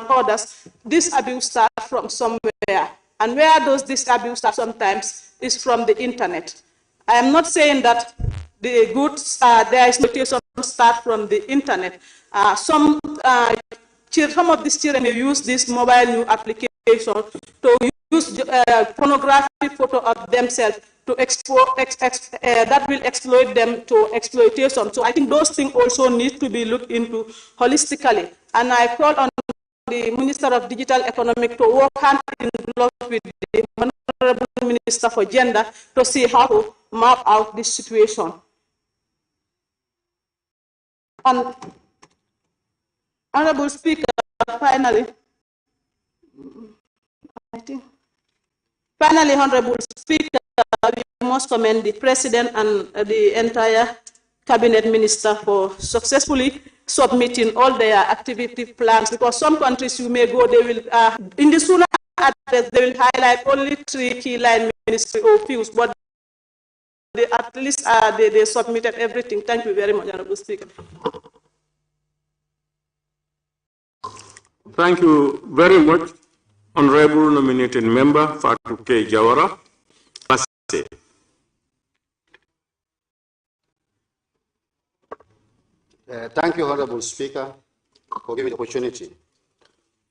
others. This abuse starts from somewhere, and where does this abuse start? Sometimes is from the internet. I am not saying that the goods, there is notation start from the internet. Some of these children may use this mobile new application to use pornographic photo of themselves to that will exploit them to exploitation. So I think those things also need to be looked into holistically. And I call on the Minister of Digital Economic to work hand in glove with the Honorable Minister for Gender to see how to map out this situation. And Honorable Speaker, finally, Honorable Speaker, we must commend the President and the entire Cabinet Minister for successfully submitting all their activity plans, because some countries you may go, they will, in the sooner address, they will highlight only 3 key line ministry or fields, but they, at least they submitted everything. Thank you very much, Honorable Speaker. Thank you very much, Honorable Nominated Member Fatou K. Jawara. Thank you, Honorable Speaker, for giving the opportunity.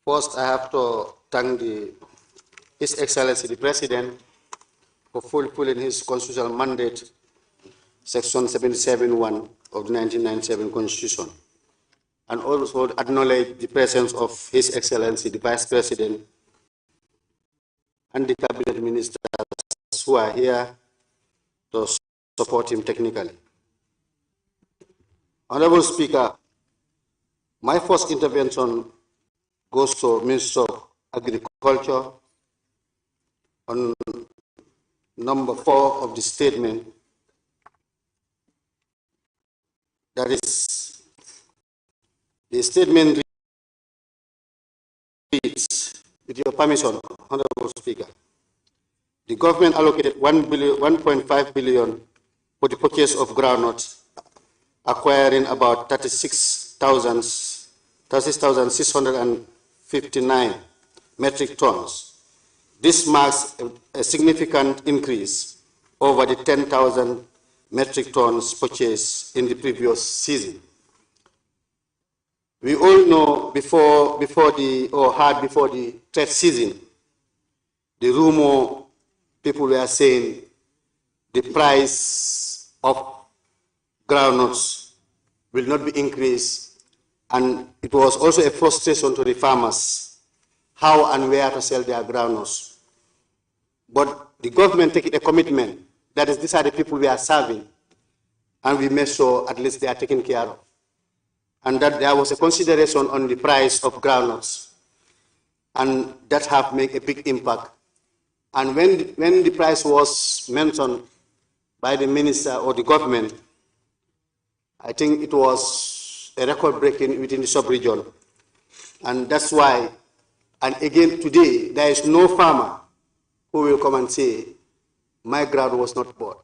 First, I have to thank His Excellency the President for fulfilling his constitutional mandate, Section 77(1) of the 1997 Constitution, and also acknowledge the presence of His Excellency the Vice President and the Cabinet Ministers who are here to support him technically. Honorable Speaker, my first intervention goes to Minister of Agriculture on number 4 of the statement. That is, the statement reads, with your permission, Honorable Speaker, the government allocated $1.5 billion for the purchase of groundnuts, acquiring about 36,659 metric tons. This marks a significant increase over the 10,000 metric tons purchased in the previous season. We all know before the trade season, the rumor people were saying the price of groundnuts will not be increased, and it was also a frustration to the farmers how and where to sell their groundnuts. But the government took a commitment that is, these are the people we are serving, and we make sure at least they are taken care of, and that there was a consideration on the price of groundnuts, and that have made a big impact. And when the price was mentioned by the minister or the government, I think it was a record-breaking within the sub-region. And that's why, and again today, there is no farmer who will come and say, my ground was not bought.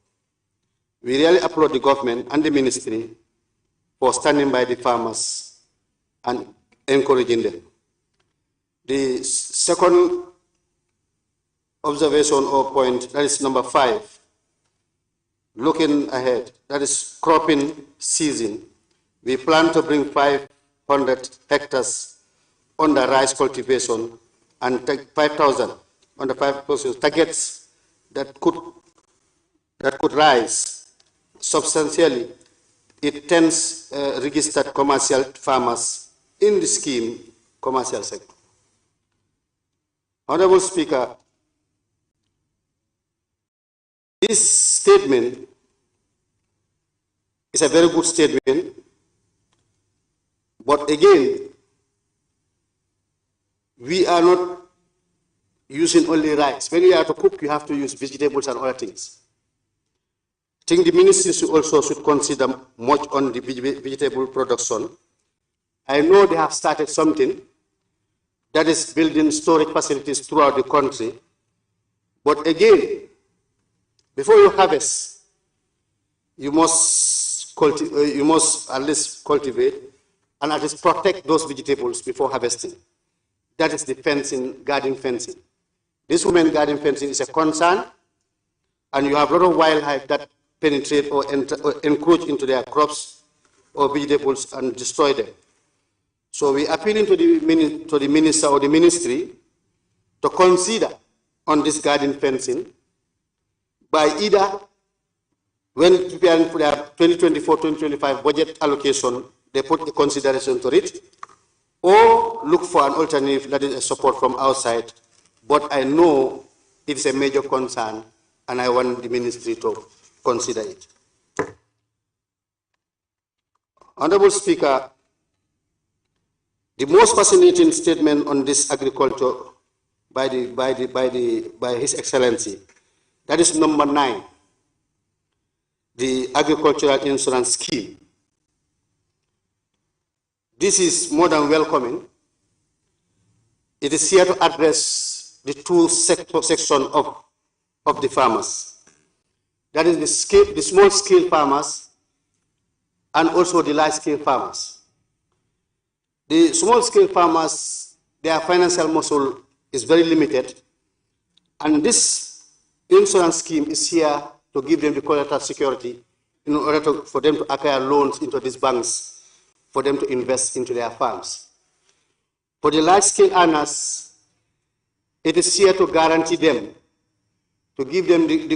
We really applaud the government and the ministry for standing by the farmers and encouraging them. The second observation or point, that is number 5, looking ahead, that is cropping season. We plan to bring 500 hectares under rice cultivation and 5,000 under 5% targets that could rise substantially. It tends registered commercial farmers in the scheme commercial sector. Honorable Speaker, this statement is a very good statement, but again, we are not using only rice. When you are to cook, you have to use vegetables and other things. I think the ministry also should consider much on the vegetable production. I know they have started something that is building storage facilities throughout the country, but again, before you harvest, you must at least cultivate and at least protect those vegetables before harvesting. That is the fencing, garden fencing. This women garden fencing is a concern, and you have a lot of wildlife that penetrate or encroach into their crops or vegetables and destroy them. So we are appealing to the minister or the ministry to consider on this garden fencing by either when preparing for their 2024-2025 budget allocation, they put a consideration to it, or look for an alternative that is a support from outside. But I know it's a major concern, and I want the ministry to consider it. Honorable Speaker, the most fascinating statement on this agriculture by His Excellency, that is number 9, the agricultural insurance scheme. This is more than welcoming. It is here to address the two sections of the farmers. That is the small-scale farmers and also the large-scale farmers. The small-scale farmers, their financial muscle is very limited, and this insurance scheme is here to give them the collateral security in order for them to acquire loans into these banks, for them to invest into their farms. For the large-scale earners, it is here to guarantee them, to give them the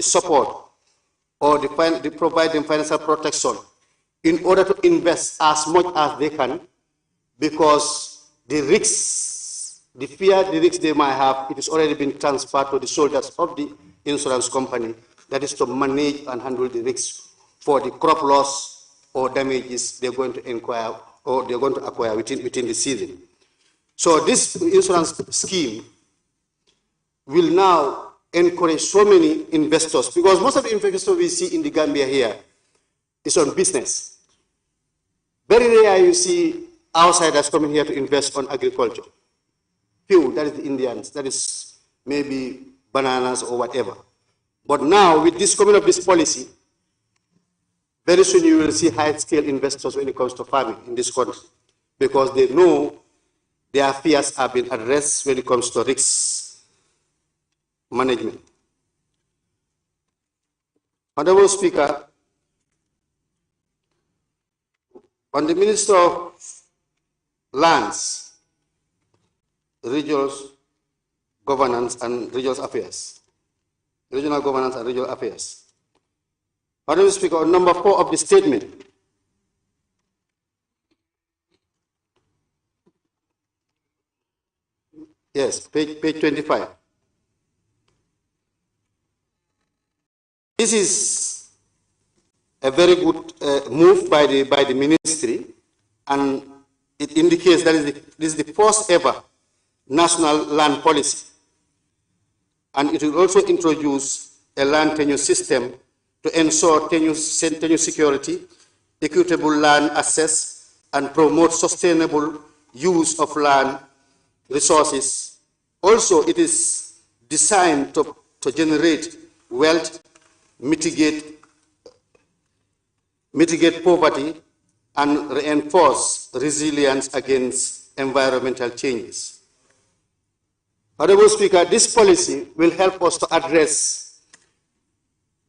support, or provide them financial protection in order to invest as much as they can, because the risks, the risks they might have, it has already been transferred to the shoulders of the insurance company, that is to manage and handle the risks for the crop loss or damages they're going to acquire within the season. So this insurance scheme will now encourage so many investors, because most of the investors we see in the Gambia here is on business. Very rare you see outsiders coming here to invest on agriculture. Few, that is the Indians, that is maybe bananas or whatever. But now, with this coming of this policy, very soon you will see high-scale investors when it comes to farming in this country, because they know their fears have been addressed when it comes to risk management. Honorable Speaker, on the Minister of Lands, Regional Governance and Regional Affairs. Honorable Speaker, on number 4 of the statement, yes, page 25. This is a very good move by the ministry, and it indicates that this is the first ever national land policy, and it will also introduce a land tenure system to ensure tenure security, equitable land access, and promote sustainable use of land resources. Also, it is designed to generate wealth, mitigate poverty, and reinforce resilience against environmental changes. Honorable Speaker, this policy will help us to address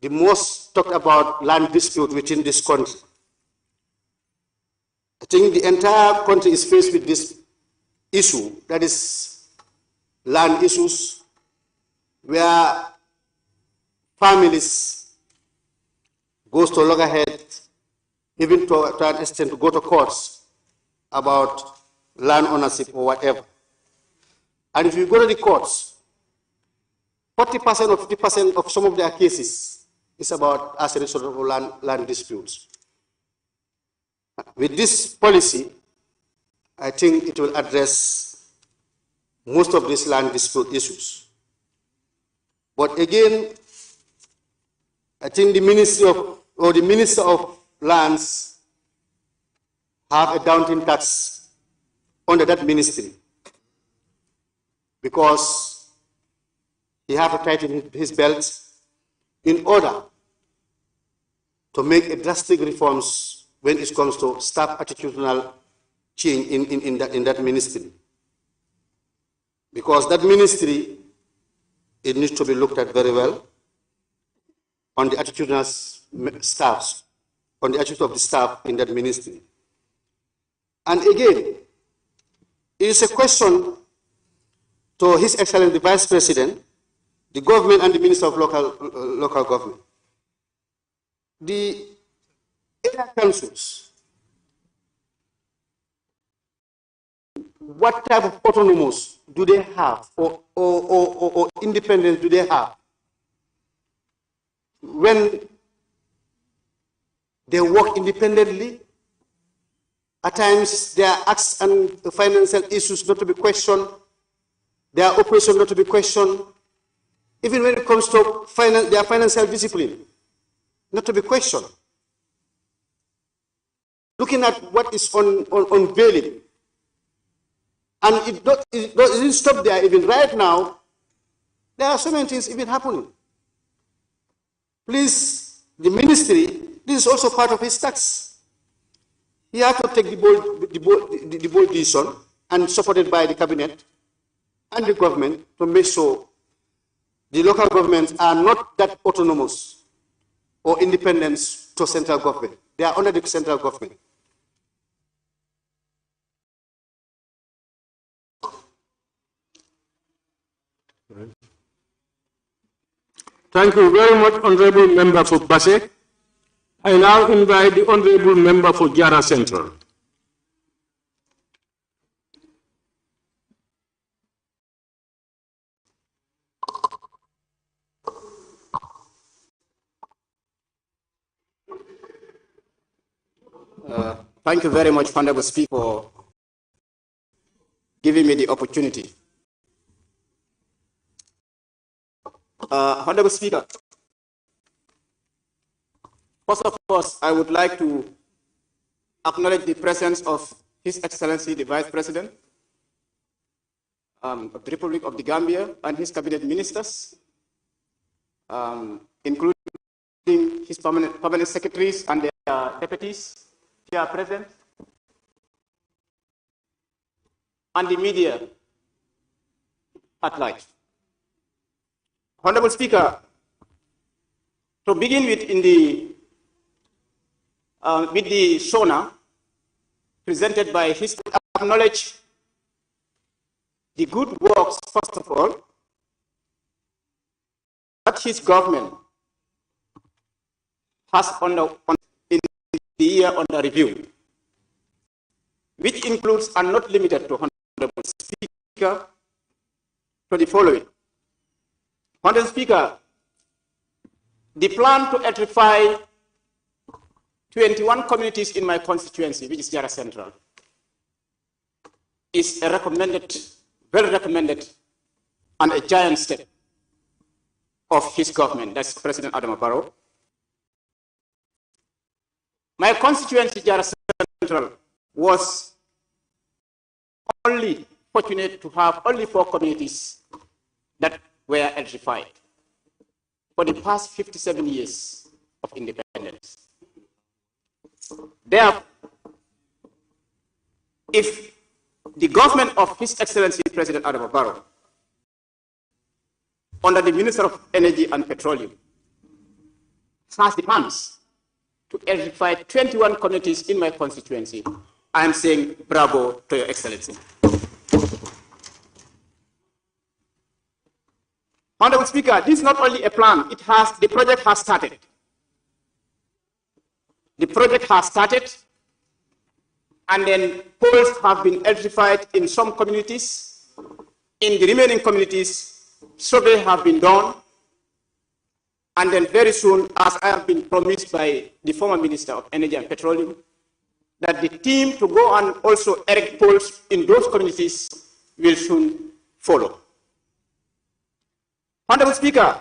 the most talked about land dispute within this country. I think the entire country is faced with this issue, that is land issues, where families goes to loggerhead, even to an extent to go to courts about land ownership or whatever. And if you go to the courts, 40% or 50% of some of their cases is about as a result of land disputes. With this policy, I think it will address most of these land dispute issues. But again, I think the Minister of Lands have a daunting task under that ministry, because he has to tighten his belt in order to make a drastic reforms when it comes to staff attitudinal change in that ministry. because that ministry, it needs to be looked at very well on the attitudinal staffs, on the attitude of the staff in that ministry. And again, it is a question to His Excellency the Vice President, the government and the Minister of Local Government. The area councils, what type of autonomous do they have or independence do they have when they work independently? At times, their acts and financial issues not to be questioned, their operation not to be questioned, even when it comes to their financial discipline, not to be questioned. Looking at what is unveiling, and it doesn't stop there. Even right now, there are so many things even happening. Please, the ministry, this is also part of his tax. He has to take the bold decision, and supported by the cabinet and the government, to make sure the local governments are not that autonomous or independent to central government. They are under the central government. Thank you very much, Honorable Member for Basek. I now invite the Honorable Member for Jara Central. Thank you very much, Honorable Speaker, for giving me the opportunity. Honorable Speaker, first of all, I would like to acknowledge the presence of His Excellency the Vice President of the Republic of the Gambia and his cabinet ministers, including his permanent secretaries and their deputies here present, and the media at large. Honorable Speaker, to begin with, with the SONA presented by his, acknowledge the good works, first of all, that his government has in the year under review, which includes and not limited to, Honorable Speaker, to the following. Honorable Speaker, the plan to electrify 21 communities in my constituency, which is Jara Central, is a recommended, very recommended, and a giant step of his government, that's President Adama Barrow. My constituency, Jara Central, was only fortunate to have only 4 communities that were electrified for the past 57 years of independence. Therefore, if the government of His Excellency President Adama Barrow, under the Minister of Energy and Petroleum, has the plans to electrify 21 communities in my constituency, I am saying bravo to Your Excellency. Honorable Speaker, this is not only a plan, the project has started. The project has started, and then poles have been electrified in some communities. In the remaining communities, surveys have been done, and then very soon, as I have been promised by the former Minister of Energy and Petroleum, that the team to go and also erect poles in those communities will soon follow. Honorable Speaker,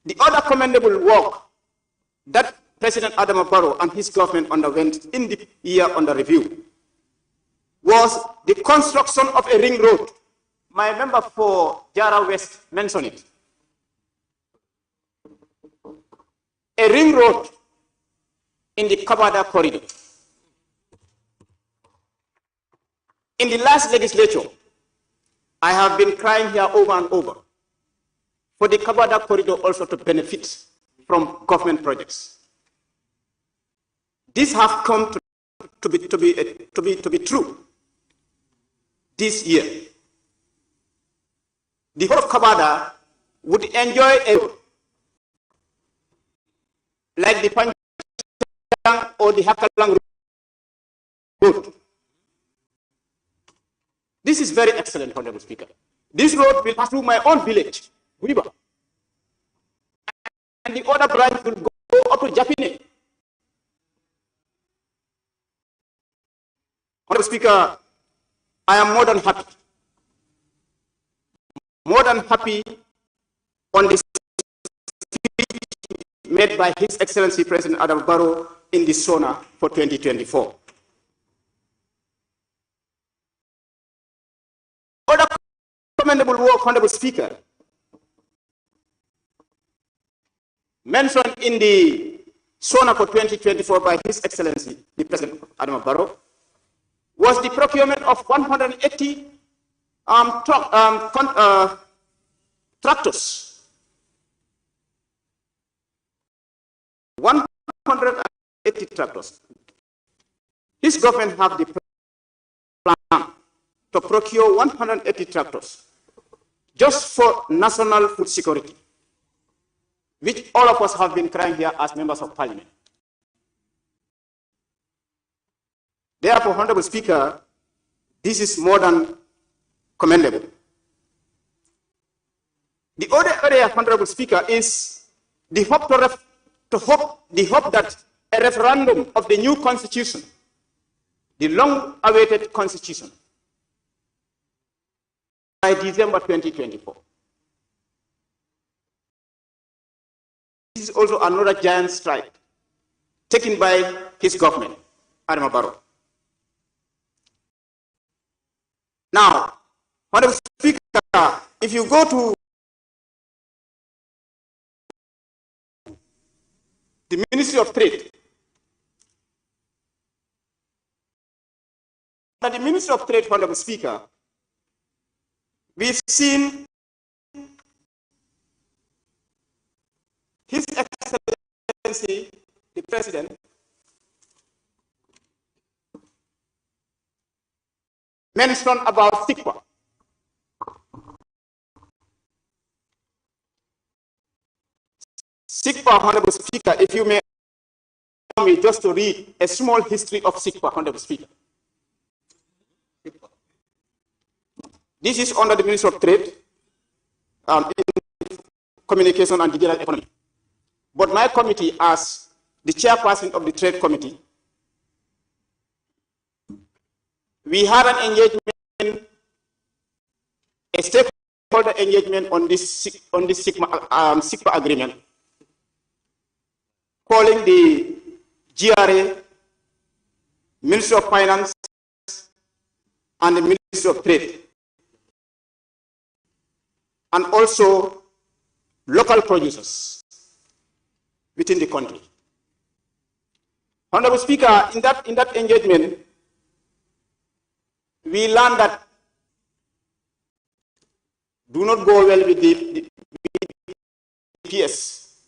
the other commendable work that President Adama Barrow and his government underwent in the year under review was the construction of a ring road. My member for Jara West mentioned it. A ring road in the Kabada corridor. In the last legislature, I have been crying here over and over for the Kabada corridor also to benefit from government projects. These have come to be true this year. The whole of Kabada would enjoy a like the Panjang or the Hakalang road. This is very excellent, Honorable Speaker. This road will pass through my own village, Wiba. And the other branch will go up to Japine. Honorable Speaker, I am more than happy on the speech made by His Excellency President Adam Barrow in the SONA for 2024. Other commendable work, Honorable Speaker, mentioned in the SONA for 2024 by His Excellency, the President Adam Barrow, was the procurement of 180 tractors. 180 tractors. His government have the plan to procure 180 tractors just for national food security, which all of us have been crying here as members of parliament. Therefore, Honorable Speaker, this is more than commendable. The other area, Honorable Speaker, is the hope that a referendum of the new constitution, the long-awaited constitution, by December 2024. This is also another giant strike taken by his government, Adama Barrow. Now, Honorable Speaker, if you go to the Ministry of Trade, the Ministry of Trade, Honorable Speaker, we've seen His Excellency, the President, mentioned about SICPA. SICPA, Honorable Speaker, if you may allow me just to read a small history of SICPA, Honorable Speaker. This is under the Ministry of Trade, Communication and Digital Economy. But my committee, as the chairperson of the Trade Committee, we had an engagement, a stakeholder engagement on this SICPA agreement, calling the GRA, Ministry of Finance, and the Ministry of Trade, and also local producers within the country. Honorable Speaker, in that engagement, we learned that do not go well with the PS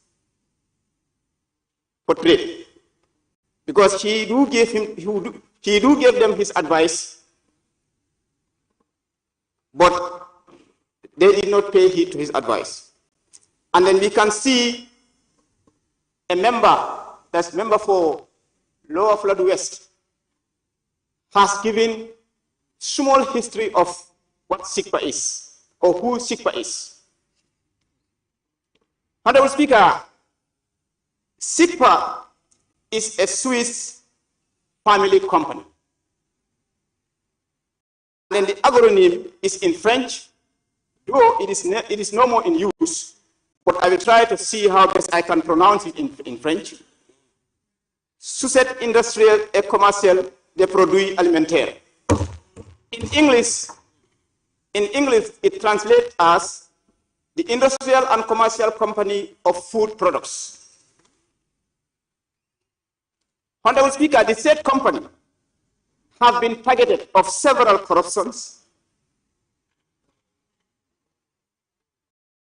for trade, because he do give them his advice, but they did not pay heed to his advice. And then we can see a member, that's member for Lower Flood West, has given small history of what SICPA is, or who SICPA is. Honorable Speaker, SICPA is a Swiss family company. And the acronym is in French, though it is no more in use, but I will try to see how best I can pronounce it in French. Société industrielle et commerciale des produits alimentaires. In English, it translates as the Industrial and Commercial Company of Food Products. Honorable Speaker, the said company have been targeted of several corruptions,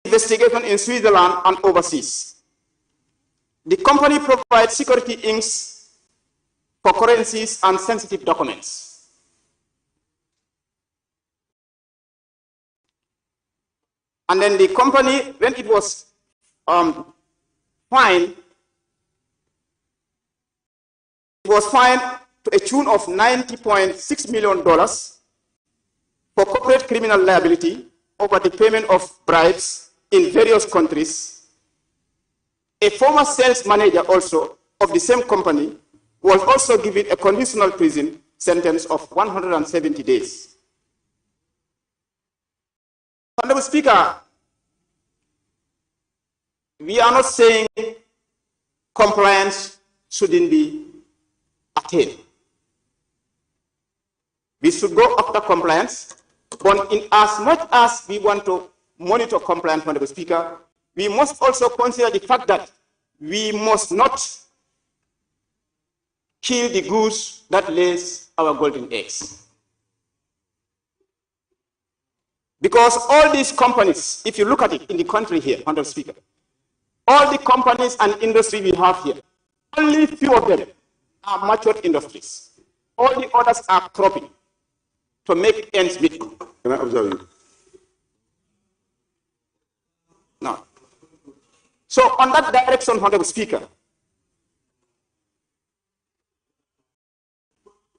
investigation in Switzerland and overseas. The company provides security inks for currencies and sensitive documents. And then the company, when it was fined, it was fined to a tune of $90.6 million for corporate criminal liability over the payment of bribes in various countries. A former sales manager also of the same company was also given a conditional prison sentence of 170 days. Honorable Speaker, we are not saying compliance shouldn't be attained. We should go after compliance, but in as much as we want to monitor compliance, Honorable Speaker, we must also consider the fact that we must not kill the goose that lays our golden eggs. Because all these companies, if you look at it in the country here, Honorable Speaker, all the companies and industry we have here, only few of them are mature industries. All the others are cropping to make ends meet. Can I observe you? No. So on that direction, Honorable Speaker,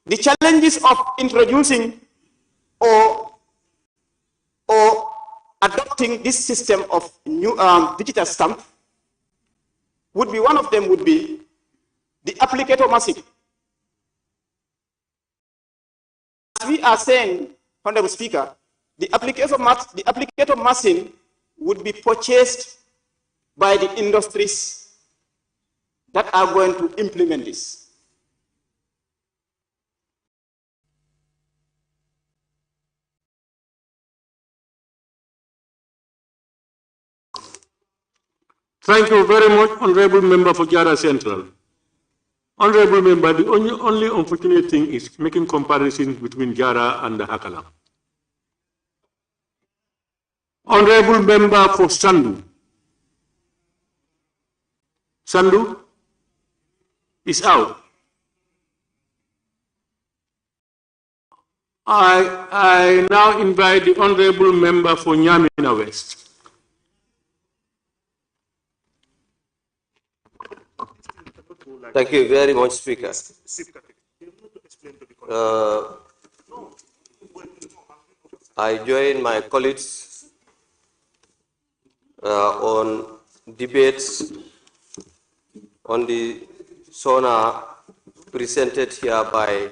the challenges of introducing or adopting this system of new digital stamp would be, one of them would be the applicator machine. As we are saying, Honorable Speaker, the applicator machine would be purchased by the industries that are going to implement this. Thank you very much, Honorable Member for Jara Central. Honorable Member, the only unfortunate thing is making comparisons between Jara and the Hakala. Honorable Member for Sandu. Sandu is out. I now invite the Honorable Member for Nyamina West. Thank you very much, Speaker. I join my colleagues on debates on the SONA presented here by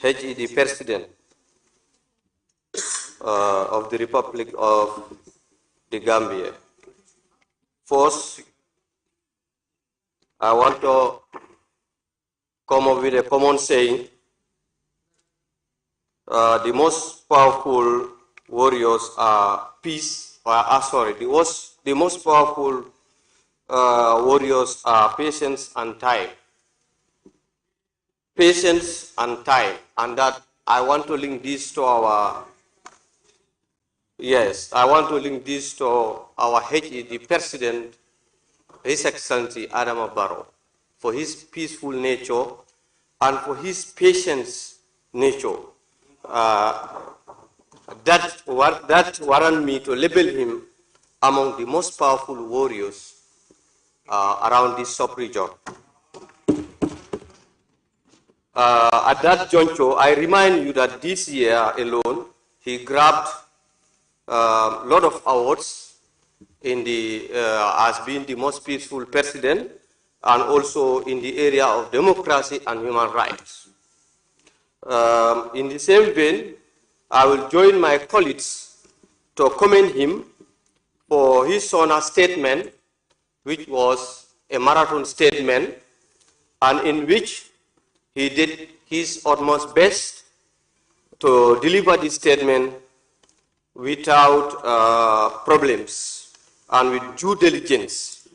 HED President of the Republic of the Gambia. First, I want to come up with a common saying. The most powerful warriors are peace, the most powerful warriors are patience and time. Patience and time, and that I want to link this to our, I want to link this to our HED President, His Excellency Adama Barrow, for his peaceful nature and for his patience nature. That warrant me to label him among the most powerful warriors around this sub-region. At that juncture, I remind you that this year alone, he grabbed a lot of awards in the, as being the most peaceful president, and also in the area of democracy and human rights. In the same vein, I will join my colleagues to commend him for his SONA statement, which was a marathon statement, and in which he did his utmost best to deliver this statement without problems and with due diligence.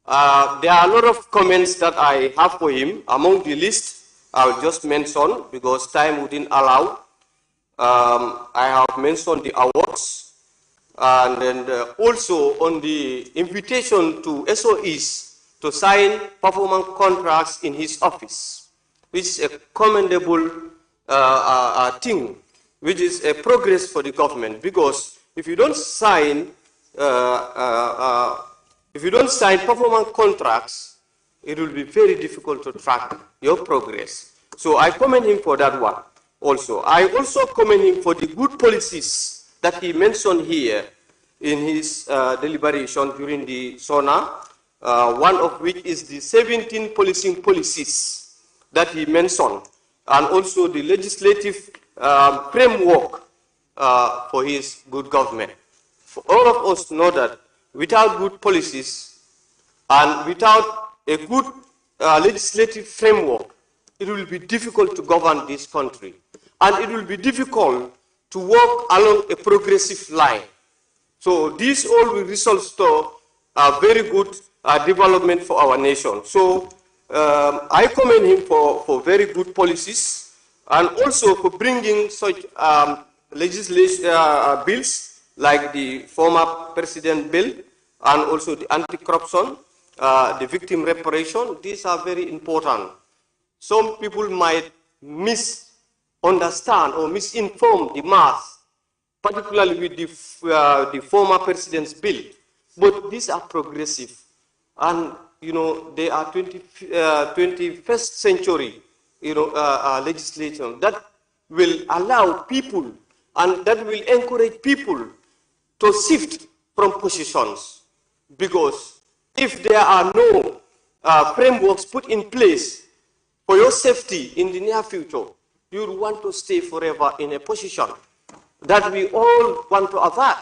There are a lot of comments that I have for him. Among the list, I will just mention, because time wouldn't allow. I have mentioned the awards And then also on the invitation to SOEs to sign performance contracts in his office, which is a commendable thing, which is a progress for the government, because if you don't sign performance contracts, it will be very difficult to track your progress. So I commend him for that one also. I also commend him for the good policies that he mentioned here in his deliberation during the SONA, one of which is the 17 policing policies that he mentioned, and also the legislative framework for his good government. For all of us know that without good policies and without a good legislative framework, it will be difficult to govern this country. And it will be difficult to walk along a progressive line. So this all will result to a very good development for our nation. So I commend him for very good policies, and also for bringing such legislation bills like the former president bill, and also the anti-corruption, the victim reparation. These are very important. Some people might misunderstand or misinform the mass, particularly with the former president's bill. But these are progressive, and they are 21st century legislation that will allow people and that will encourage people to shift from positions. Because if there are no frameworks put in place for your safety in the near future, you will want to stay forever in a position that we all want to avoid.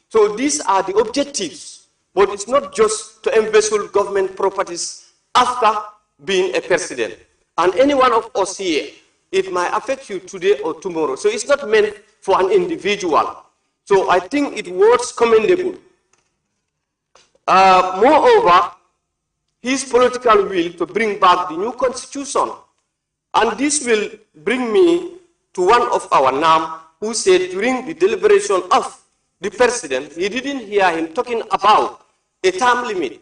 So these are the objectives, but it's not just to embezzle government properties after being a president. And any one of us here, it might affect you today or tomorrow. So it's not meant for an individual. So I think it was commendable. Moreover, his political will to bring back the new constitution. And this will bring me to one of our NAM who said during the deliberation of the president, he didn't hear him talking about a term limit.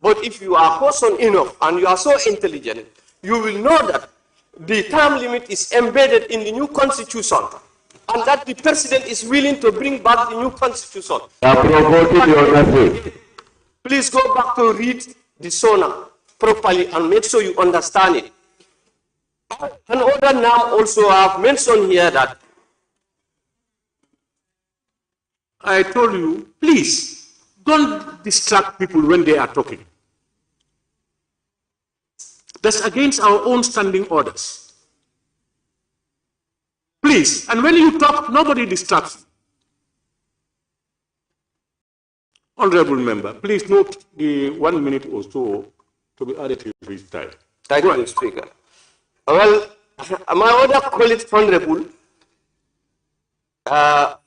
But if you are person enough and you are so intelligent, you will know that the term limit is embedded in the new constitution, and that the president is willing to bring back the new constitution. Please go back to read the SONA properly and make sure you understand it. And other now also have mentioned here that I told you, please don't distract people when they are talking. That's against our own standing orders. Please, and when you talk, nobody distracts you. Honorable member, please note the 1 minute or so to be added to his time. Thank you, Speaker. Well, my other colleague, Honorable,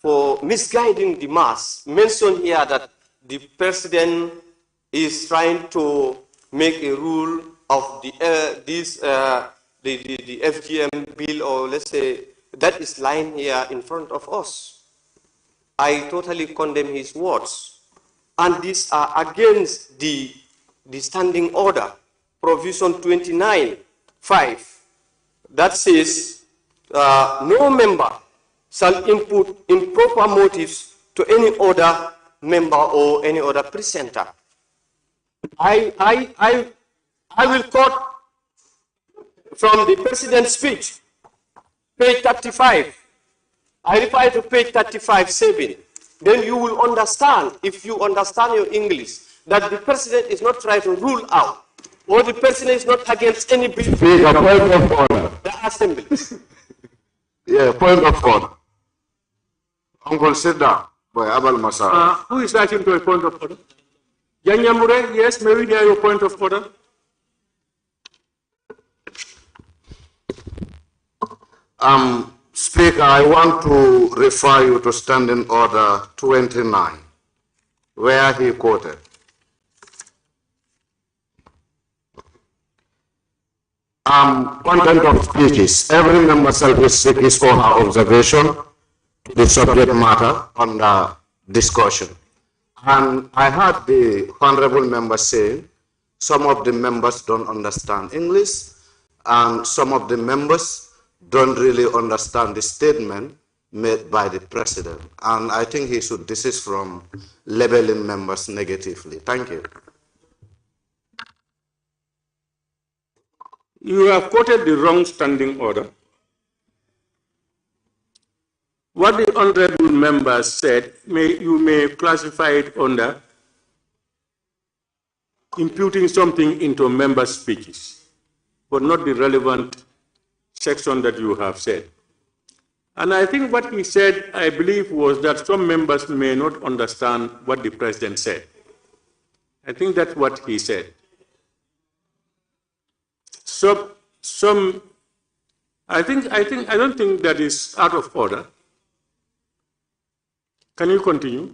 for misguiding the mass, mentioned here that the president is trying to make a rule of the FGM bill, or let's say that is lying here in front of us. I totally condemn his words. And these are against the standing order, provision 29(5), that says no member shall input improper motives to any other member or any other presenter. I will quote from the president's speech, page 35. I refer to page 35(7). Then you will understand, if you understand your English, that the president is not trying to rule out, or the president is not against any bill. Speaker, point of order. The assembly. Yeah, point of order. Uncle, sit down. Boy, Abal Masara. Who is writing to a point of order? Yanyamure, yes, may we hear your point of order? Speaker, I want to refer you to Standing Order 29, where he quoted. Content of speeches. Every member shall speak his or her observation to the subject matter under discussion. And I heard the honorable member say some of the members don't understand English and some of the members don't really understand the statement made by the president. And I think he should desist from labeling members negatively. Thank you. You have quoted the wrong standing order. What the honorable member said, you may classify it under imputing something into member speeches, but not the relevant section that you have said. And I think what he said, I believe, was that some members may not understand what the president said. I think that's what he said. So, I don't think that is out of order. Can you continue?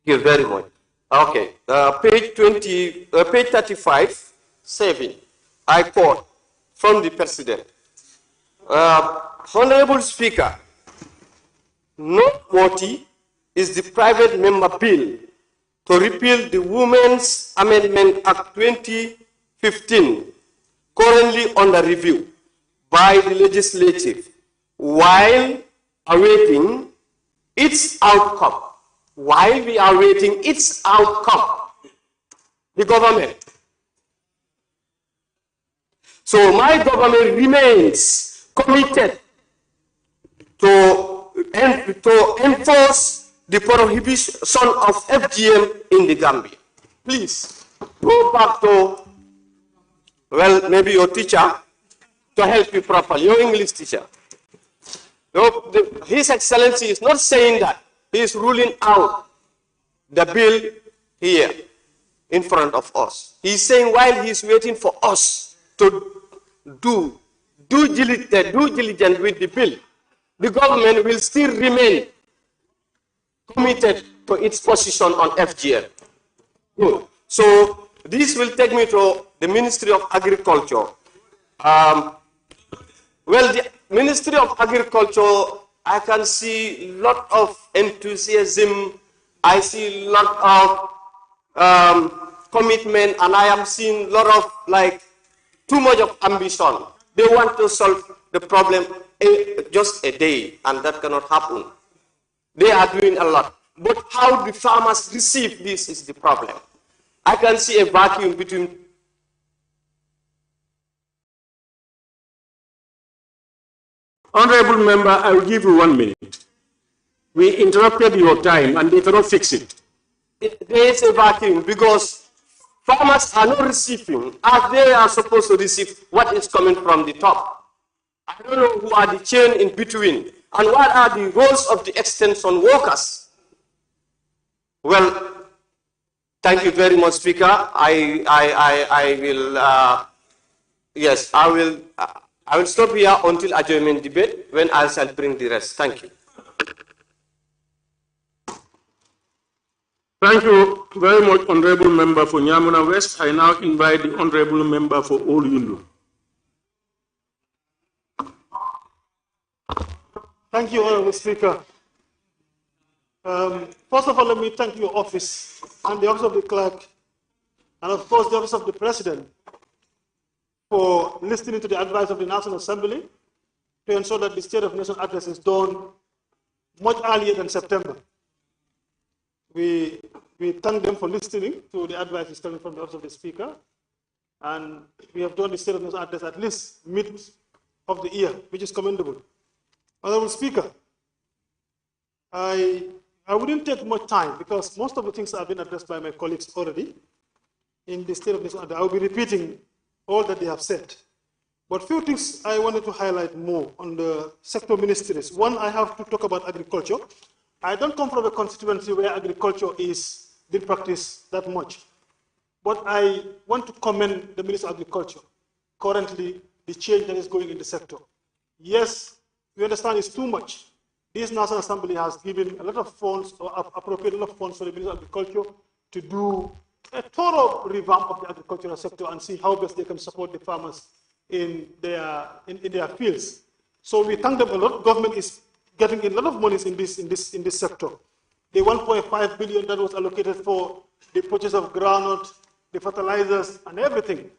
Thank you very much. Okay, page 35, 7. I quote from the president. Honorable Speaker, noteworthy is the private member bill to repeal the Women's Amendment Act 2015, currently under review by the legislative, while awaiting its outcome. While we are waiting its outcome, the government. So my government remains committed to enforce the prohibition of FGM in the Gambia. Please go back to, well, maybe your teacher to help you properly, your English teacher. His Excellency is not saying that. He is ruling out the bill here in front of us. He is saying while he is waiting for us to do diligence with the bill, the government will still remain committed to its position on FGM. Good. So this will take me to the Ministry of Agriculture. Well, the Ministry of Agriculture, I can see a lot of enthusiasm. I see a lot of commitment, and I am seeing a lot of, like, too much of ambition. They want to solve the problem just a day, and that cannot happen. They are doing a lot. But how the farmers receive this is the problem. I can see a vacuum between. Honorable member, I will give you 1 minute. We interrupted your time and they cannot fix it. There is a vacuum because farmers are not receiving as they are supposed to receive what is coming from the top. I don't know who are the chain in between and what are the roles of the extension workers. Well, thank you very much, Speaker. I will, yes, I will stop here until adjournment debate when I shall bring the rest. Thank you. Thank you very much, Honorable Member for Nyamuna West. I now invite the Honorable Member for All Yundu. Thank you, Honorable Speaker. First of all, let me thank your office and the Office of the Clerk, and of course the Office of the President, for listening to the advice of the National Assembly to ensure that the State of Nation address is done much earlier than September. We thank them for listening to the advice coming from the Office of the Speaker, and we have done the State of Nation address at least mid of the year, which is commendable. Honorable Speaker, I wouldn't take much time because most of the things have been addressed by my colleagues already in the State of Nation address. I will be repeating all that they have said. But few things I wanted to highlight more on the sector ministries. One, I have to talk about agriculture. I don't come from a constituency where agriculture is being practiced that much. But I want to commend the Minister of Agriculture. Currently, the change that is going in the sector. Yes, we understand it's too much. This National Assembly has given a lot of funds, or appropriated a lot of funds for the Minister of Agriculture to do a thorough revamp of the agricultural sector and see how best they can support the farmers in their fields. So we thank them a lot. Government is getting a lot of money in this sector. the 1.5 billion that was allocated for the purchase of groundnut, the fertilizers, and everything.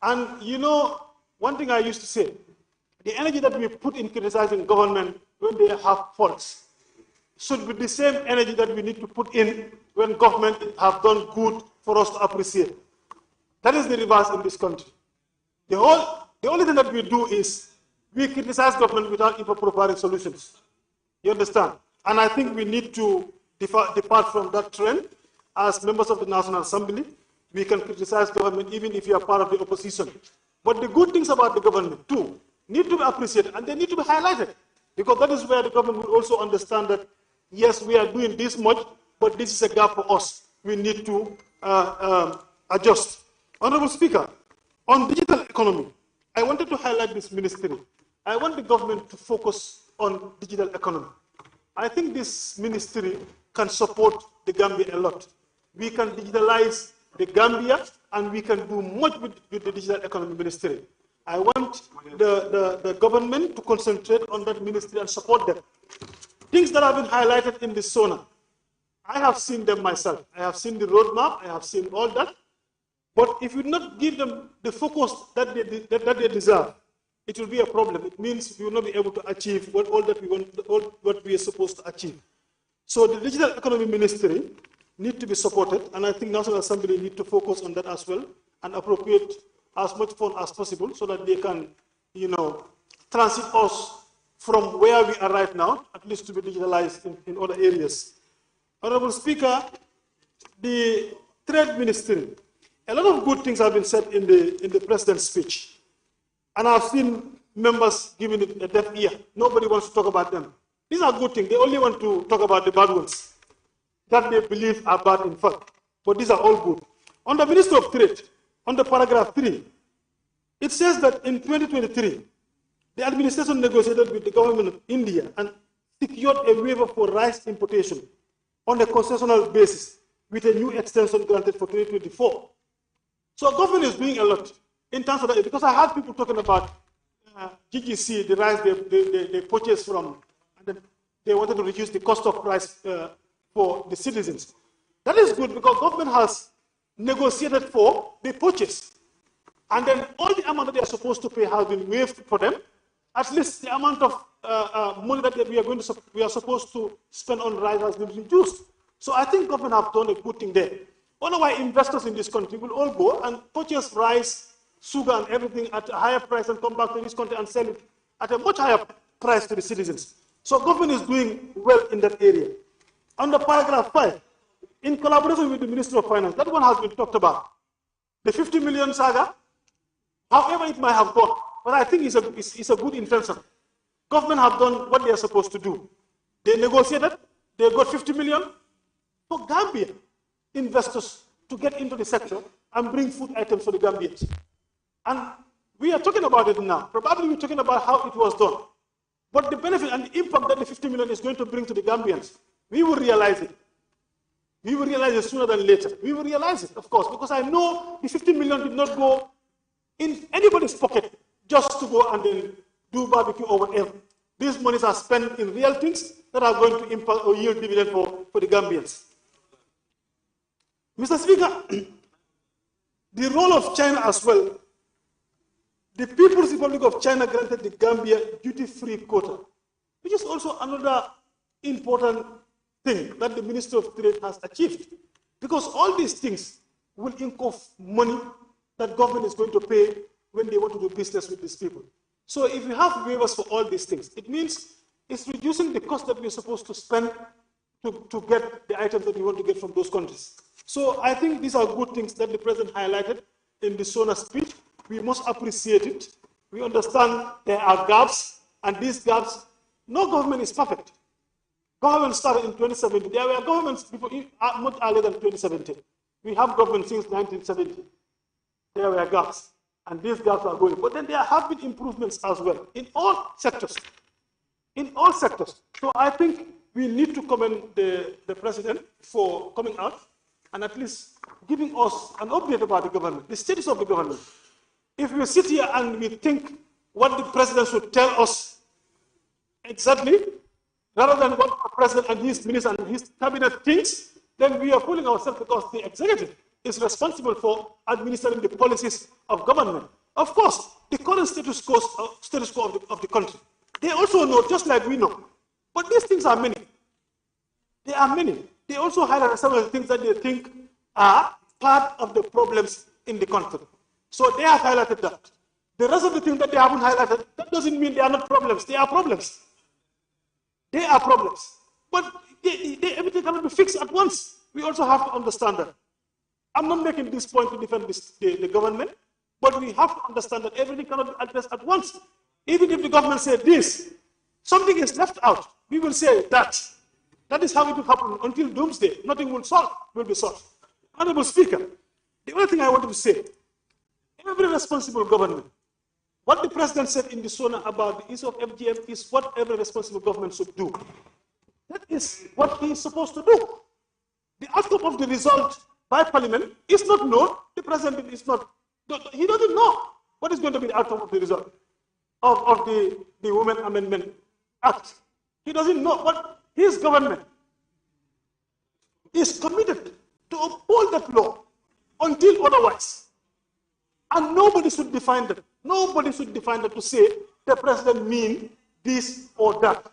And you know, one thing I used to say, the energy that we put in criticizing government when they have faults should be the same energy that we need to put in when government have done good for us to appreciate. That is the reverse in this country. The only thing that we do is we criticize government without even providing solutions. You understand? And I think we need to depart from that trend. As members of the National Assembly, we can criticize government even if you are part of the opposition. But the good things about the government too need to be appreciated and they need to be highlighted, because that is where the government will also understand that yes, we are doing this much, but this is a gap for us. We need to adjust. Honorable Speaker, on digital economy, I wanted to highlight this ministry. I want the government to focus on digital economy. I think this ministry can support the Gambia a lot. We can digitalize the Gambia and we can do much with the digital economy ministry. I want the government to concentrate on that ministry and support them. Things that have been highlighted in this SONA, I have seen them myself. I have seen the roadmap, I have seen all that. But if you not give them the focus that they deserve, it will be a problem. It means we will not be able to achieve all that we want, all what we are supposed to achieve. So the digital economy ministry need to be supported, and I think National Assembly need to focus on that as well and appropriate as much funds as possible so that they can, you know, transit us from where we are right now, at least to be digitalized in other areas. Honorable Speaker, the Trade Ministry, a lot of good things have been said in the President's speech. And I've seen members giving it a deaf ear. Nobody wants to talk about them. These are good things. They only want to talk about the bad ones that they believe are bad in fact. But these are all good. On the Minister of Trade, on the paragraph 3, it says that in 2023, the administration negotiated with the government of India and secured a waiver for rice importation on a concessional basis with a new extension granted for 2024. So government is doing a lot in terms of that, because I had people talking about GGC, the rice they purchased from, and then they wanted to reduce the cost of rice for the citizens. That is good because government has negotiated for the purchase. And then all the amount that they are supposed to pay has been waived for them. At least the amount of money that we are supposed to spend on rice has been reduced. So I think government have done a good thing there. Otherwise, investors in this country will all go and purchase rice, sugar, and everything at a higher price and come back to this country and sell it at a much higher price to the citizens. So government is doing well in that area. Under paragraph 5, in collaboration with the Ministry of Finance, that one has been talked about. The 50 million saga, however it might have gone, but I think it's a good intention. Government have done what they are supposed to do. They negotiated, they got 50 million for Gambia investors to get into the sector and bring food items for the Gambians. And we are talking about it now. Probably we're talking about how it was done. But the benefit and the impact that the 50 million is going to bring to the Gambians, we will realize it. We will realize it sooner than later. We will realize it, of course, because I know the 50 million did not go in anybody's pocket just to go and then do barbecue or whatever. These monies are spent in real things that are going to impact or yield dividend for the Gambians. Mr. Speaker, the role of China as well. The People's Republic of China granted the Gambia duty-free quota, which is also another important thing that the Ministry of Trade has achieved. Because all these things will incur money that government is going to pay when they want to do business with these people. So if you have waivers for all these things, it means it's reducing the cost that we're supposed to spend to get the items that we want to get from those countries. So I think these are good things that the President highlighted in the SONA speech. We must appreciate it. We understand there are gaps, and these gaps, no government is perfect. Government started in 2017. There were governments before, much earlier than 2017. We have government since 1970. There were gaps, and these gaps are going. But then there have been improvements as well in all sectors. In all sectors. So I think we need to commend the President for coming out and at least giving us an update about the government, the status of the government. If we sit here and we think what the President should tell us exactly, rather than what the president and his minister and his cabinet thinks, then we are fooling ourselves because the executive is responsible for administering the policies of government. Of course, the current status quo of the country, they also know, just like we know. But these things are many. They are many. They also highlight some of the things that they think are part of the problems in the country. So they have highlighted that. The rest of the things that they haven't highlighted, that doesn't mean they are not problems. They are problems. They are problems. But everything cannot be fixed at once. We also have to understand that. I'm not making this point to defend the government, but we have to understand that everything cannot be addressed at once. Even if the government said this, something is left out. We will say that. That is how it will happen until doomsday. Nothing will be solved. Honorable Speaker, the only thing I wanted to say, every responsible government, what the president said in the SONA about the issue of FGM is what every responsible government should do. That is what he is supposed to do. The outcome of the result by Parliament is not known. The president is not, he doesn't know what is going to be the outcome of the result of the Women Amendment Act. He doesn't know, but his government is committed to uphold that law until otherwise. And nobody should define that. Nobody should define that to say the president means this or that.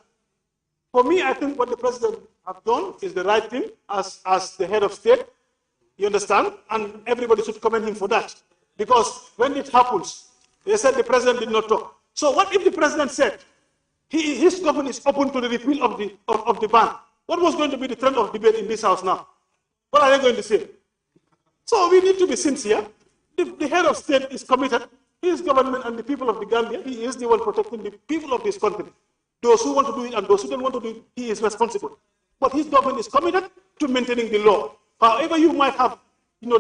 For me, I think what the president has done is the right thing as the head of state. You understand? And everybody should commend him for that. Because when it happens, they said the president did not talk. So what if the president said his government is open to the repeal of the ban? What was going to be the trend of debate in this house now? What are they going to say? So we need to be sincere. The head of state is committed. His government and the people of the Gambia, he is the one protecting the people of this country. Those who want to do it and those who don't want to do it, he is responsible. But his government is committed to maintaining the law. However, you might have,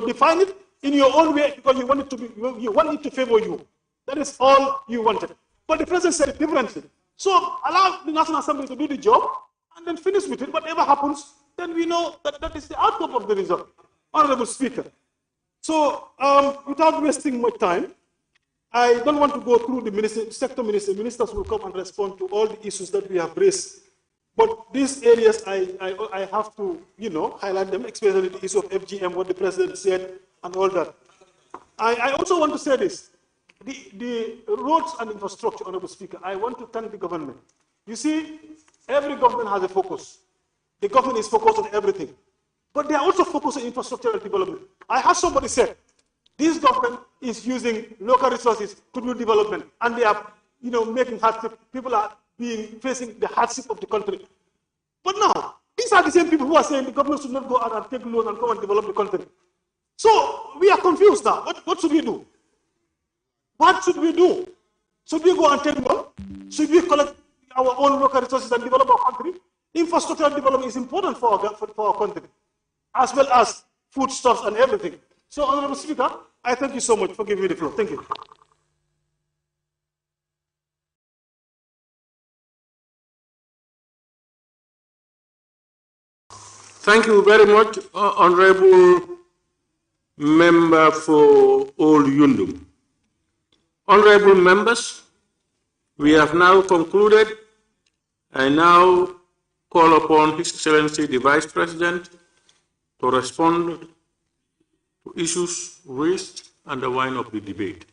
defined it in your own way because you want it to be, you want it to favor you. That is all you wanted. But the president said it differently. So allow the National Assembly to do the job and then finish with it. Whatever happens, then we know that that is the outcome of the result. Honorable Speaker. So without wasting much time, I don't want to go through the sector ministers. Ministers will come and respond to all the issues that we have raised. But these areas, I have to, highlight them, especially the issue of FGM, what the president said, and all that. I also want to say this. The roads and infrastructure, Honorable Speaker, I want to thank the government. You see, every government has a focus. The government is focused on everything. But they are also focused on infrastructural development. I heard somebody say, this government is using local resources to do development, and they are, making hardship. People are facing the hardship of the country. But now, these are the same people who are saying the government should not go out and take loans and come and develop the country. So we are confused now. What should we do? What should we do? Should we go and take loan? Should we collect our own local resources and develop our country? Infrastructural development is important for our country, as well as foodstuffs and everything. So, Honorable Speaker, I thank you so much for giving me the floor. Thank you. Thank you very much, Honorable Member for Old Yundum. Honorable members, we have now concluded. I now call upon His Excellency the Vice President to respond to issues raised and the wind of the debate.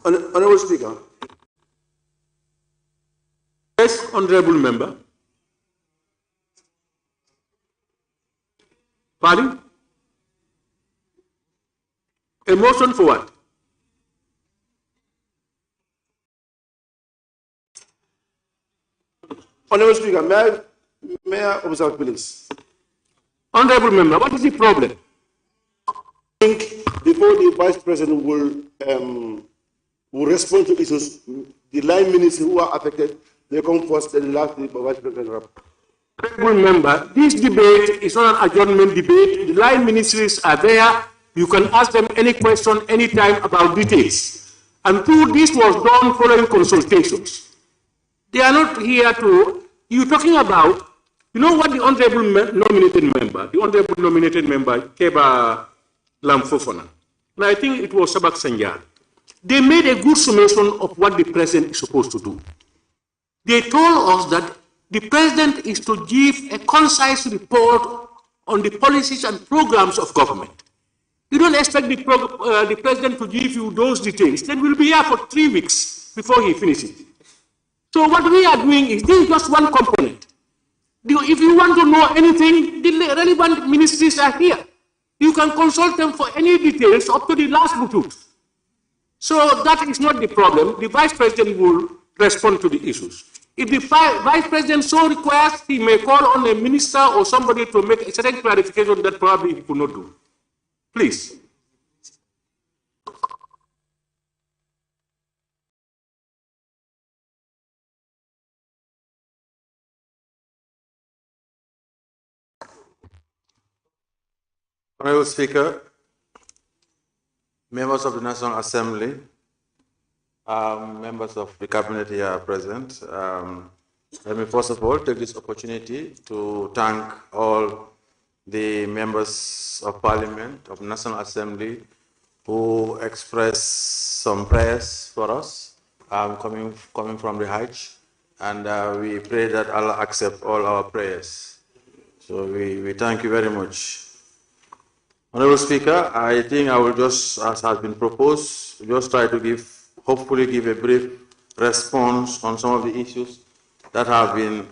Honorable Speaker. Yes, Honorable Member. Pardon? A motion for what? Honorable Speaker, may I observe, please? Honorable Member, what is the problem? I think before the Vice President will respond to issues, the line ministers who are affected, they come first, then last, the Vice President. Honorable Member, this debate is not an adjournment debate. The line ministries are there. You can ask them any question, anytime about details. And this was done following consultations. They are not here to, you're talking about, you know what the Honorable nominated member, Keba Lamfofana, and I think it was Sabak Sanjar, they made a good summation of what the president is supposed to do. They told us that the president is to give a concise report on the policies and programs of government. You don't expect the president to give you those details. Then we'll be here for 3 weeks before he finishes. So what we are doing is, this is just one component. If you want to know anything, the relevant ministries are here. You can consult them for any details up to the last butut. So that is not the problem. The vice president will respond to the issues. If the vice president so requires, he may call on a minister or somebody to make a certain clarification that probably he could not do. Please. Honorable Speaker, members of the National Assembly, members of the cabinet here present, let me first of all take this opportunity to thank all the members of Parliament of the National Assembly who expressed some prayers for us coming from the Hajj, and we pray that Allah accept all our prayers. So we thank you very much. Honorable Speaker, I think I will just, as has been proposed, just try to hopefully give a brief response on some of the issues that have been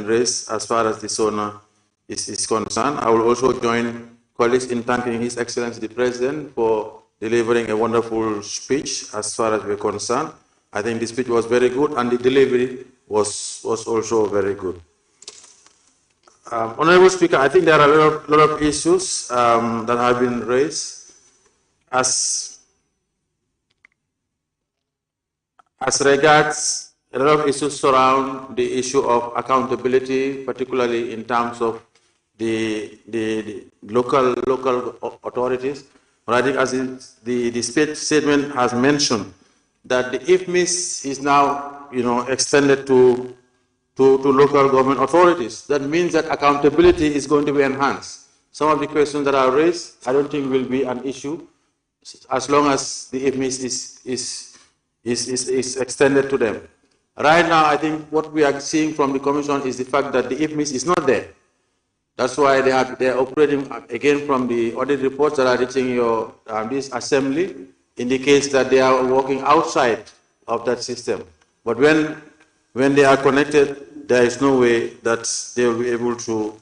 raised as far as the SONA is concerned. I will also join colleagues in thanking His Excellency the President for delivering a wonderful speech as far as we're concerned. I think the speech was very good and the delivery was also very good. Honorable Speaker, I think there are a lot of issues that have been raised. As regards, a lot of issues surround the issue of accountability, particularly in terms of the local authorities. But I think as the statement has mentioned, that the IFMIS is now extended to local government authorities. That means that accountability is going to be enhanced. Some of the questions that are raised, I don't think will be an issue as long as the IFMIS is extended to them. Right now, I think what we are seeing from the Commission is the fact that the IFMIS is not there. That's why they are operating, again, from the audit reports that are reaching your this assembly, indicates that they are working outside of that system. But when they are connected, there is no way that they will be able to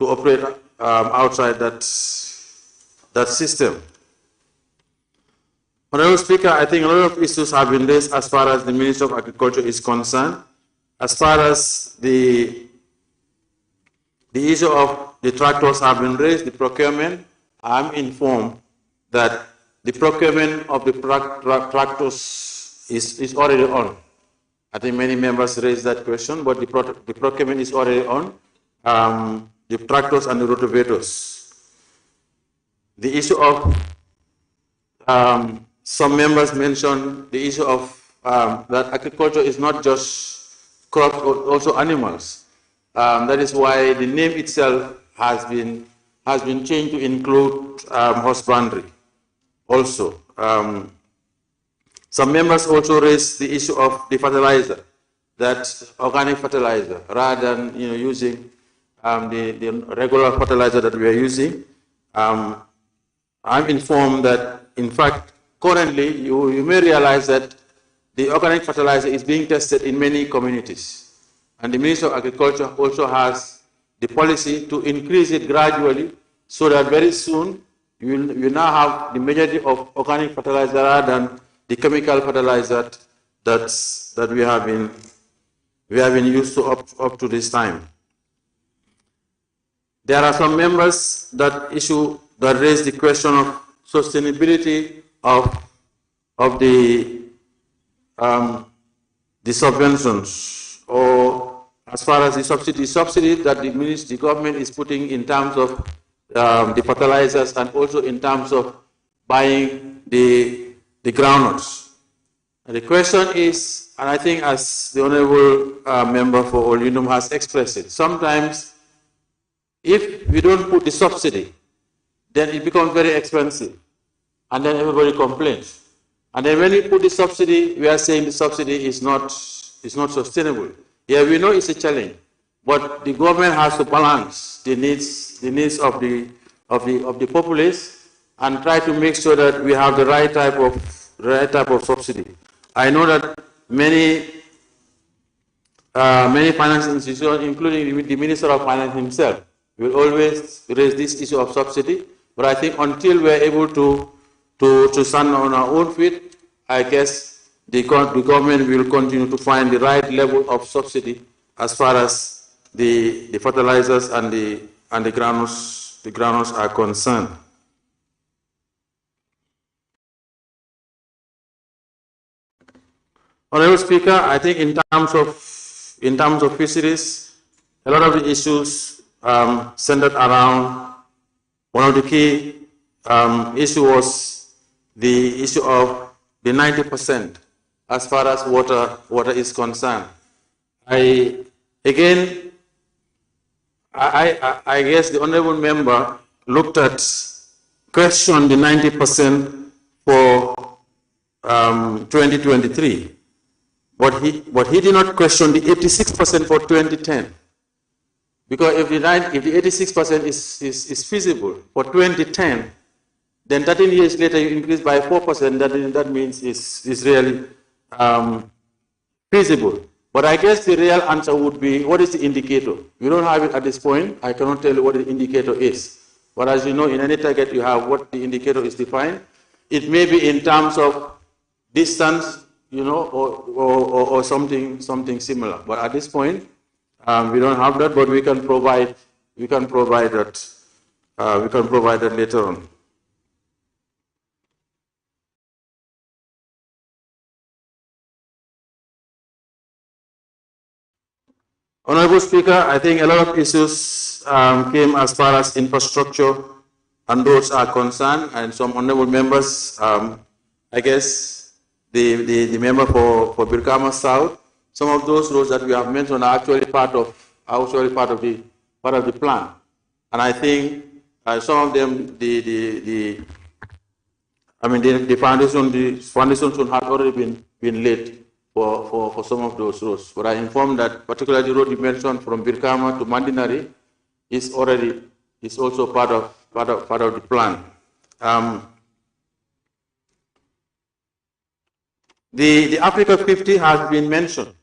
operate outside that system. Honorable Speaker, I think a lot of issues have been raised as far as the Ministry of Agriculture is concerned. As far as the issue of the tractors have been raised, the procurement, I'm informed that the procurement of the tractors is already on. I think many members raised that question, but the procurement is already on, the tractors and the rotovators. The issue of, some members mentioned the issue of that agriculture is not just crops, but also animals. That is why the name itself has been changed to include husbandry also. Some members also raised the issue of the fertilizer, that organic fertilizer, rather than using the regular fertilizer that we are using. I'm informed that, in fact, currently you may realize that the organic fertilizer is being tested in many communities. And the Ministry of Agriculture also has the policy to increase it gradually, so that very soon you now have the majority of organic fertilizer rather than the chemical fertilizer that we have been used to up to this time. There are some members that raise the question of sustainability of the subventions, or as far as the subsidy that the government is putting in terms of the fertilizers, and also in terms of buying the groundnuts. The question is, and I think as the Honorable Member for Olinum has expressed it, sometimes if we don't put the subsidy, then it becomes very expensive. and then everybody complains. And then when we put the subsidy, we are saying the subsidy is not sustainable. Yeah, we know it's a challenge, but the government has to balance the needs of the populace and try to make sure that we have the right type of subsidy. I know that many financial institutions, including the Minister of Finance himself, will always raise this issue of subsidy. But I think until we are able to stand on our own feet, I guess the government will continue to find the right level of subsidy as far as the fertilizers and the granules are concerned. Honorable Speaker, I think in terms of fisheries, a lot of the issues centered around one of the key issue was the issue of the 90% as far as water is concerned. I guess the honorable member questioned the 90% for 2023. But he did not question the 86% for 2010. Because if the 86% is feasible for 2010, then 13 years later you increase by 4%, that means it's really feasible. But I guess the real answer would be, what is the indicator? We don't have it at this point. I cannot tell you what the indicator is. But as you know, in any target you have what the indicator is defined. It may be in terms of distance, you know, or something similar. But at this point, we don't have that, but we can provide that later on. Honorable Speaker, I think a lot of issues came as far as infrastructure and roads are concerned, and some honorable members, I guess the member for Birkama South, some of those roads that we have mentioned are actually part of the plan, and I think some of them the foundations had already been laid for some of those roads. But I informed that particularly the road you mentioned from Birkama to Mandinari is also part of the plan. The Africa 50 has been mentioned.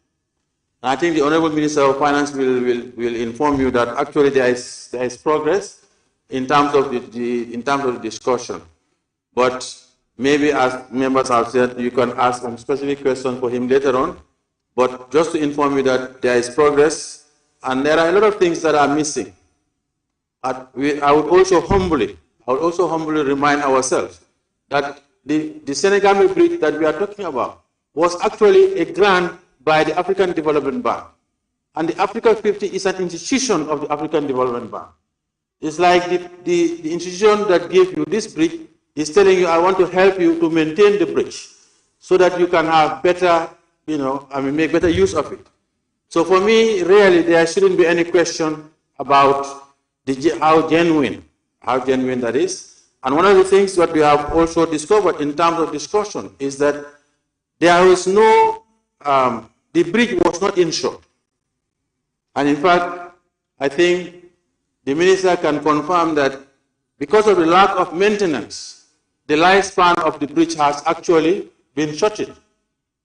I think the Honorable Minister of Finance will inform you that actually there is progress in terms of the discussion. But maybe, as members have said, you can ask some specific questions for him later on. But just to inform you that there is progress, and there are a lot of things that are missing. I would also humbly remind ourselves that the Senegambia Bridge that we are talking about was actually a grant by the African Development Bank. And the Africa 50 is an institution of the African Development Bank. It's like the institution that gave you this bridge is telling you, I want to help you to maintain the bridge so that you can have better, make better use of it. So for me, really, there shouldn't be any question about how genuine that is. And one of the things that we have also discovered in terms of discussion is that there is no, the bridge was not insured. And in fact, I think the minister can confirm that because of the lack of maintenance, the lifespan of the bridge has actually been shortened.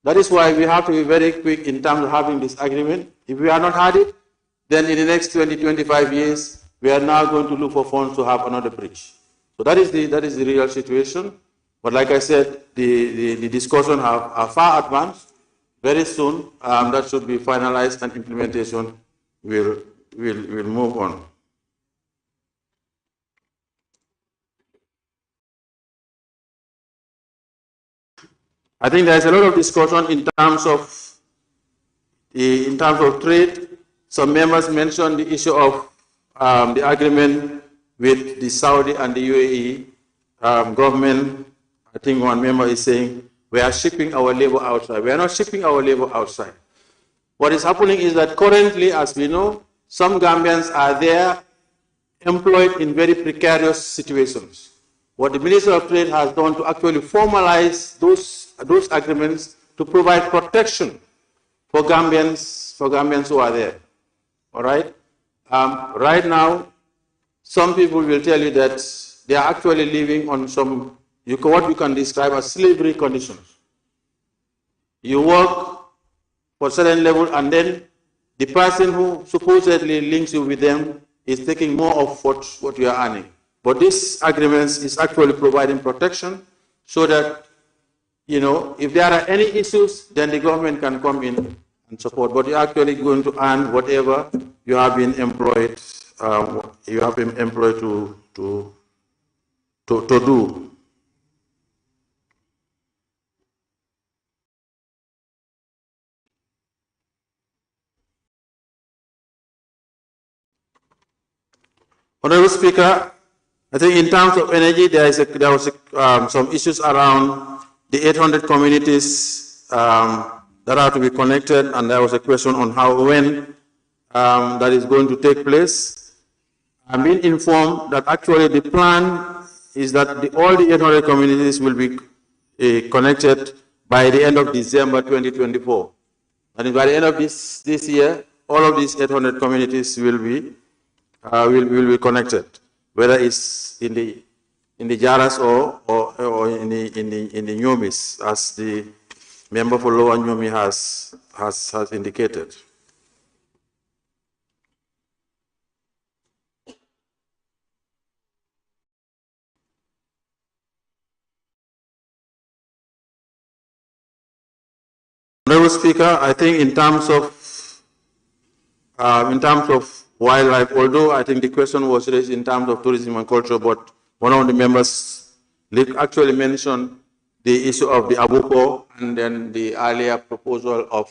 That is why we have to be very quick in terms of having this agreement. If we have not had it, then in the next 20-25 years, we are now going to look for funds to have another bridge. So that is the real situation. But like I said, the discussion are far advanced. Very soon, that should be finalized and implementation will move on. I think there is a lot of discussion in terms of trade. Some members mentioned the issue of the agreement with the Saudi and the UAE government. I think one member is saying, we are shipping our labor outside. We are not shipping our labor outside. What is happening is that currently, as we know, some Gambians are there employed in very precarious situations. what the Minister of Trade has done to actually formalize those agreements to provide protection for Gambians who are there. All right? Right now, some people will tell you that they are actually living on some, what you can describe as slavery conditions. You work for a certain level, and then the person who supposedly links you with them is taking more of what you are earning. But this agreement is actually providing protection so that, if there are any issues, then the government can come in and support. But you're actually going to earn whatever you have been employed. To do. Honorable Speaker, I think in terms of energy, there was some issues around the 800 communities that are to be connected, and there was a question on when that is going to take place. I've been informed that actually the plan is that all the 800 communities will be connected by the end of December 2024. And by the end of this year, all of these 800 communities will be connected, whether it's in the Jaras or in the Nyomis, as the member for Lower Nyomi has indicated. Honorable Speaker, I think in terms of wildlife, although I think the question was raised in terms of tourism and culture, but one of the members actually mentioned the issue of the Abuko and then the earlier proposal of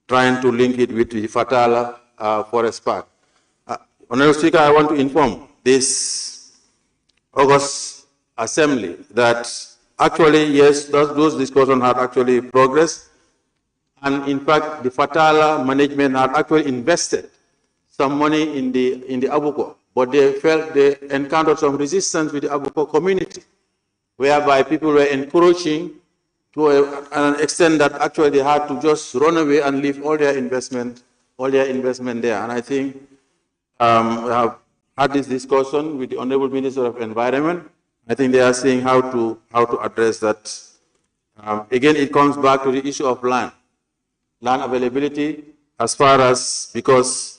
trying to link it with the Fatala Forest Park. Honorable Speaker, I want to inform this August Assembly that actually, yes, those discussions have actually progressed. And in fact, the Fatala management had actually invested some money in the Abuko, but they felt they encountered some resistance with the Abuko community, whereby people were encroaching to an extent that actually they had to just run away and leave all their investment there. And I think we have had this discussion with the Honorable Minister of Environment. I think they are seeing how to address that. Again, it comes back to the issue of land availability, as far as, because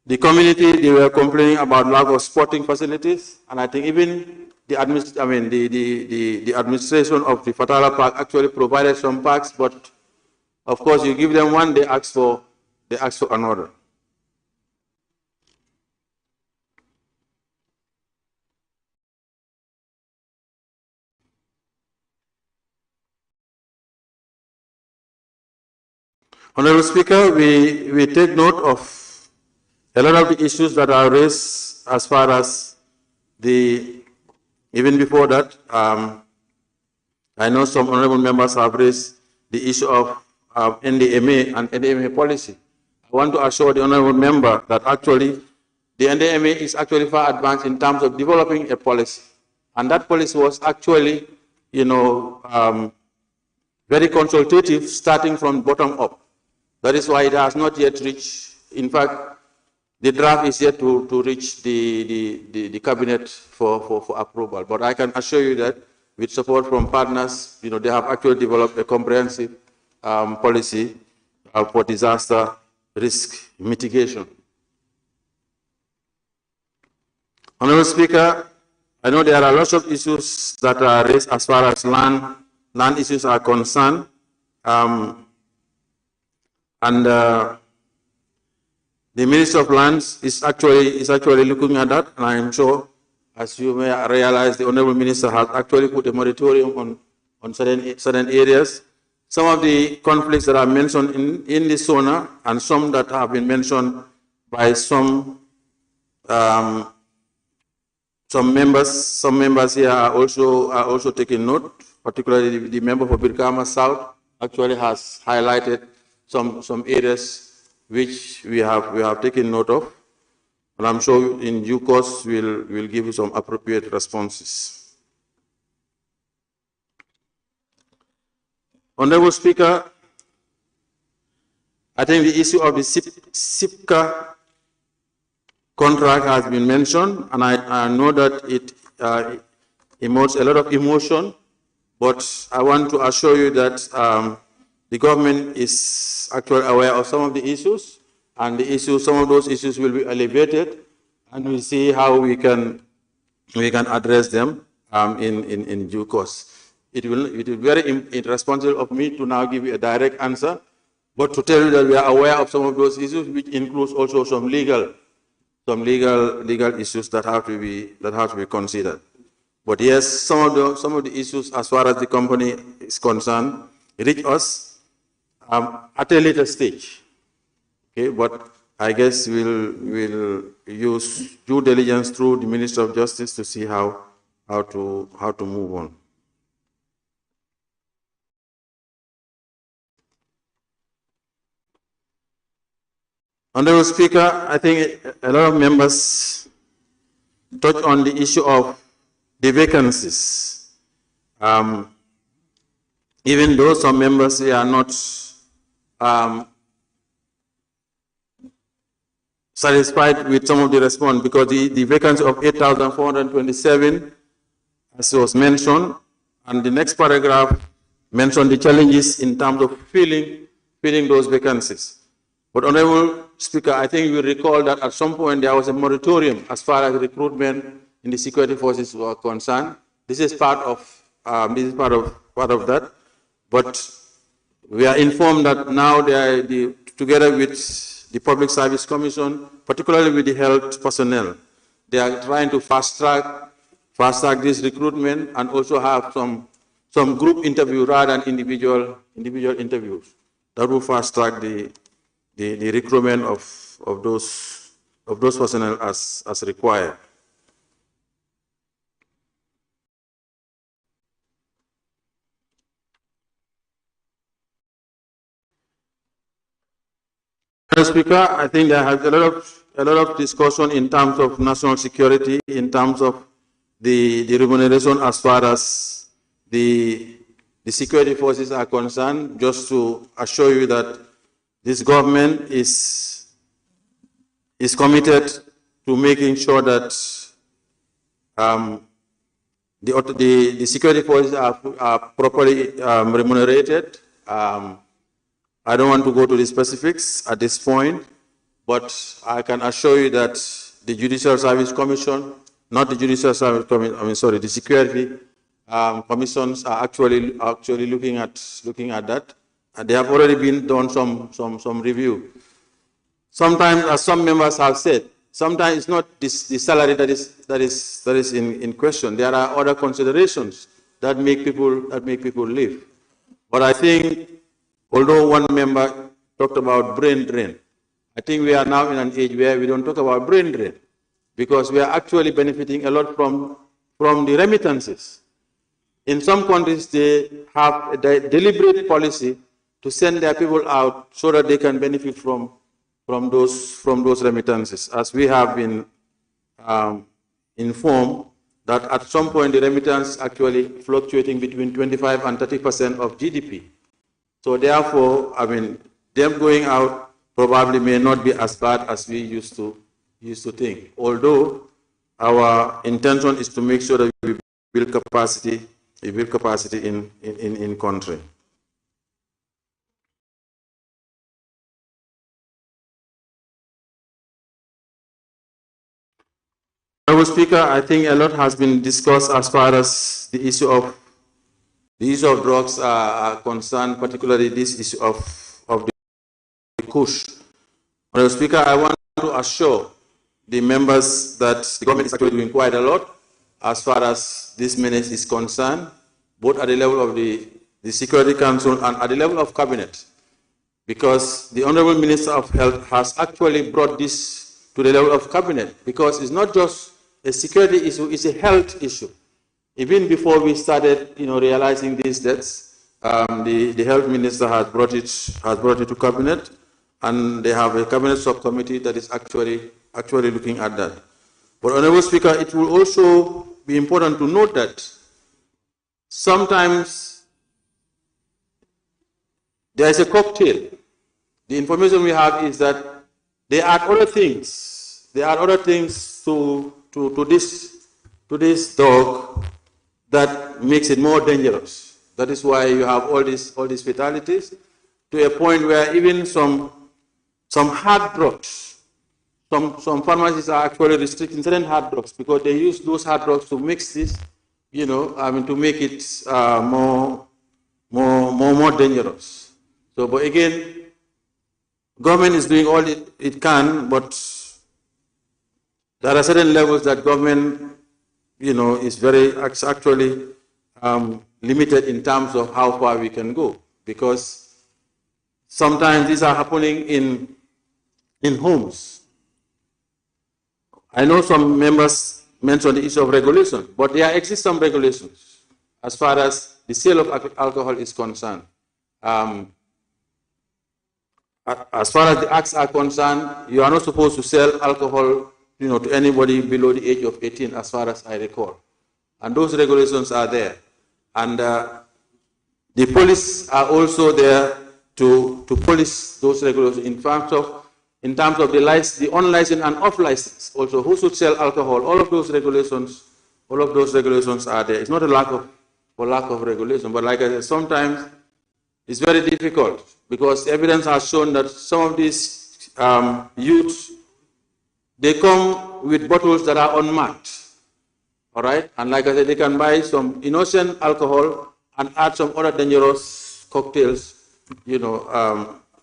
the community, they were complaining about lack of sporting facilities, and I think even the administration of the Fatala Park actually provided some parks, but of course you give them one, they ask for another. Honorable Speaker, we take note of a lot of the issues that are raised as far as even before that, I know some honorable members have raised the issue of NDMA and NDMA policy. I want to assure the honorable member that actually the NDMA is actually far advanced in terms of developing a policy. And that policy was actually, very consultative, starting from bottom up. That is why it has not yet reached, in fact, the draft is yet to reach the cabinet for approval. But I can assure you that with support from partners, they have actually developed a comprehensive policy for disaster risk mitigation. Honorable Speaker, I know there are lots of issues that are raised as far as land issues are concerned. The Minister of Lands is actually looking at that, and I am sure, as you may realize, the Honorable Minister has actually put a moratorium on certain areas. Some of the conflicts that are mentioned in this zona, and some that have been mentioned by some members here are also taking note. Particularly the member for Birkama South actually has highlighted some areas which we have taken note of, and I'm sure in due course we'll give you some appropriate responses. Honorable Speaker, I think the issue of the SIPCA contract has been mentioned, and I know that it emotes a lot of emotion, but I want to assure you that the government is actually aware of some of the issues, and some of those issues will be elevated, and we'll see how we can address them in due course. It will be very irresponsible of me to now give you a direct answer, but to tell you that we are aware of some of those issues, which includes also some legal issues that have to be considered. But yes, some of the issues, as far as the company is concerned, reach us at a later stage. Okay, but I guess we'll use due diligence through the Minister of Justice to see how to move on. Honorable Speaker, I think a lot of members touch on the issue of the vacancies. Even though some members are not satisfied with some of the response, because the vacancy of 8,427, as was mentioned, and the next paragraph mentioned the challenges in terms of filling those vacancies. But Honorable Speaker, I think you recall that at some point there was a moratorium as far as recruitment in the security forces were concerned. This is part of that. But we are informed that now together with the Public Service Commission, particularly with the health personnel, they are trying to fast track this recruitment and also have some group interview rather than individual interviews. That will fast track the recruitment of those personnel as required. Mr. Speaker, I think there has a lot of discussion in terms of national security, in terms of the remuneration as far as the security forces are concerned. Just to assure you that this government is committed to making sure that the security forces are properly remunerated. I don't want to go to the specifics at this point, but I can assure you that the Judicial Service Commission, not the Judicial Service Commission, the security commissions are actually looking at that. And they have already been done some review. Sometimes, as some members have said, sometimes it's not the salary that is in question. There are other considerations that make people live. But I think, although one member talked about brain drain, I think we are now in an age where we don't talk about brain drain, because we are actually benefiting a lot from the remittances. In some countries, they have a deliberate policy to send their people out so that they can benefit from those remittances. As we have been informed that at some point the remittance actually fluctuating between 25 and 30% of GDP. So therefore, I mean, them going out probably may not be as bad as we used to think. Although our intention is to make sure that we build capacity in country. Honorable Speaker, I think a lot has been discussed as far as the issue of drugs are concerned, particularly this issue of the Kush. Honorable Speaker, I want to assure the members that the government is actually doing quite a lot as far as this menace is concerned, both at the level of the Security Council and at the level of Cabinet, because the Honorable Minister of Health has actually brought this to the level of Cabinet, because it's not just a security issue, it's a health issue. Even before we started, realizing these deaths, the Health Minister has brought it to Cabinet, and they have a Cabinet subcommittee that is actually looking at that. But Honorable Speaker, it will also be important to note that sometimes there is a cocktail. The information we have is that they add other things. They add other things to this dog that makes it more dangerous. That is why you have all these fatalities, to a point where even some hard drugs, some pharmacies are actually restricting certain hard drugs because they use those hard drugs to mix this, to make it more dangerous. So, but again, government is doing all it can, but there are certain levels that government, is very actually limited in terms of how far we can go, because sometimes these are happening in homes. I know some members mentioned the issue of regulation, but there exist some regulations as far as the sale of alcohol is concerned. As far as the acts are concerned, you are not supposed to sell alcohol, to anybody below the age of 18, as far as I recall. And those regulations are there. And the police are also there to police those regulations in terms of the on-license and off-license. Also, who should sell alcohol? All of those regulations are there. It's not a lack of regulation, but like I said, sometimes it's very difficult because evidence has shown that some of these youths, they come with bottles that are unmarked. All right, and like I said, they can buy some innocent alcohol and add some other dangerous cocktails,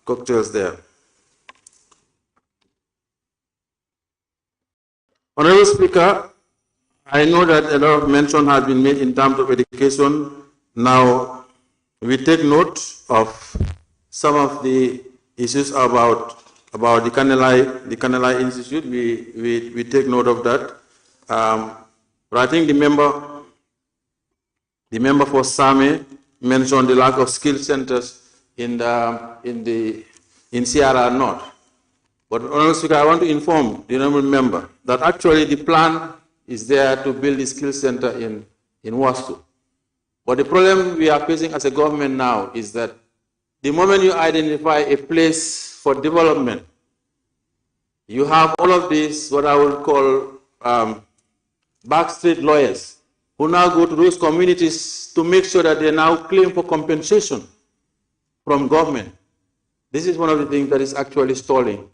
cocktails there. Honorable Speaker, I know that a lot of mention has been made in terms of education. Now, we take note of some of the issues about the Kanelai Institute. We take note of that. But I think the member for Same mentioned the lack of skill centers in Sierra North. But Honorable Speaker, I want to inform the honorable member that actually the plan is there to build the skill center in Wastu. But the problem we are facing as a government now is that the moment you identify a place for development, you have all of these, what I would call backstreet lawyers, who now go to those communities to make sure that they now claim for compensation from government. This is one of the things that is actually stalling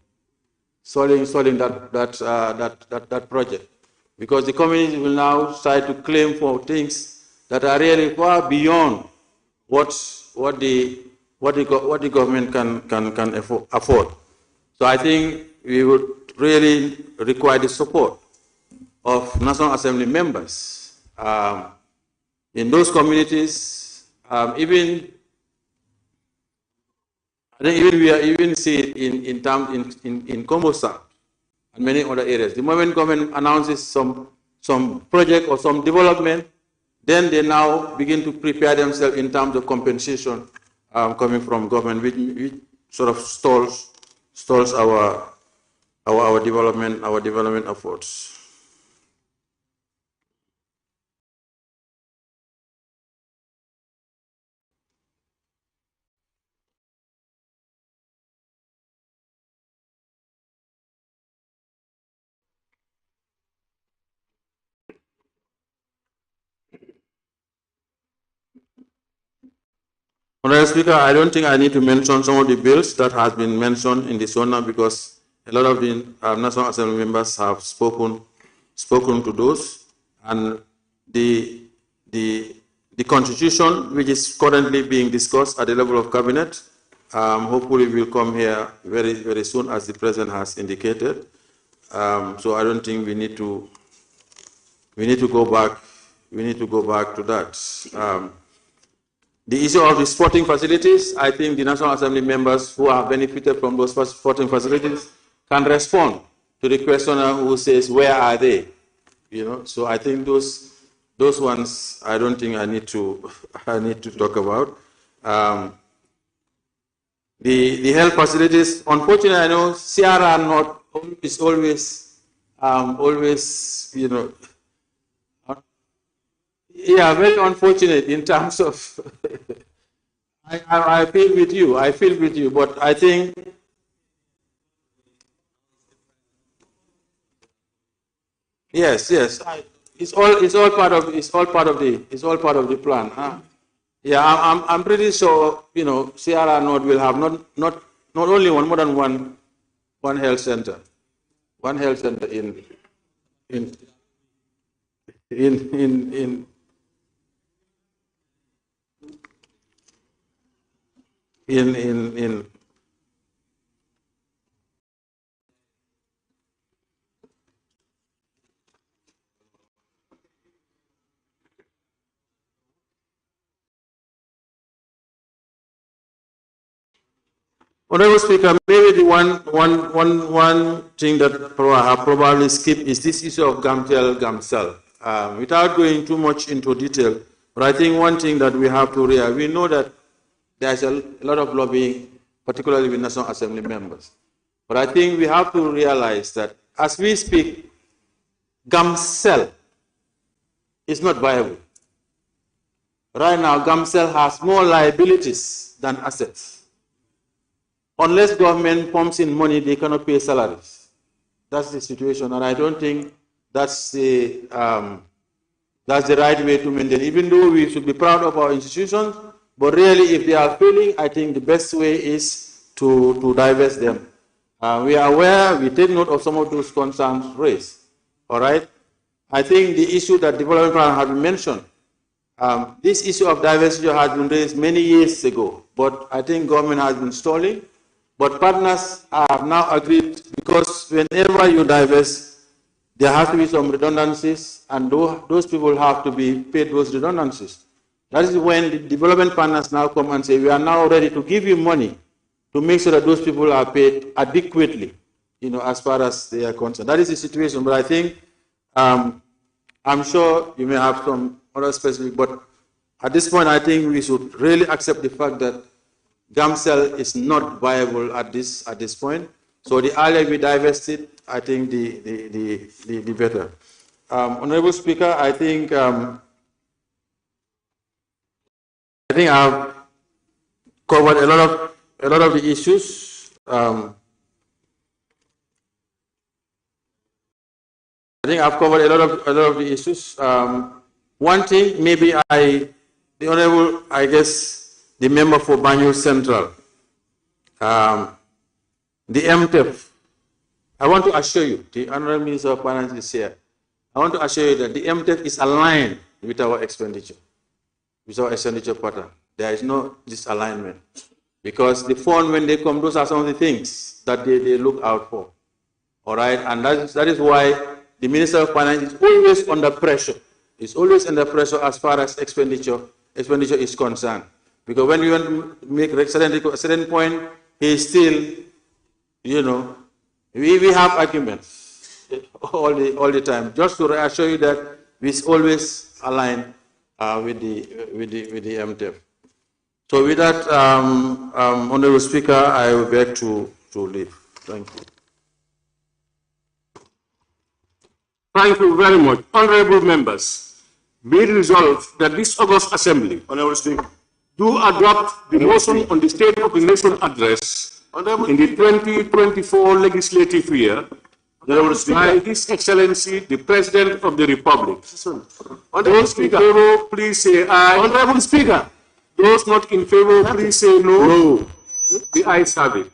that project, because the community will now try to claim for things that are really far beyond what the government can afford. So I think we would really require the support of National Assembly members in those communities. We see it in Combo South and many other areas. The moment government announces some project or some development, then they now begin to prepare themselves in terms of compensation coming from government, which sort of stalls our development efforts. Honorable Speaker, I don't think I need to mention some of the bills that has been mentioned in the SONA, because a lot of the National Assembly members have spoken to those, and the Constitution, which is currently being discussed at the level of cabinet, hopefully will come here very, very soon, as the President has indicated. So I don't think we need to go back. We need to go back to that. The issue of the sporting facilities, I think the National Assembly members who have benefited from those sporting facilities can respond to the questioner who says, where are they? So I think those ones, I don't think I need to talk about. The health facilities, unfortunately, I know Sierra North is always, very unfortunate in terms of I feel with you. I feel with you, but I think yes. It's all part of the plan. Huh? Yeah, I'm pretty sure, you know, Sierra North will have not only more than one health center. One health center in Honorable Speaker, maybe the one thing that I have probably skipped is this issue of GAMCEL. Without going too much into detail, but I think one thing that we have to realize, we know that there's a lot of lobbying, particularly with National Assembly members. But I think we have to realize that as we speak, GAMCEL is not viable. Right now, GAMCEL has more liabilities than assets. Unless government pumps in money, they cannot pay salaries. That's the situation, and I don't think that's the right way to maintain. Even though we should be proud of our institutions, but really, if they are failing, I think the best way is to divest them. We are aware, we take note of some of those concerns raised. All right. I think the issue that development plan has been mentioned. This issue of divestiture has been raised many years ago, but I think government has been stalling. But partners have now agreed, because whenever you divest, there has to be some redundancies, and those people have to be paid those redundancies. That is when the development partners now come and say, we are now ready to give you money to make sure that those people are paid adequately, you know, as far as they are concerned. That is the situation. But I think, I'm sure you may have some other specific, but at this point, I think we should really accept the fact that GAMCEL is not viable at this point. So the earlier we divest it, I think the better. Honorable Speaker, I think I've covered a lot of the issues. I think I've covered a lot of the issues. One thing, maybe the Honorable, I guess, the member for Banjul Central, the MTEF, I want to assure you, the Honorable Minister of Finance is here, I want to assure you that the MTEF is aligned with our expenditure pattern. There is no disalignment. Because the fund, when they come, those are some of the things that they look out for. All right, and that is why the Minister of Finance is always under pressure. It's always under pressure as far as expenditure is concerned. Because when you want to make a certain point, he still, you know, we have arguments all the time. Just to reassure you that we always align with the MTEF. So with that, Honorable Speaker, I will beg to leave. Thank you. Thank you very much. Honorable members, be it resolved that this August Assembly, Honorable Speaker, do adopt the motion on the State of the Nation address in the 2024 legislative year by His Excellency, the President of the Republic. Those in favor, please say aye. Honorable Speaker. Those not in favor, please say no. No. The ayes have it.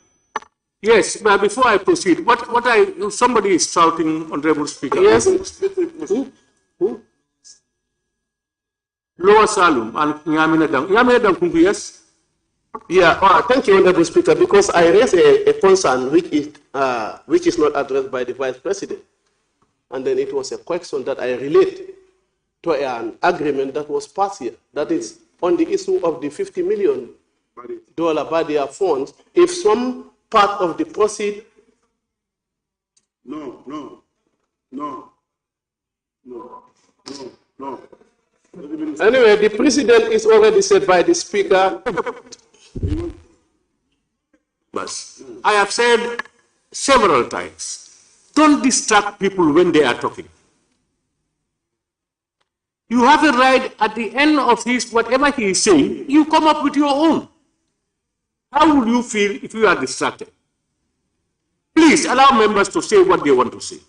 Yes, but before I proceed, somebody is shouting, Honorable Speaker. Yes. Who? Lower Salum and Yamina Dang, yes? Yeah, thank you, Honorable Speaker, because I raised a concern which is not addressed by the Vice President. And then it was a question that I relate to an agreement that was passed here. That is on the issue of the $50 million Badia funds. If some part of the proceed... No. Anyway, the President is already said by the Speaker. I have said several times, don't distract people when they are talking. You have a right at the end of whatever he is saying, you come up with your own. How would you feel if you are distracted? Please allow members to say what they want to say.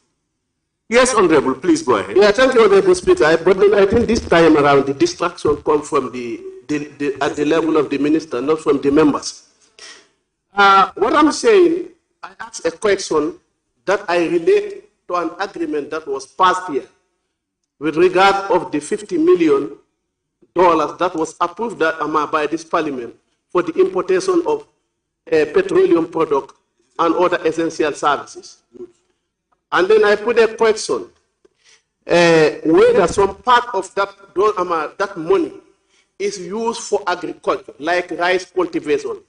Yes, Honorable, please go ahead. Yeah, thank you, Honorable Speaker. But then I think this time around, the distraction comes from at the level of the minister, not from the members. What I'm saying, I asked a question that I relate to an agreement that was passed here with regard of the $50 million that was approved by this parliament for the importation of petroleum product and other essential services. And then I put a question, whether some part of that money is used for agriculture, like rice cultivation.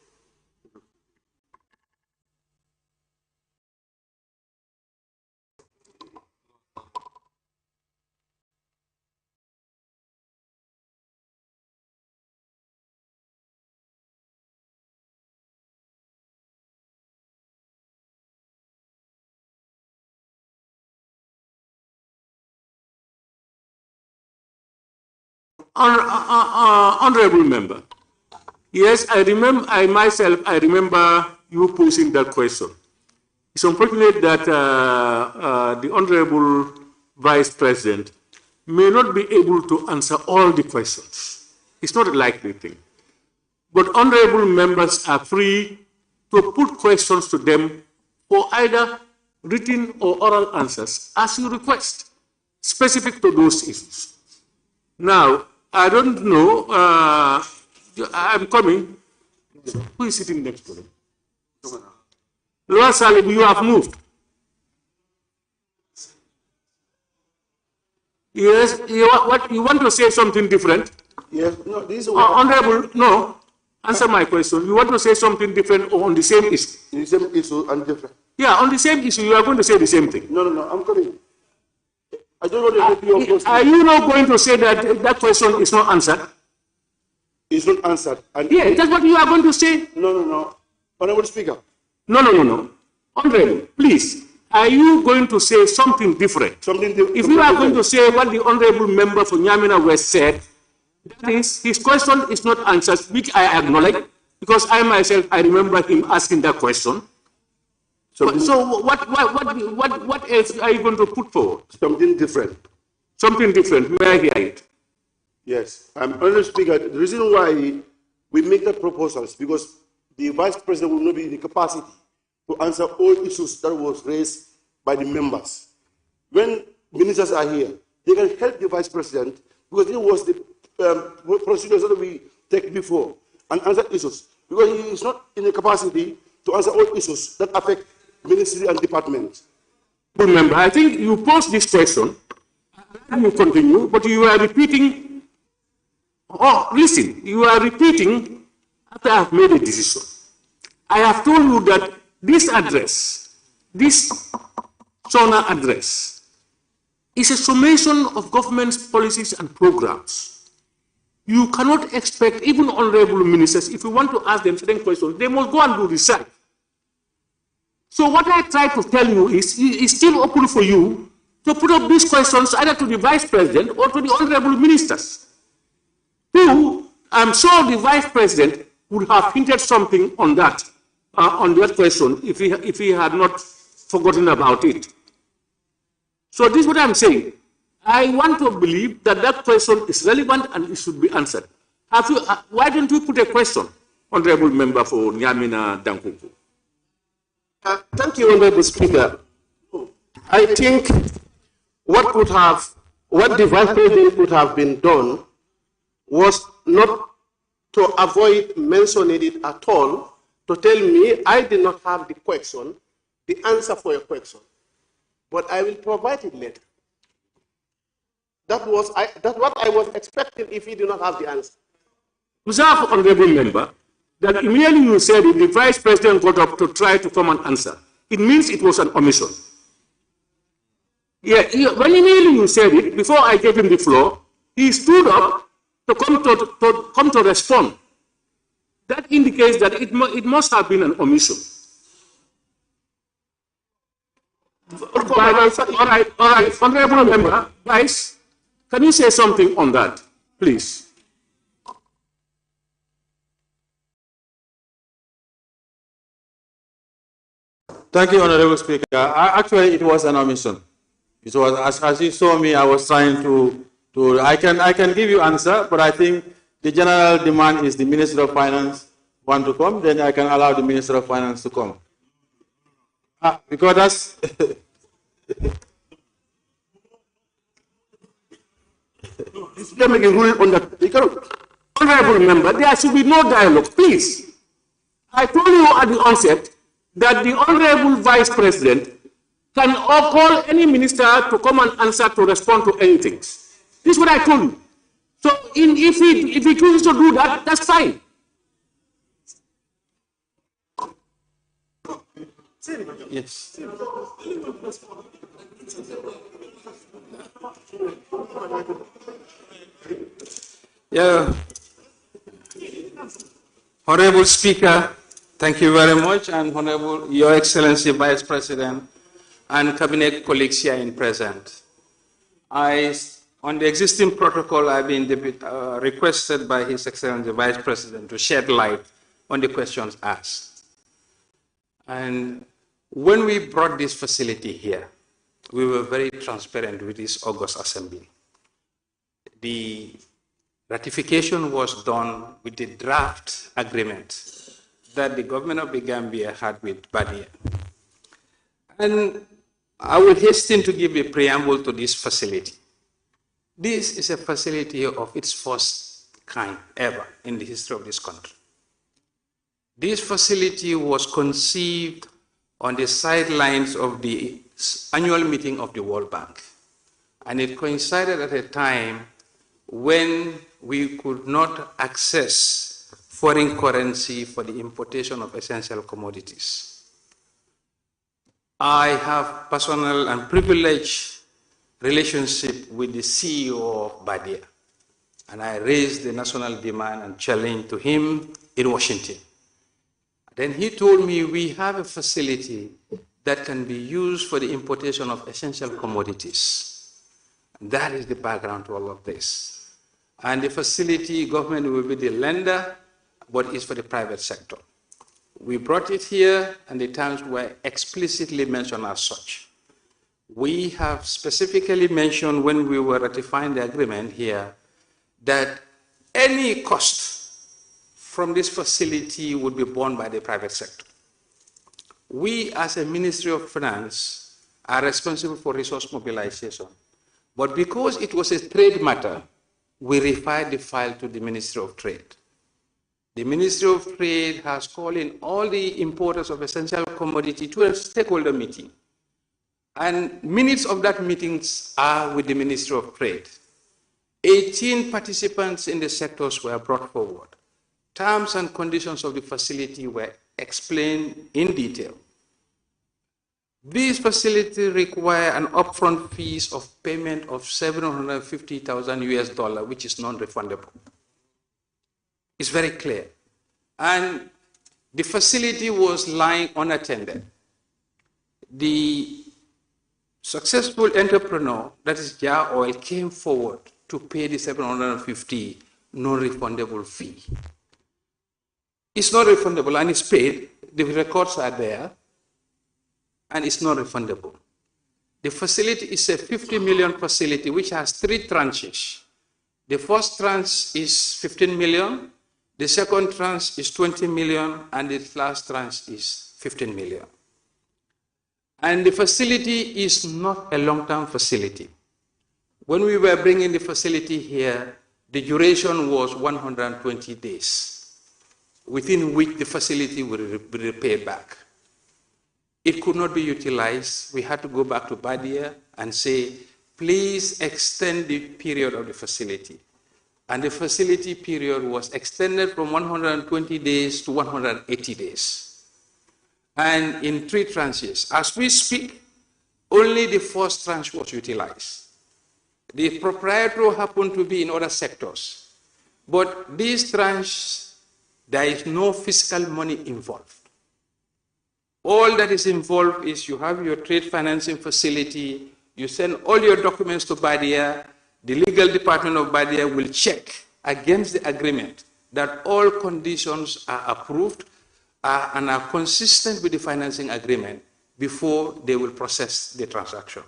Honorable member, yes, I remember you posing that question. It's unfortunate that the Honorable Vice President may not be able to answer all the questions. It's not a likely thing. But honorable members are free to put questions to them for either written or oral answers as you request, specific to those issues. Now, I don't know, I'm coming. Who is sitting next to him? Lord Salim, you have moved. Yes, you want to say something different? Yes, no, this is Honorable, no, answer my question. You want to say something different or on the same issue? The same issue and different. Yeah, on the same issue, you are going to say the same thing. No, I'm coming. I don't want to help you. Are you not going to say that that question is not answered? It's not answered. And yeah, that's what you are going to say? No. Honorable Speaker. No. Honorable, please. Are you going to say something different? If you are going to say what the Honorable Member for Nyamina West said, that is, his question is not answered, which I acknowledge, because I myself, I remember him asking that question. So what else are you going to put forward? Something different. Something different. May I hear it? Yes. Honorable Speaker, the reason why we make the proposals because the Vice President will not be in the capacity to answer all issues that was raised by the members. When ministers are here, they can help the Vice President because it was the procedures that we take before and answer issues because he is not in the capacity to answer all issues that affect ministry and departments. Remember, I think you posed this question, and you continue, but you are repeating. Oh, listen, you are repeating after I have made a decision. I have told you that this address, this SONA address, is a summation of government's policies and programs. You cannot expect even honorable ministers, if you want to ask them certain questions, they must go and do research. So what I try to tell you is, it's still open for you to put up these questions either to the Vice President or to the honorable ministers. Who, I'm sure the Vice President would have hinted something on that question if he had not forgotten about it. So this is what I'm saying. I want to believe that that question is relevant and it should be answered. Why don't you put a question, Honorable Member for Nyamina Dankuku? Thank you, Honorable Speaker. I think what the Vice President would have been done was not to avoid mentioning it at all, to tell me I did not have the question, the answer for your question, but I will provide it later. That's what I was expecting if he did not have the answer. Observe, Honorable Member, that immediately you said if the Vice President got up to try to come and answer, it means it was an omission. Yeah, when immediately you said it, before I gave him the floor, he stood up to come to respond. That indicates that it must have been an omission. All right, Honorable Member, Vice, can you say something on that, please? Thank you, Honorable Speaker. Actually, it was an omission. It was, as you saw me, I was trying I can give you answer, but I think the general demand is the Minister of Finance want to come, then I can allow the Minister of Finance to come. Because that's... They're making ruling on that. Honorable member, there should be no dialogue, please. I told you at the onset that the Honorable Vice President can call any minister to come and answer to respond to anything. This is what I told you. So if he chooses to do that, that's fine. Yes. Yeah. Honorable Speaker, thank you very much, and Honorable Your Excellency Vice President and Cabinet colleagues here in present. On the existing protocol, I've been requested by His Excellency Vice President to shed light on the questions asked. And when we brought this facility here, we were very transparent with this August Assembly. The ratification was done with the draft agreement that the government of the Gambia had with Badia. And I will hasten to give a preamble to this facility. This is a facility of its first kind ever in the history of this country. This facility was conceived on the sidelines of the annual meeting of the World Bank. And it coincided at a time when we could not access foreign currency for the importation of essential commodities. I have personal and privileged relationship with the CEO of Badia, and I raised the national demand and challenge to him in Washington. Then he told me we have a facility that can be used for the importation of essential commodities. And that is the background to all of this. And the facility, government will be the lender, but it's for the private sector. We brought it here, and the terms were explicitly mentioned as such. We have specifically mentioned when we were ratifying the agreement here that any cost from this facility would be borne by the private sector. We, as a Ministry of Finance, are responsible for resource mobilization. But because it was a trade matter, we referred the file to the Ministry of Trade. The Ministry of Trade has called in all the importers of essential commodity to a stakeholder meeting. And minutes of that meetings are with the Ministry of Trade. 18 participants in the sectors were brought forward. Terms and conditions of the facility were explained in detail. These facilities require an upfront fees of payment of $750,000 US, which is non-refundable. It's very clear. And the facility was lying unattended. The successful entrepreneur, that is Jar Oil, came forward to pay the $750 non-refundable fee. It's not refundable and it's paid. The records are there and it's not refundable. The facility is a 50 million facility which has 3 tranches. The first tranche is 15 million, the second tranche is 20 million, and the last tranche is 15 million. And the facility is not a long-term facility. When we were bringing the facility here, the duration was 120 days. Within which the facility would be repaid back. It could not be utilized. We had to go back to Badia and say, please extend the period of the facility. And the facility period was extended from 120 days to 180 days. And in 3 tranches. As we speak, only the first tranche was utilized. The proprietor happened to be in other sectors. But this tranche, there is no fiscal money involved. All that is involved is you have your trade financing facility, you send all your documents to Badia, the legal department of Badia will check against the agreement that all conditions are approved and are consistent with the financing agreement. before they will process the transaction.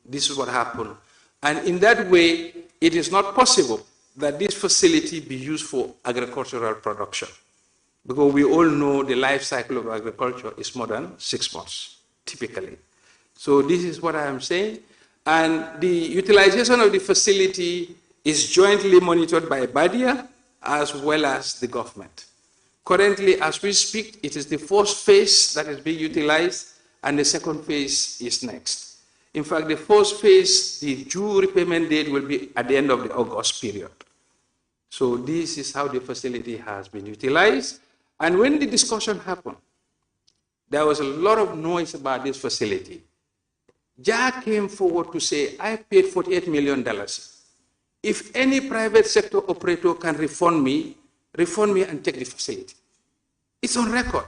This is what happened. And in that way, it is not possible that this facility be used for agricultural production, because we all know the life cycle of agriculture is more than 6 months, typically. So this is what I am saying. And the utilization of the facility is jointly monitored by Badia as well as the government. Currently, as we speak, it is the first phase that is being utilized, and the second phase is next. In fact, the first phase, the due repayment date will be at the end of the August period. So this is how the facility has been utilized. And when the discussion happened, there was a lot of noise about this facility. JAG came forward to say, I paid $48 million. If any private sector operator can refund me and take the facility. It's on record.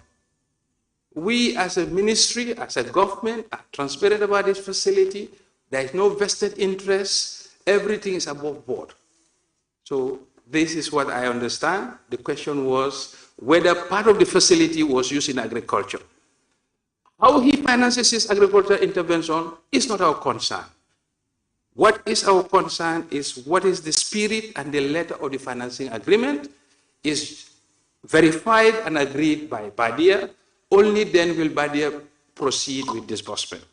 We as a ministry, as a government, are transparent about this facility. There is no vested interest. Everything is above board. So this is what I understand. The question was whether part of the facility was used in agriculture. How he finances his agricultural intervention is not our concern. What is our concern is what is the spirit and the letter of the financing agreement is verified and agreed by Badia. Only then will Badia proceed with disbursement.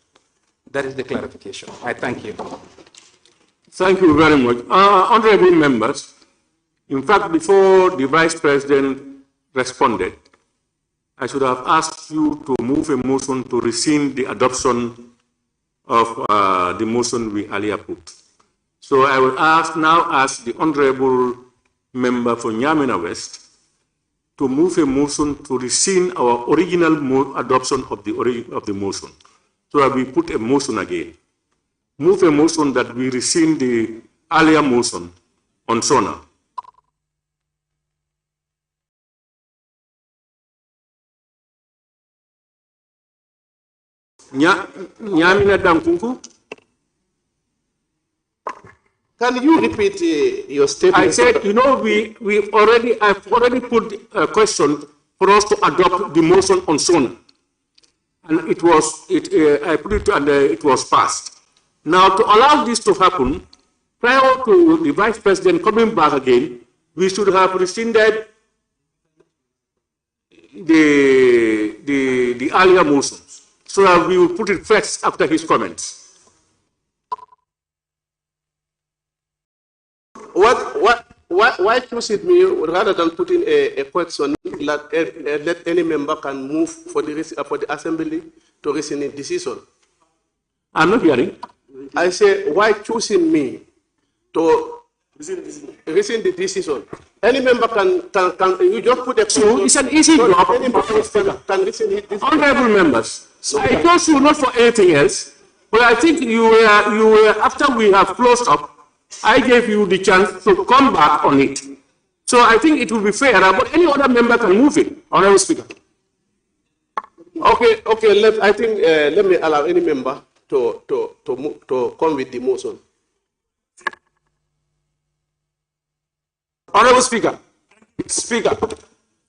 That is the clarification. I thank you. Thank you very much. Honorable members, in fact, before the Vice President responded, I should have asked you to move a motion to rescind the adoption of the motion we earlier put. So I will now ask the Honorable Member for Nyamena West to move a motion to rescind our original adoption of the motion, so that we put a motion again. Move a motion that we rescind the earlier motion on SONA. Nyamina Dankunku. Can you repeat your statement? I said, you know, I've already put a question for us to adopt the motion on SONA. And I put it and it was passed. Now, to allow this to happen, prior to the Vice President coming back again, we should have rescinded the earlier motions, so that we will put it fresh after his comments. Why choose it me rather than putting a question that let any member can move for the assembly to rescind a decision? I'm not hearing. I say, why choosing me to rescind the decision? Any member can you just put a question. So it's an easy job. Any member can rescind it. Honorable members, I chose you not for anything else, but I think you were after we have closed up, I gave you the chance to come back on it. So I think it will be fair, but any other member can move it. Honorable Speaker. Okay. I think let me allow any member to come with the motion. Honorable Speaker. Speaker.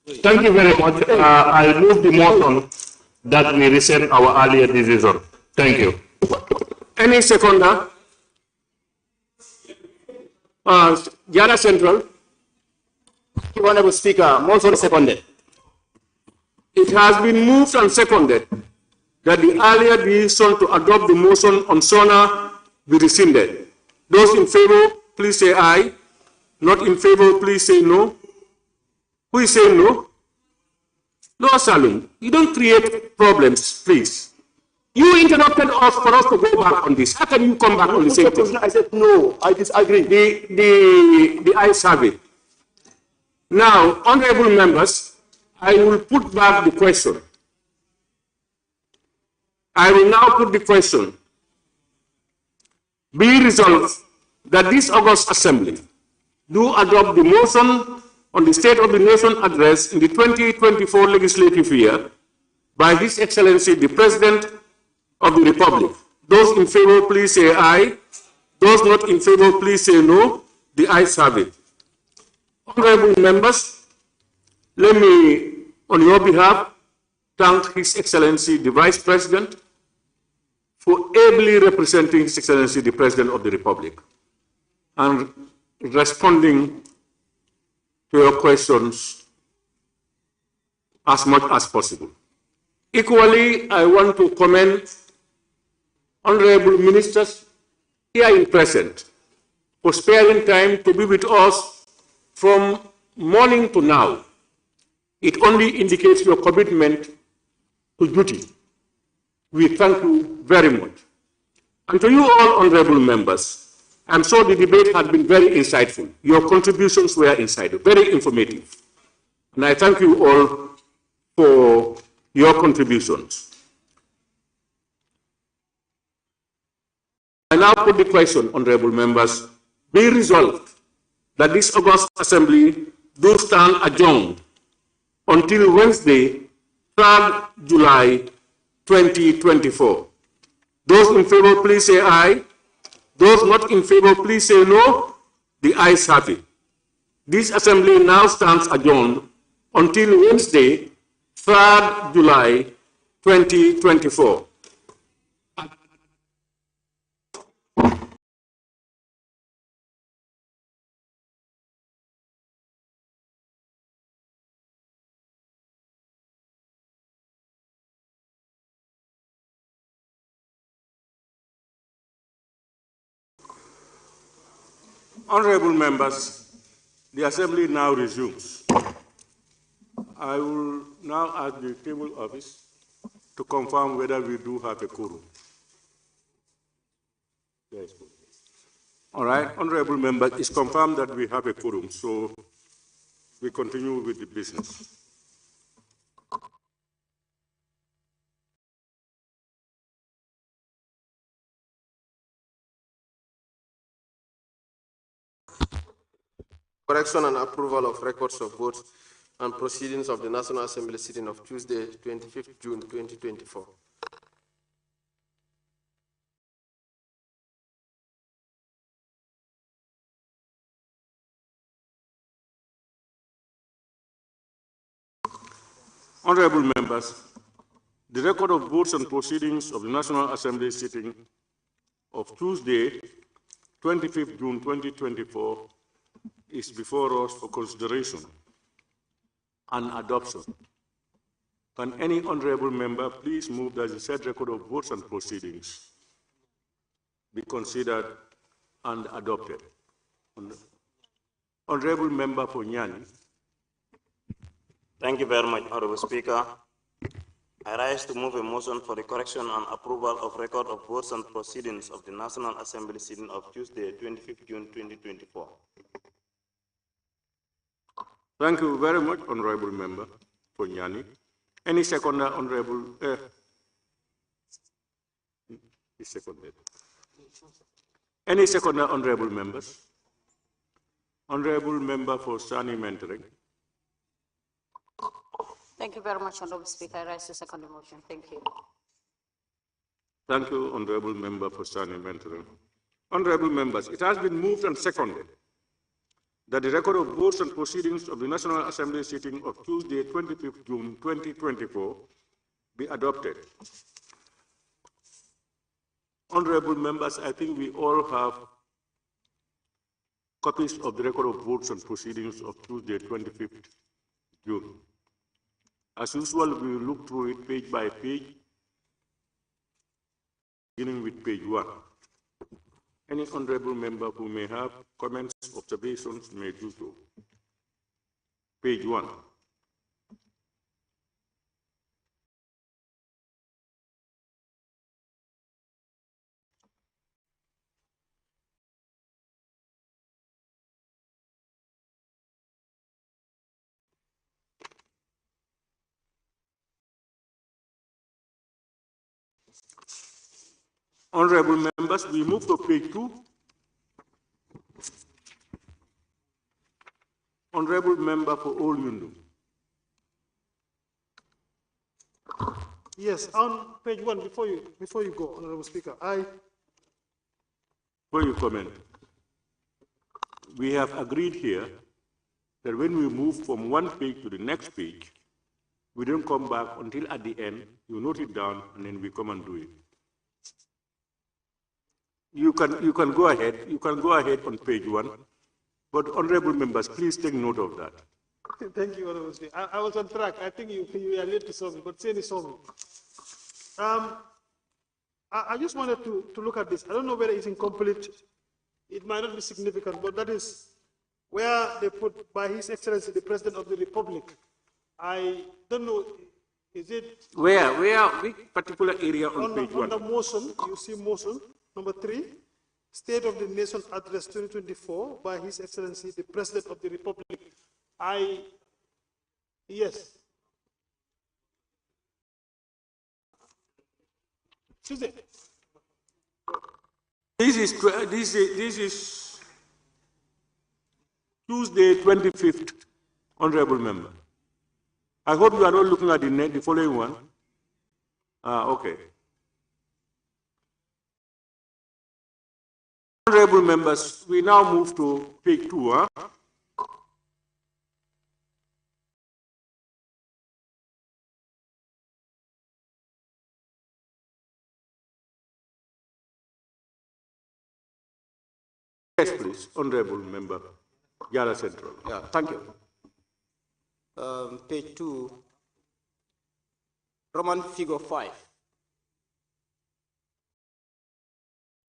Thank you very much. I move the motion that we rescind our earlier decision. Thank you. Any seconder? Jara Central. Honorable Speaker, motion seconded. It has been moved and seconded that the earlier decision to adopt the motion on SONA be rescinded. Those in favor, please say aye. Not in favor, please say no. Who is saying no? Lord Salim, you don't create problems, please. You interrupted us for us to go back on this. How can you come back on the same thing? I said no, I disagree. The ayes have it. Now, honorable members, I will put back the question. I will now put the question. Be resolved that this August Assembly do adopt the motion on the State of the Nation address in the 2024 legislative year by His Excellency the President of the Republic. Those in favor, please say aye. Those not in favor, please say no. The ayes have it. Honorable members, let me, on your behalf, thank His Excellency the Vice President for ably representing His Excellency the President of the Republic and responding to your questions as much as possible. Equally, I want to commend honorable ministers here in present for sparing time to be with us from morning to now. It only indicates your commitment to duty. We thank you very much. And to you all honorable members, I'm sure the debate has been very insightful. Your contributions were insightful, very informative. And I thank you all for your contributions. I now put the question, honorable members, be resolved that this August Assembly do stand adjourned until Wednesday, 3rd July 2024. Those in favor, please say aye. Those not in favor, please say no. The ayes have it. This Assembly now stands adjourned until Wednesday, 3rd July 2024. Honorable members, the Assembly now resumes. I will now ask the table office to confirm whether we do have a quorum. Yes. All right, honorable members, it's confirmed that we have a quorum, so we continue with the business. Correction and approval of records of votes and proceedings of the National Assembly sitting of Tuesday, 25th June 2024. Honorable members, the record of votes and proceedings of the National Assembly sitting of Tuesday, 25th June 2024 is before us for consideration and adoption. Can any honorable member please move that the said record of votes and proceedings be considered and adopted? Honorable member for Nyani. Thank you very much, Honorable Speaker. I rise to move a motion for the correction and approval of record of votes and proceedings of the National Assembly sitting of Tuesday, 25th June 2024. Thank you very much, honorable member for Nyani. Any seconder, honorable? Seconded. Any seconder, honorable members? Honorable member for Sani Mentoring. Thank you very much, Honorable Speaker. I rise to second the motion. Thank you. Thank you, honorable member for Sani Mentoring. Honorable members, it has been moved and seconded that the record of votes and proceedings of the National Assembly sitting of Tuesday, 25th June 2024 be adopted. Honorable members, I think we all have copies of the record of votes and proceedings of Tuesday, 25th June. As usual, we will look through it page by page, beginning with page 1. Any honorable member who may have comments, observations may do so. Page 1. Honorable members, we move to page 2. Honorable member for Olyundu. Yes, on page 1, before you go, Honorable Speaker, Before you comment, we have agreed here that when we move from one page to the next page, we don't come back until at the end, you note it down, and then we come and do it. You can go ahead. You can go ahead on page 1. But honorable members, please take note of that. Thank you, Honorable Speaker. I was on track. I think you are late to saw me, but Seni saw me. I just wanted to look at this. I don't know whether it's incomplete. It might not be significant, but that is where they put by His Excellency the President of the Republic. I don't know, is it? Where? Which particular area on page 1? On the motion, you see motion, number 3, State of the Nation Address 2024 by His Excellency the President of the Republic. Yes. Tuesday. This is Tuesday, 25th, honorable member. I hope you are not looking at the following one. Okay. Honorable members, we now move to page 2. Huh? Yes, please, honorable member, Yara Central. Yeah, thank you. Page 2, Roman figure 5.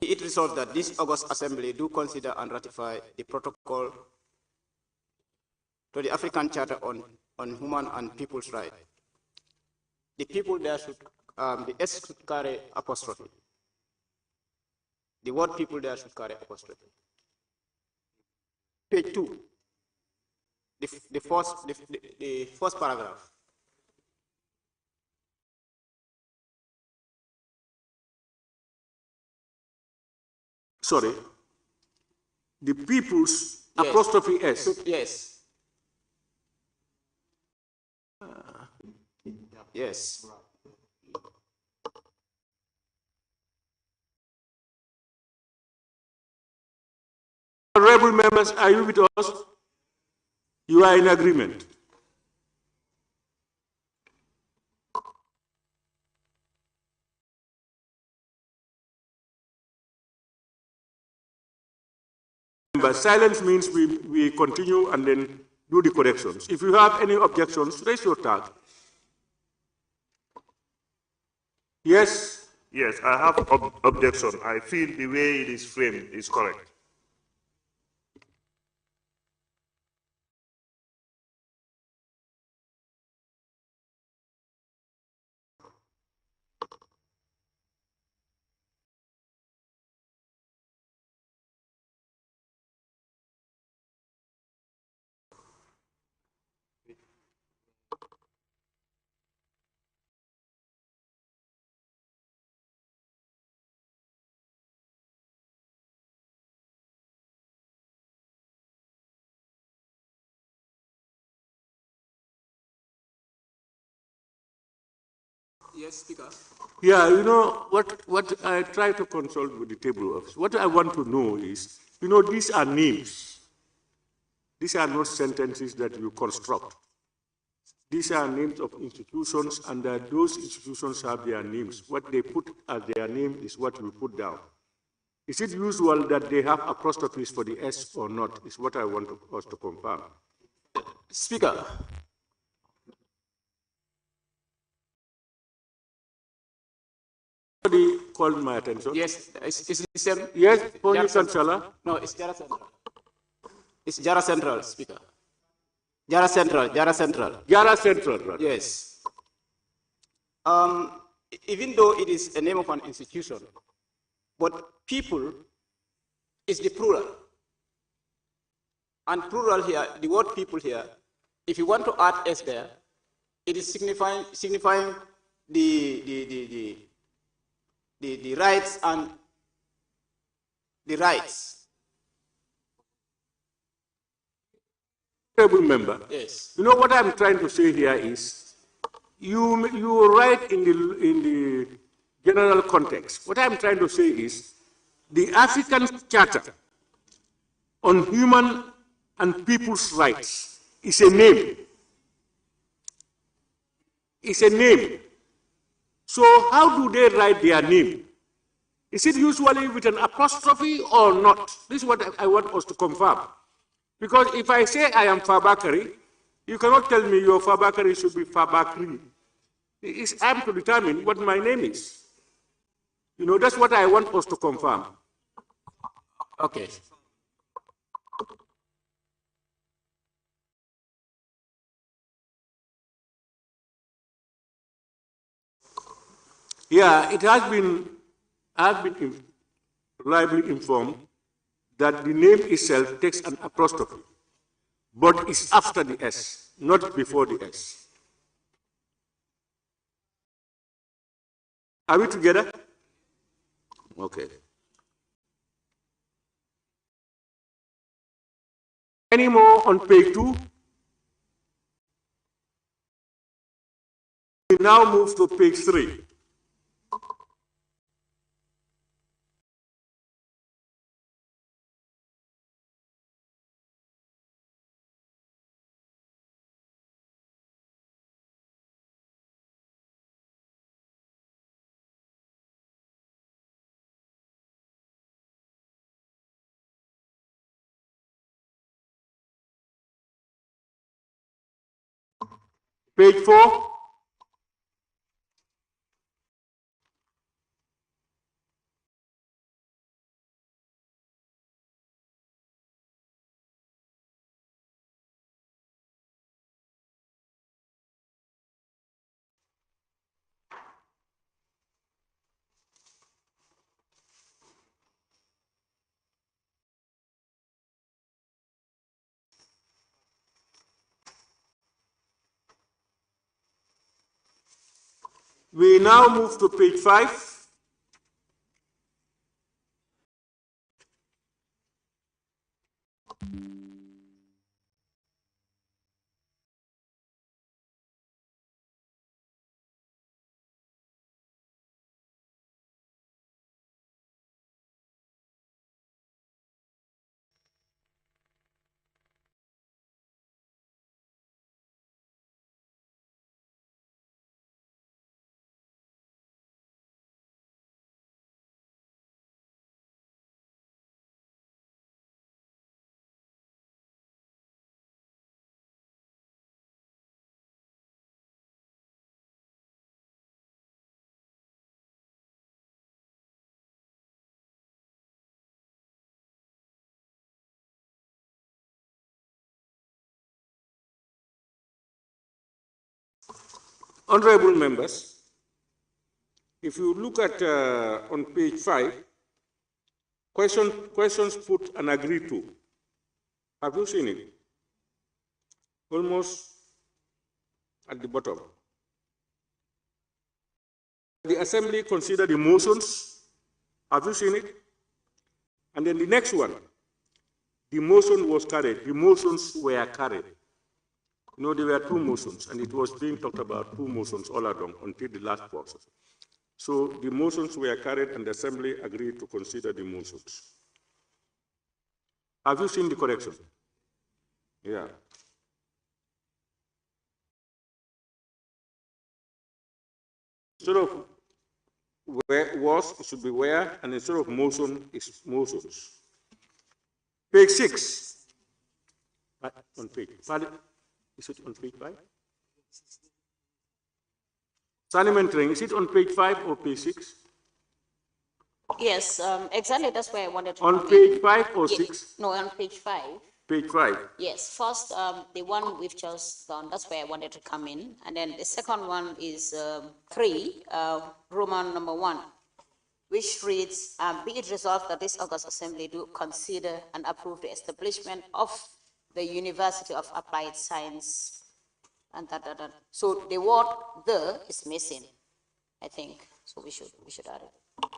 It resolved that this August Assembly do consider and ratify the protocol to the African Charter on Human and People's Rights. The people there should, the S should carry apostrophe. The word people there should carry apostrophe. Page 2, the first paragraph. Sorry, the people's apostrophe S. Yes. Yes. Honorable members, are you with us? You are in agreement. But silence means we continue and then do the corrections. If you have any objections, raise your tag. Yes? Yes, I have objection. I feel the way it is framed is correct. Yes, Speaker. Yeah, you know, what I try to consult with the table office, what I want to know is, you know, these are names. These are not sentences that you construct. These are names of institutions, and those institutions have their names. What they put as their name is what we put down. Is it usual that they have apostrophes for the S or not, is what I want us to confirm. Speaker. Somebody called my attention. Yes, it's the same. Yes, Pony Chancellor. No, it's Jara Central. It's Jara Central, Speaker. Jara Central, Jara Central. Jara Central, right? Yes. Even though it is a name of an institution, but people is the plural. And plural here, the word people here, if you want to add S there, it is signifying the rights and the rights. Honorable member, yes. You know what I'm trying to say here is, you write in the general context. What I'm trying to say is, the African Charter on Human and People's Rights is a name. It's a name. So how do they write their name? Is it usually with an apostrophe or not? This is what I want us to confirm. Because if I say I am Fabakari, you cannot tell me your Fabakari should be Fabakri. I am to determine what my name is. You know, that's what I want us to confirm. Okay. Yeah, it has been, I've been reliably informed that the name itself takes an apostrophe, but it's after the S, not before the S. Are we together? Okay. Any more on page 2? We now move to page 3. Page 4. We now move to page 5. Honorable members, if you look at on page 5, questions put and agreed to. Have you seen it? Almost at the bottom. The Assembly considered the motions. Have you seen it? And then the next one, the motion was carried. The motions were carried. You know, there were 2 motions, and it was being talked about 2 motions all along until the last process. So the motions were carried, and the Assembly agreed to consider the motions. Have you seen the correction? Yeah. Instead of where was, it should be where, and instead of motion, is motions. Page 6. On page, pardon? Is it on page 5? Parliamentary, is it on page 5 or page 6? Yes, exactly, that's where I wanted to on page 5 or 6? No, on page 5. Page 5. Yes, first, the one we've just done, that's where I wanted to come in. And then the second one is 3, Roman number 1, which reads, be it resolved that this August Assembly do consider and approve the establishment of the University of Applied Science, and that. So the word "the" is missing, I think. So we should add it.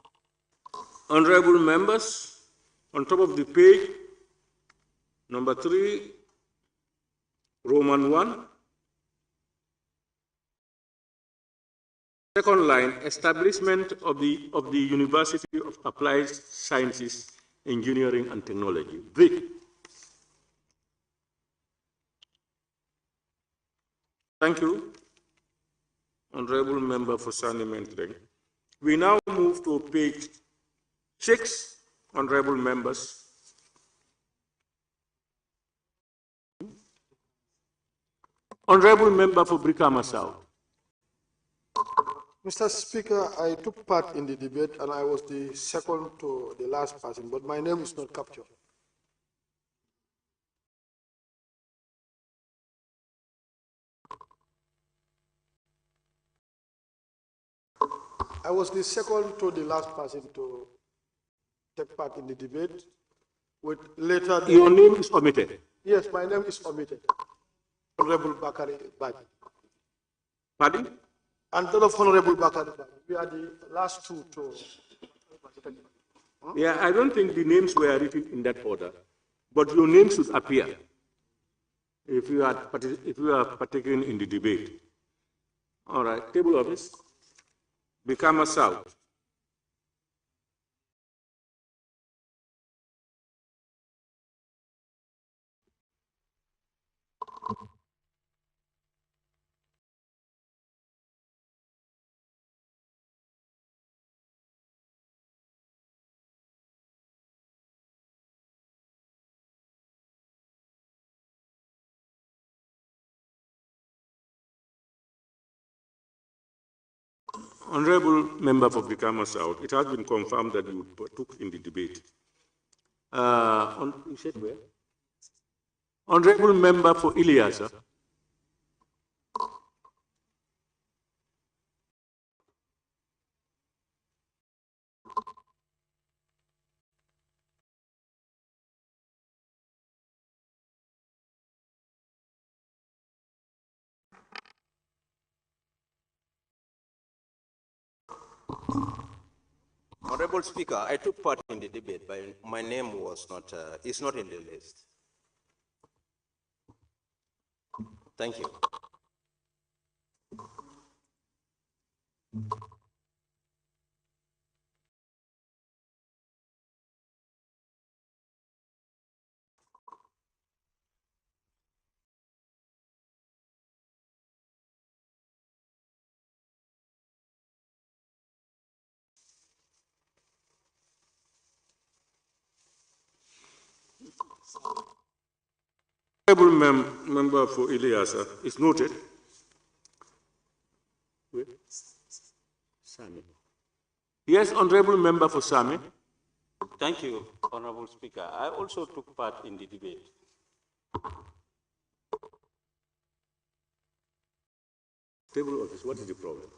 Honorable members, on top of the page, number 3, Roman 1. Second line, establishment of the University of Applied Sciences, Engineering and Technology. Thank you, Honorable Member for Sani Mentreng. We now move to page 6 honorable members. Honorable member for Brikama South. Mr. Speaker, I took part in the debate and I was the second to the last person, but my name is not captured. I was the second to the last person to take part in the debate. With later, your name is omitted. Yes, my name is omitted. Honorable Bakari Baji. Pardon? And that of Honorable Bakari Baji. We are the last two to. Yeah, I don't think the names were written in that order, but your name should appear if you are partaking in the debate. All right, table office. Brikama South. Honorable member for Brikama South, it has been confirmed that you took in the debate. You said where? Honorable member for Ilyasa. Honorable Speaker, I took part in the debate, but my name was not, is not in the list. Thank you. Honorable member for Ilyasa is noted. Sami. Yes, honorable member for Sami. Thank you, Honorable Speaker. I also took part in the debate. Table office, what is the problem?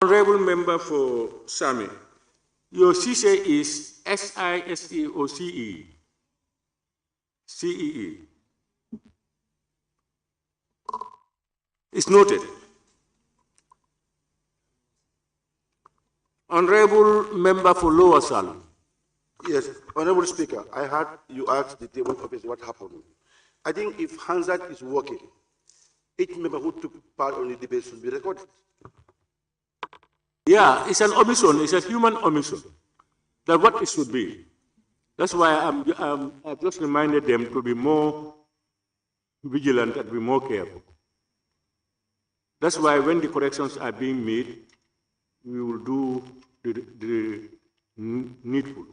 Honorable member for Sami, your CCE is SISE or CE? CEE. It's noted. Honorable member for Lower Salon. Yes, Honorable Speaker, I heard you ask the table office what happened. I think if Hansard is working, each member who took part on the debate should be recorded. Yeah, it's an omission, it's a human omission. That's what it should be. That's why I've just reminded them to be more vigilant and be more careful. That's why when the corrections are being made, we will do the needful.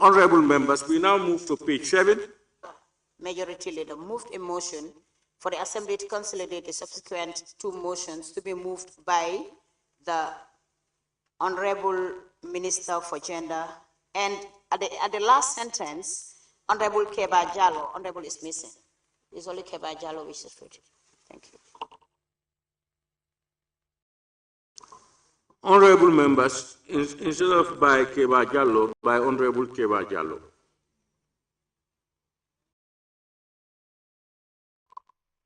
Honorable members, we now move to page 7. Majority Leader moved a motion for the Assembly to consolidate the subsequent two motions to be moved by the Honorable Minister for Gender, and at the last sentence, Honorable Keba Jallo, Honorable is missing. It's only Keba Jallo which is voted. Thank you. Honorable members, instead of by Keba Jallo, by Honorable Keba Jallo.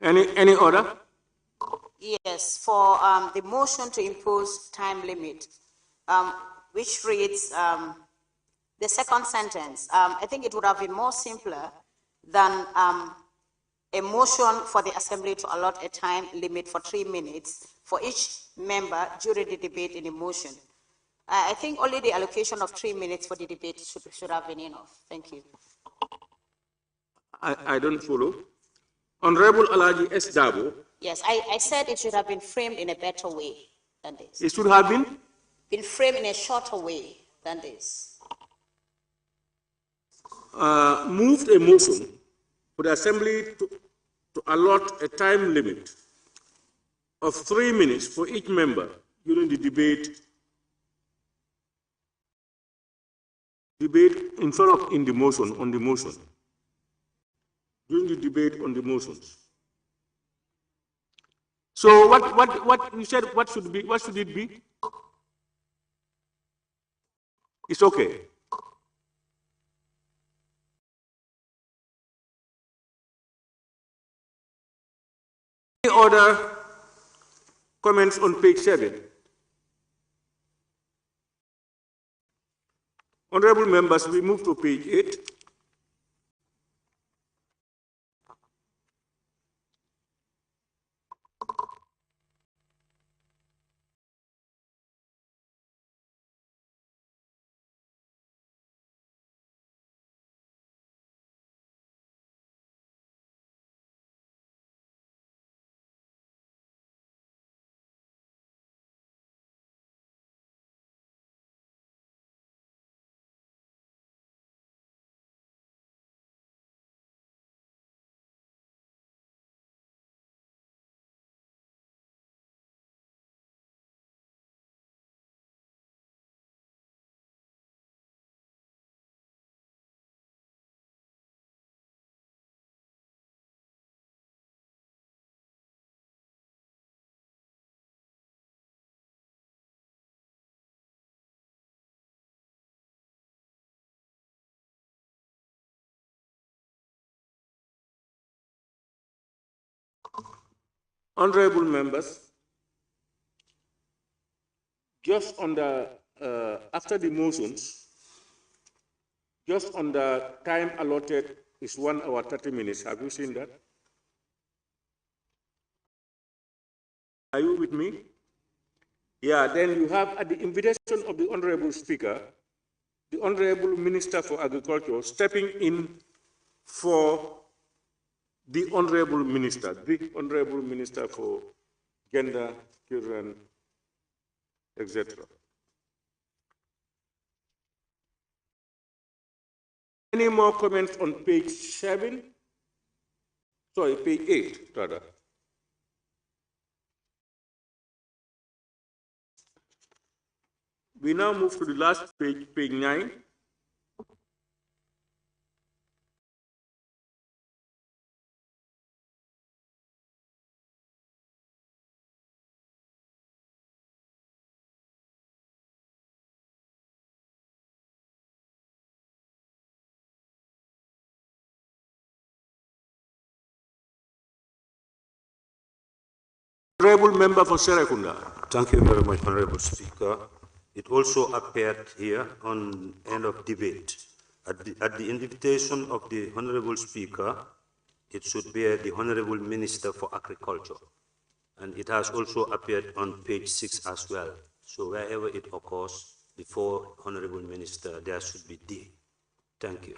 Any order? Yes, for the motion to impose time limit, which reads the second sentence. I think it would have been more simpler than a motion for the Assembly to allot a time limit for 3 minutes for each member during the debate in a motion. I think only the allocation of 3 minutes for the debate should have been enough. Thank you. I don't follow. Honorable Alaji S. Dabo. Yes, I said it should have been framed in a better way than this. It should have been framed in a shorter way than this. Moved a motion for the Assembly to allot a time limit of 3 minutes for each member during the debate in the motion, on the motion. During the debate on the motions. So what you said, what should it be? It's okay. Any other comments on page 7? Honorable members, we move to page 8. Honorable members, just on the, after the motions, just on the time allotted is 1 hour 30 minutes. Have you seen that? Are you with me? Yeah, then you have at the invitation of the Honorable Speaker, the Honorable Minister for Agriculture stepping in for the Honorable Minister for Gender, Children, etc. Any more comments on page 7? Sorry, page 8, rather. We now move to the last page, page 9. Honorable Member for Serekunda. Thank you very much, Honorable Speaker. It also appeared here on end of debate. At the invitation of the Honorable Speaker, it should bear the Honorable Minister for Agriculture. And it has also appeared on page 6 as well. So wherever it occurs, before Honorable Minister, there should be D. Thank you.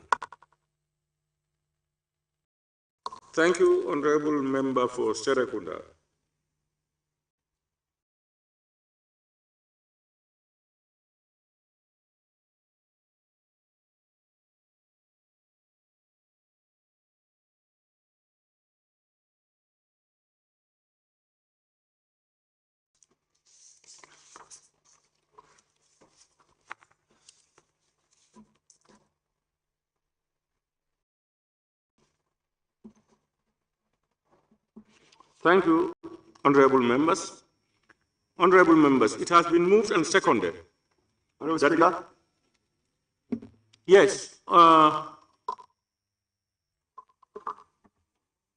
Thank you, Honorable Member for Serekunda. Thank you, honorable members. Honorable members, it has been moved and seconded. Honorable Speaker? Yes.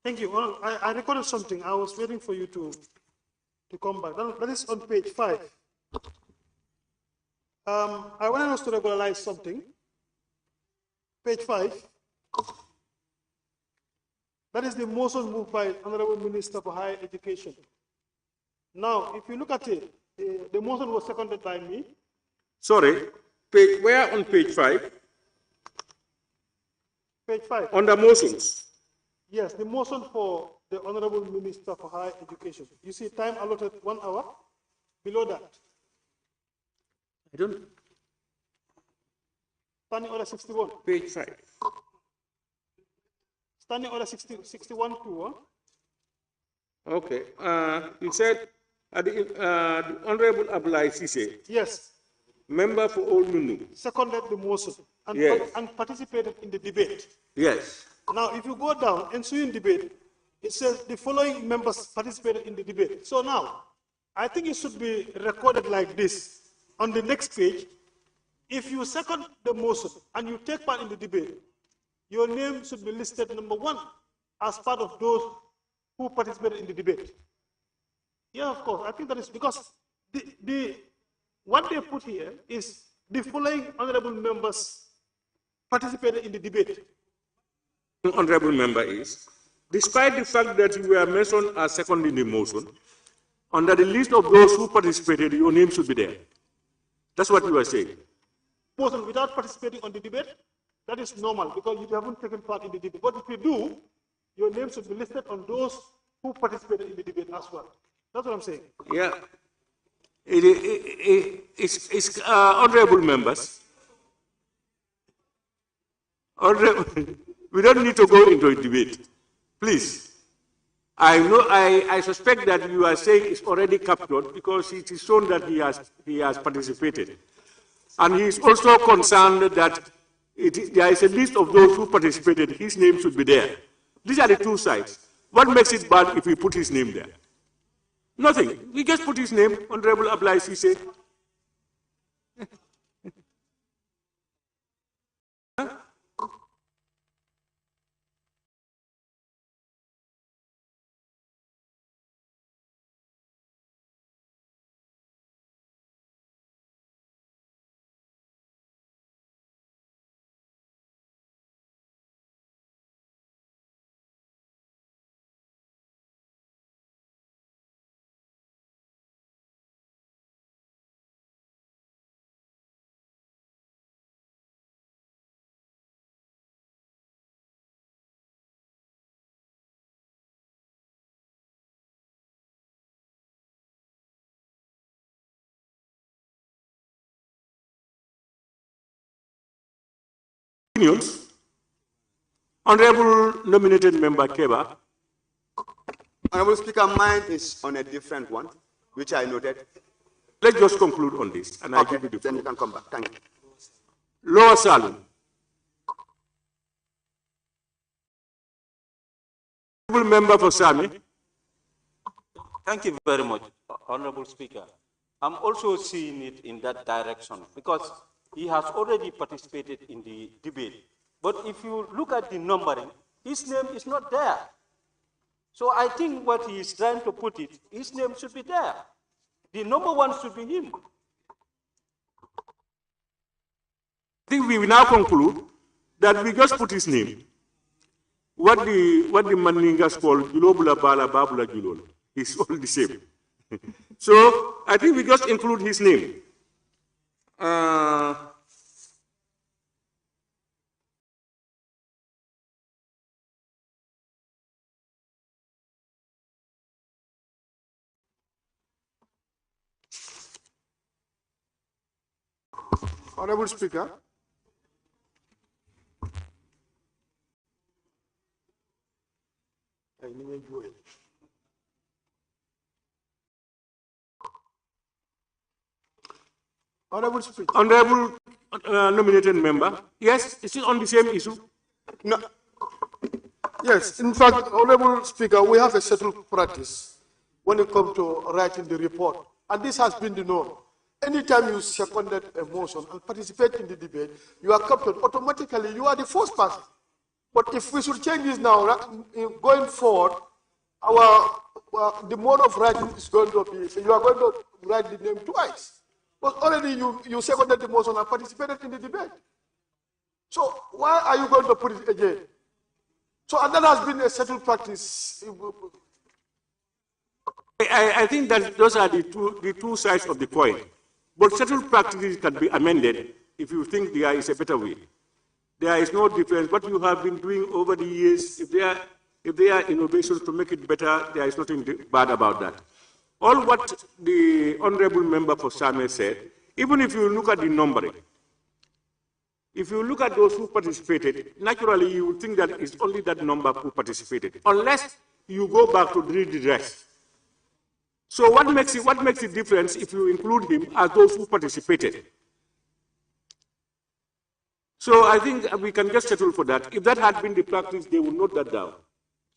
Thank you. Well, I recorded something. I was waiting for you to come back. That is on page 5. I wanted us to regularize something. Page 5. That is the motion moved by Honorable Minister for Higher Education. Now, if you look at it, the motion was seconded by me. Sorry, where on page 5? Page 5. Under motions. Yes, the motion for the Honorable Minister for Higher Education. You see time allotted 1 hour. Below that. I don't. Standing order 61. Page 5. Standing order 61 to. Okay. You said the Honorable Abulai Sise. Yes. Member for Old Nunu. Seconded the motion and, yes. And participated in the debate. Yes. Now, if you go down, ensuing debate, it says the following members participated in the debate. So now, I think it should be recorded like this. On the next page, if you second the motion and you take part in the debate, your name should be listed number 1 as part of those who participated in the debate. Yeah, of course. I think that is because what they put here is the following honorable members participated in the debate. Honorable member is, despite the fact that you were mentioned as second in the motion, under the list of those who participated, your name should be there. That's what you are saying. Person without participating on the debate, that is normal because you haven't taken part in the debate. But if you do, your name should be listed on those who participated in the debate as well. That's what I'm saying. Yeah. It's honorable members. We don't need to go into a debate. Please. I suspect that you are saying it's already captured because it is shown that he has participated. And he is also concerned that there is a list of those who participated. His name should be there. These are the two sides. What makes it bad if we put his name there? Nothing. We just put his name, Honorable Ablai Sise. Honorable nominated member Keba. Honorable Speaker, mine is on a different one, which I noted. Let's just conclude on this, and okay, I'll give you the then you can come back. Thank you. Lower Salon. Honorable member for Sami. Thank you very much, Honorable Speaker. I'm also seeing it in that direction because he has already participated in the debate. But if you look at the numbering, his name is not there. So I think what he is trying to put it, his name should be there. The number 1 should be him. I think we will now conclude that we just put his name. What the Maningas call Julobula Bala Babula Julolo. It's all the same. So I think we just include his name. Honorable Speaker, Honorable Speaker. Honorable nominated member. Yes, is it on the same issue? No. Yes, in fact, Honorable Speaker, we have a settled practice when it comes to writing the report and this has been the norm. Anytime you seconded a motion and participate in the debate, you are captured. Automatically, you are the first person. But if we should change this now, going forward, the mode of writing is going to be, so you are going to write the name twice. But already you seconded the motion and participated in the debate. So why are you going to put it again? So and that has been a settled practice. I think that those are the two sides of the coin. But settled practices can be amended if you think there is a better way. There is no difference. What you have been doing over the years, if there are innovations to make it better, there is nothing bad about that. All what the honorable member for Same said, even if you look at the numbering, if you look at those who participated, naturally you would think that it's only that number who participated, unless you go back to read the rest. So what makes the difference if you include him as those who participated? So I think we can just settle for that. If that had been the practice, they would note that down.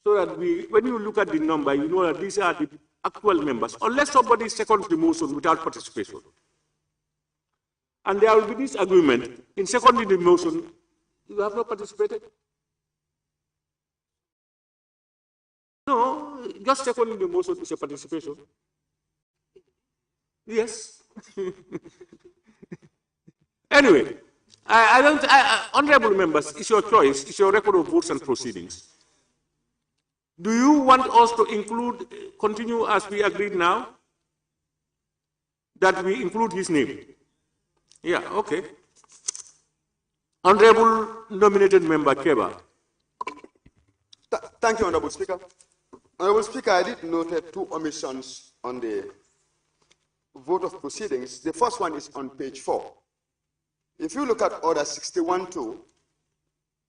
So that when you look at the number, you know that these are the actual members, unless somebody seconds the motion without participation. And there will be this agreement, in seconding the motion, you have not participated. No, just seconding the motion is a participation. Yes. Anyway, honorable members, it's your choice, it's your record of votes and proceedings. Do you want us to continue as we agreed now? That we include his name? Yeah, okay. Honorable nominated member Keba. Thank you, Honorable Speaker. Honorable Speaker, I did note two omissions on the vote of proceedings. The first one is on page 4. If you look at order 61-2,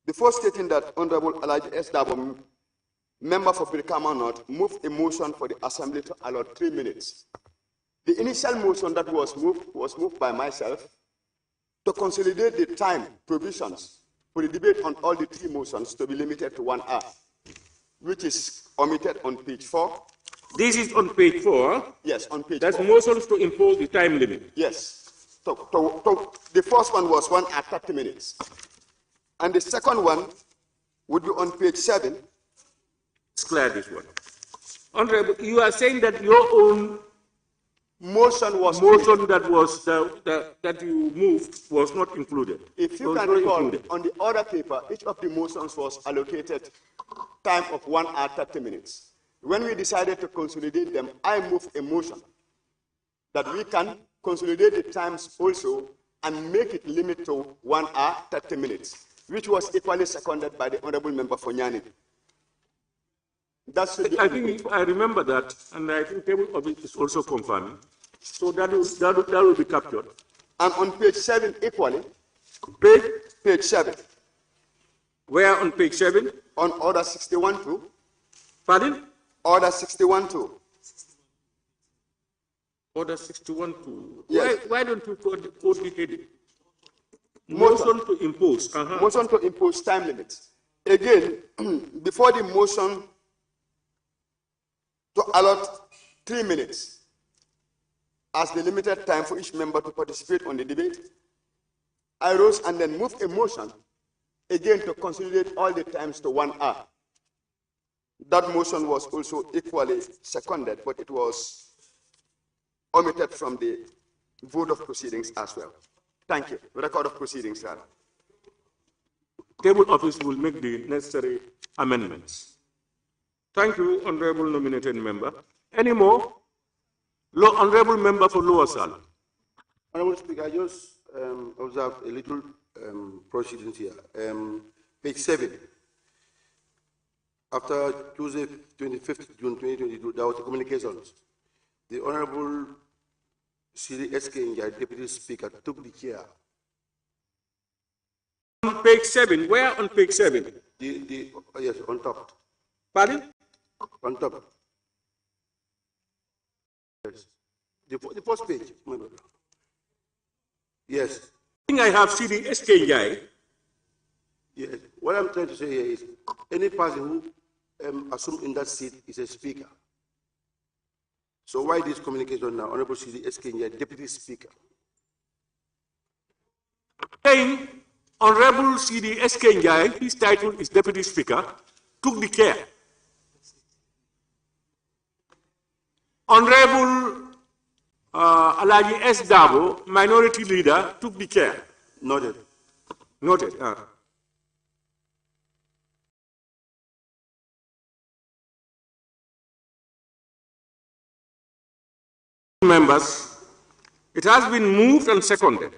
before stating that Honorable Elijah S. Dabo, member for Birkama North, moved a motion for the Assembly to allot 3 minutes. The initial motion that was moved by myself to consolidate the time provisions for the debate on all the 3 motions to be limited to 1 hour, which is omitted on page 4. This is on page 4? Yes, on page 4. That's motions to impose the time limit? Yes. The first one was 1 hour 30 minutes. And the second one would be on page 7. Let's clear this one. Honorable, you are saying that your own motion that you moved was not included. If you can recall, on the order paper, each of the motions was allocated time of 1 hour 30 minutes. When we decided to consolidate them, I moved a motion that we can consolidate the times also and make it limit to 1 hour 30 minutes, which was equally seconded by the honorable member for Nyani. I think I remember that, and I think table of it is also confirming. So that will be captured. And on page 7 equally. Page 7. Where on page 7? On order 61-2. Pardon? Order 61-2. Order 61-2. Yes. Why don't you quote the heading? Motion to impose. Motion to impose time limits. Again, before the motion to allot 3 minutes as the limited time for each member to participate on the debate, I rose and then moved a motion again to consolidate all the times to 1 hour. That motion was also equally seconded, but it was omitted from the vote of proceedings as well. Thank you. Record of proceedings, sir. Table office will make the necessary amendments. Thank you, honorable nominated member. Any more? Honorable member for Lower Sal. Honorable Speaker, I just observe a little proceedings here. Page 7. After Tuesday, 25th June 2022, there was a communications. The Honorable Siri S.K. Deputy Speaker, took the chair. On page 7, where on page 7? Yes, on top. Pardon? On top. Yes. The first page, my brother. Yes. I think I have Siri S.K. Yes. What I'm trying to say here is, any person who assumed in that seat is a speaker. So why this communication now? Honorable C.D. Eskinja, Deputy Speaker. Saying Honorable C.D. Eskinja, his title is Deputy Speaker, took the care. Honorable Alaji S. Dabo, Minority Leader, took the care. Noted. Noted. Members, it has been moved and seconded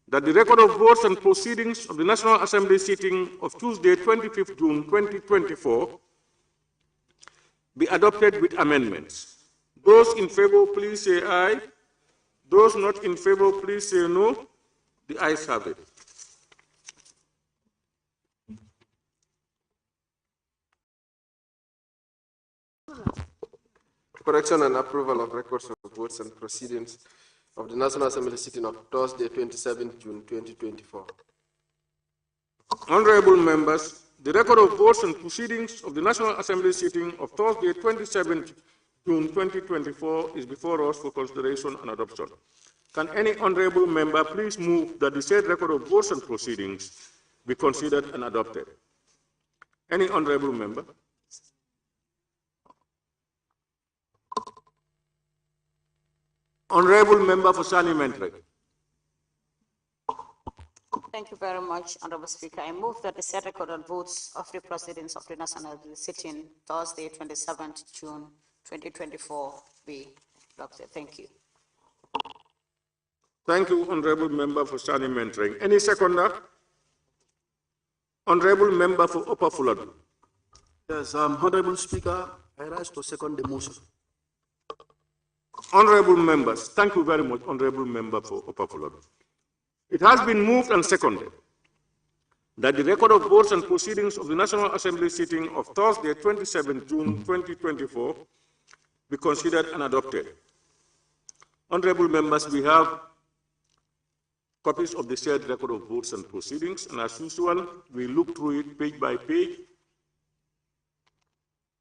that the record of votes and proceedings of the National Assembly sitting of Tuesday, 25th June 2024 be adopted with amendments. Those in favor, please say aye. Those not in favor, please say no. The ayes have it. Correction and approval of records of votes and proceedings of the National Assembly sitting of Thursday, 27th June 2024. Honorable members, the record of votes and proceedings of the National Assembly sitting of Thursday, 27th June 2024 is before us for consideration and adoption. Can any honorable member please move that the said record of votes and proceedings be considered and adopted? Any honorable member? Honorable Member for Sani-Mentre. Thank you very much, Honorable Speaker. I move that the said record of votes of the proceedings of the National Assembly sitting Thursday, 27th June 2024 be adopted. Thank you. Thank you, Honorable Member for Sani-Mentre. Any seconder? Honorable Member for Upper Fuladu. Yes, Honorable Speaker, I rise to second the motion. Honorable members, thank you very much, Honorable Member for Upper Fuladu. It has been moved and seconded that the record of votes and proceedings of the National Assembly sitting of Thursday, 27 June 2024 be considered and adopted. Honorable members, we have copies of the said record of votes and proceedings, and as usual, we look through it page by page,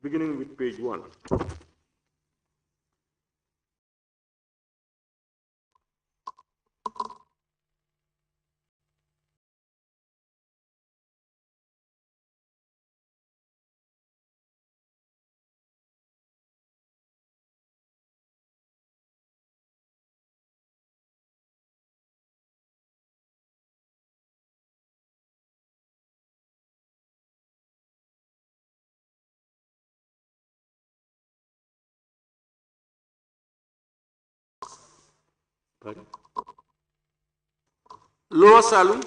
beginning with page 1. Lower Salum.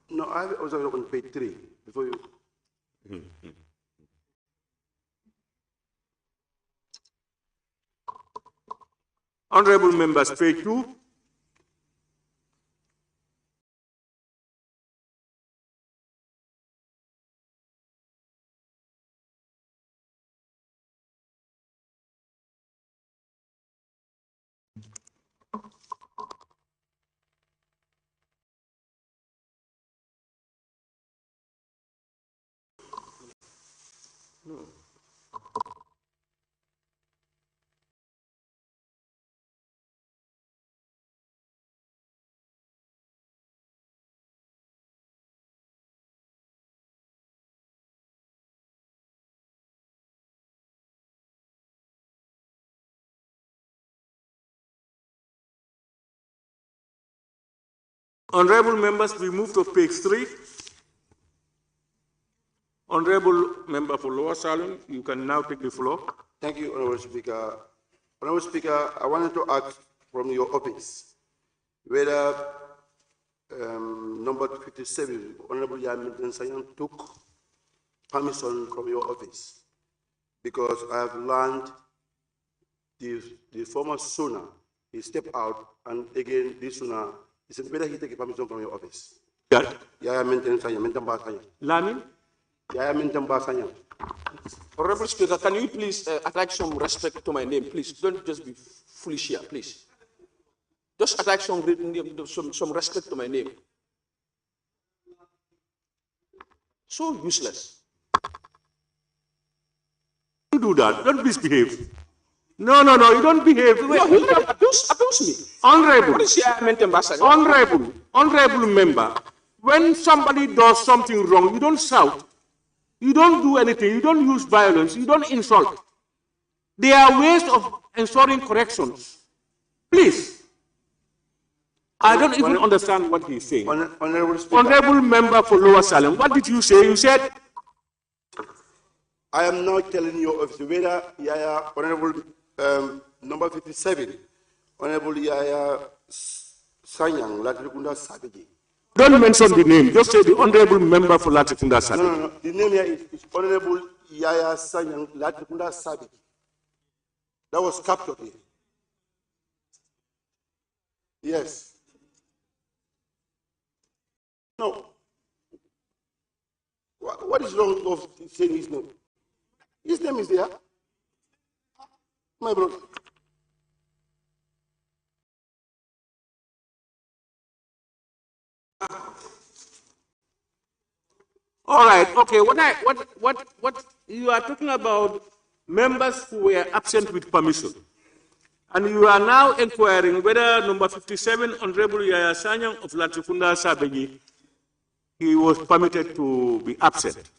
No, I was on page 3 before you. Honorable members, page 2. No. Honorable members, we move to page 3. Honorable Member for Lower Salem, you can now take the floor. Thank you, Honorable Speaker. Honorable Speaker, I wanted to ask from your office whether number 57, Honorable Yamin Sayan, took permission from your office, because I have learned the former Suna, he stepped out, and again, this Suna, he said, better he take a permission from your office. Lamin? Honorable Speaker, can you please attach some respect to my name, please? Don't just be foolish here, please. Just attach some respect to my name. So useless. Don't do that. Don't misbehave. No, no, no, you don't behave. No, he abuse me. Honorable. What is your ambassador? Honorable member, when somebody does something wrong, you don't shout. You don't do anything. You don't use violence. You don't insult. There are ways of ensuring corrections. Please. I don't even understand what he's saying. Honorable member for Lower Salem, what did you say? You said? I am now telling you of the whether Yaya, Honorable number 57, Honorable Yaya Sanyang, Latrikunda Sabiji. Don't mention the name. Just say the honorable member for Latrikunda Sabiji. No. The name here is Honorable Yaya Sanyang, Latrikunda Sabiji. That was captured here. Yes. No. What is wrong of saying his name? His name is there. My brother. All right. Okay. What you are talking about members who were absent with permission, and you are now inquiring whether number 57, Honorable Yaya Sanyang of Latrikunda Sabiji, he was permitted to be absent.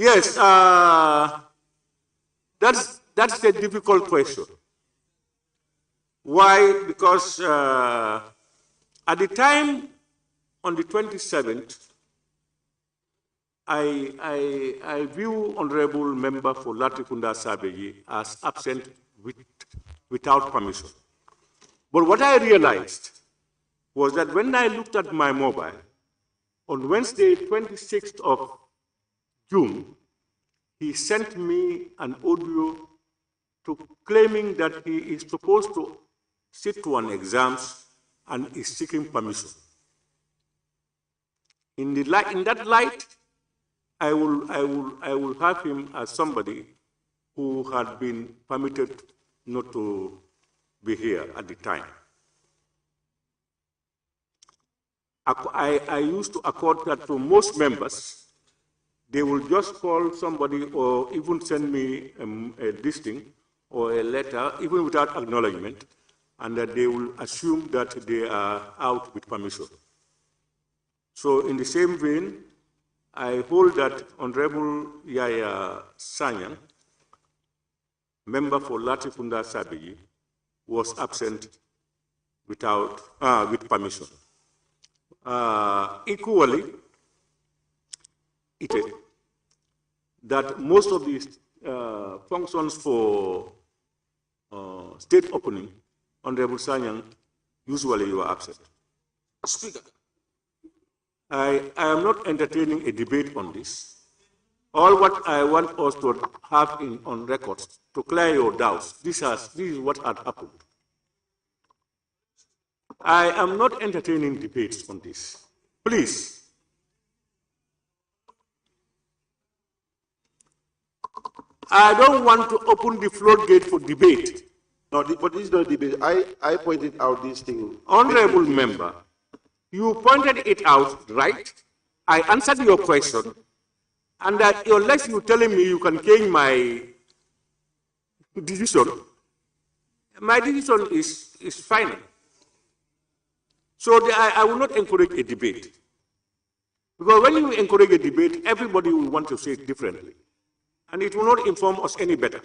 Yes, that's a difficult question. Why? Because at the time, on the 27th, I view Honorable Member for Latrikunda Sabiji as absent without permission. But what I realized was that when I looked at my mobile, on Wednesday, 26th of June, he sent me an audio claiming that he is supposed to sit to an exams and is seeking permission. In that light, I will have him as somebody who had been permitted not to be here at the time. I used to accord that to most members. They will just call somebody or even send me a listing or a letter, even without acknowledgement, and that they will assume that they are out with permission. So in the same vein, I hold that Honorable Yaya Sanyang, member for Latrikunda Sabiji, was absent with permission. Equally, that most of these functions for state opening, Honorable Sanyang, usually you are absent. Speaker. I am not entertaining a debate on this. All what I want us to have on record to clear your doubts, this is what had happened. I am not entertaining debates on this. Please. I don't want to open the floodgate for debate. No, but this is not debate. I pointed out this thing. Honorable member, you pointed it out, right? I answered your question, and that unless you're telling me you can change my decision, my decision is final. So I will not encourage a debate. Because when you encourage a debate, everybody will want to say it differently. And it will not inform us any better.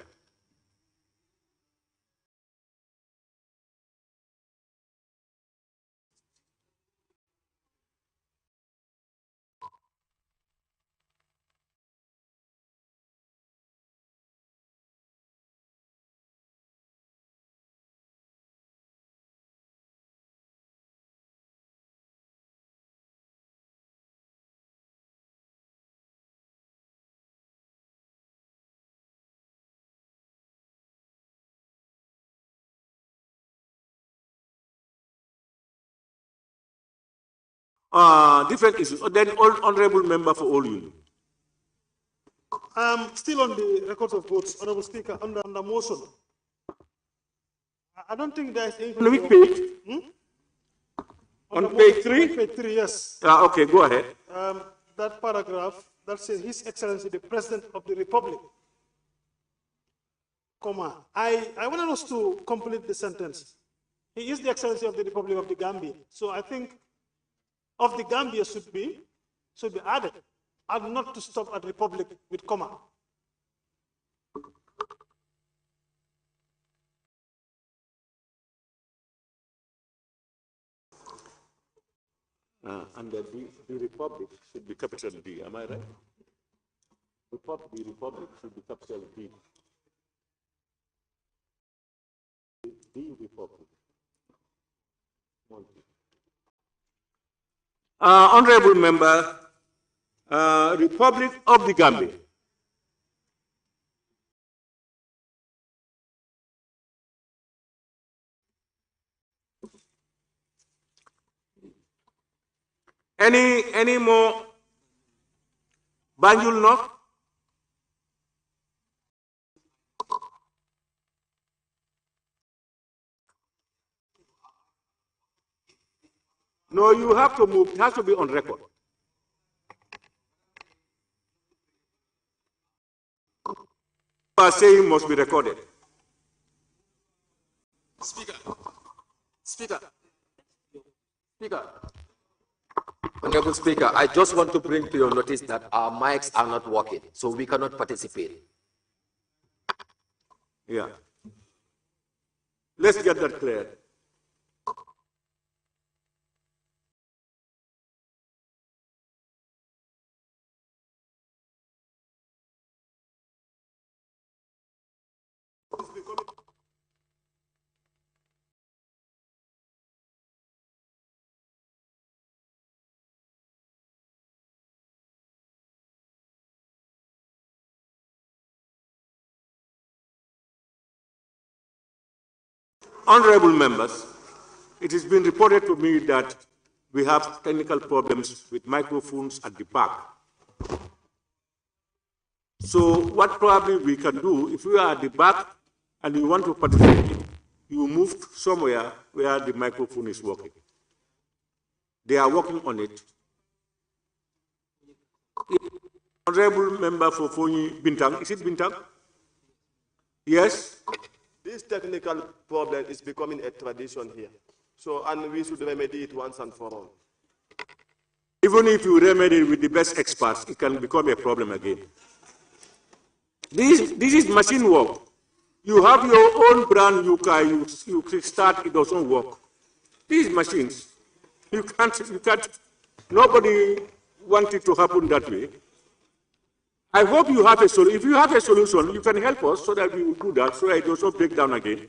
different issues. Then, honorable member for all union. Still on the records of votes, Honorable Speaker, under motion. I don't think there is anything. On which page? On page 3? On page 3, yes. Okay, go ahead. That paragraph that says His Excellency the President of the Republic, comma. I wanted us to complete the sentence. He is the Excellency of the Republic of the Gambia. So I think of the Gambia should be added, and not to stop at Republic with comma. And the Republic should be capital D, am I right? The Republic should be capital D. The Republic. Honorable member, Republic of the Gambia. Any more Banjul North? No, you have to move. It has to be on record. What you are saying must be recorded. Speaker. Honorable Speaker, I just want to bring to your notice that our mics are not working, so we cannot participate. Yeah. Let's get that clear. Honorable members, it has been reported to me that we have technical problems with microphones at the back. So what probably we can do, if you are at the back and you want to participate, you move somewhere where the microphone is working. They are working on it. Honorable member for Fonyi Bintang, is it Bintang? Yes? This technical problem is becoming a tradition here. So, and we should remedy it once and for all. Even if you remedy it with the best experts, it can become a problem again. This is machine work. You have your own brand, you start, it doesn't work. These machines, you can't, nobody wants it to happen that way. I hope you have a solution. If you have a solution, you can help us so that we will do that, so that it doesn't break down again.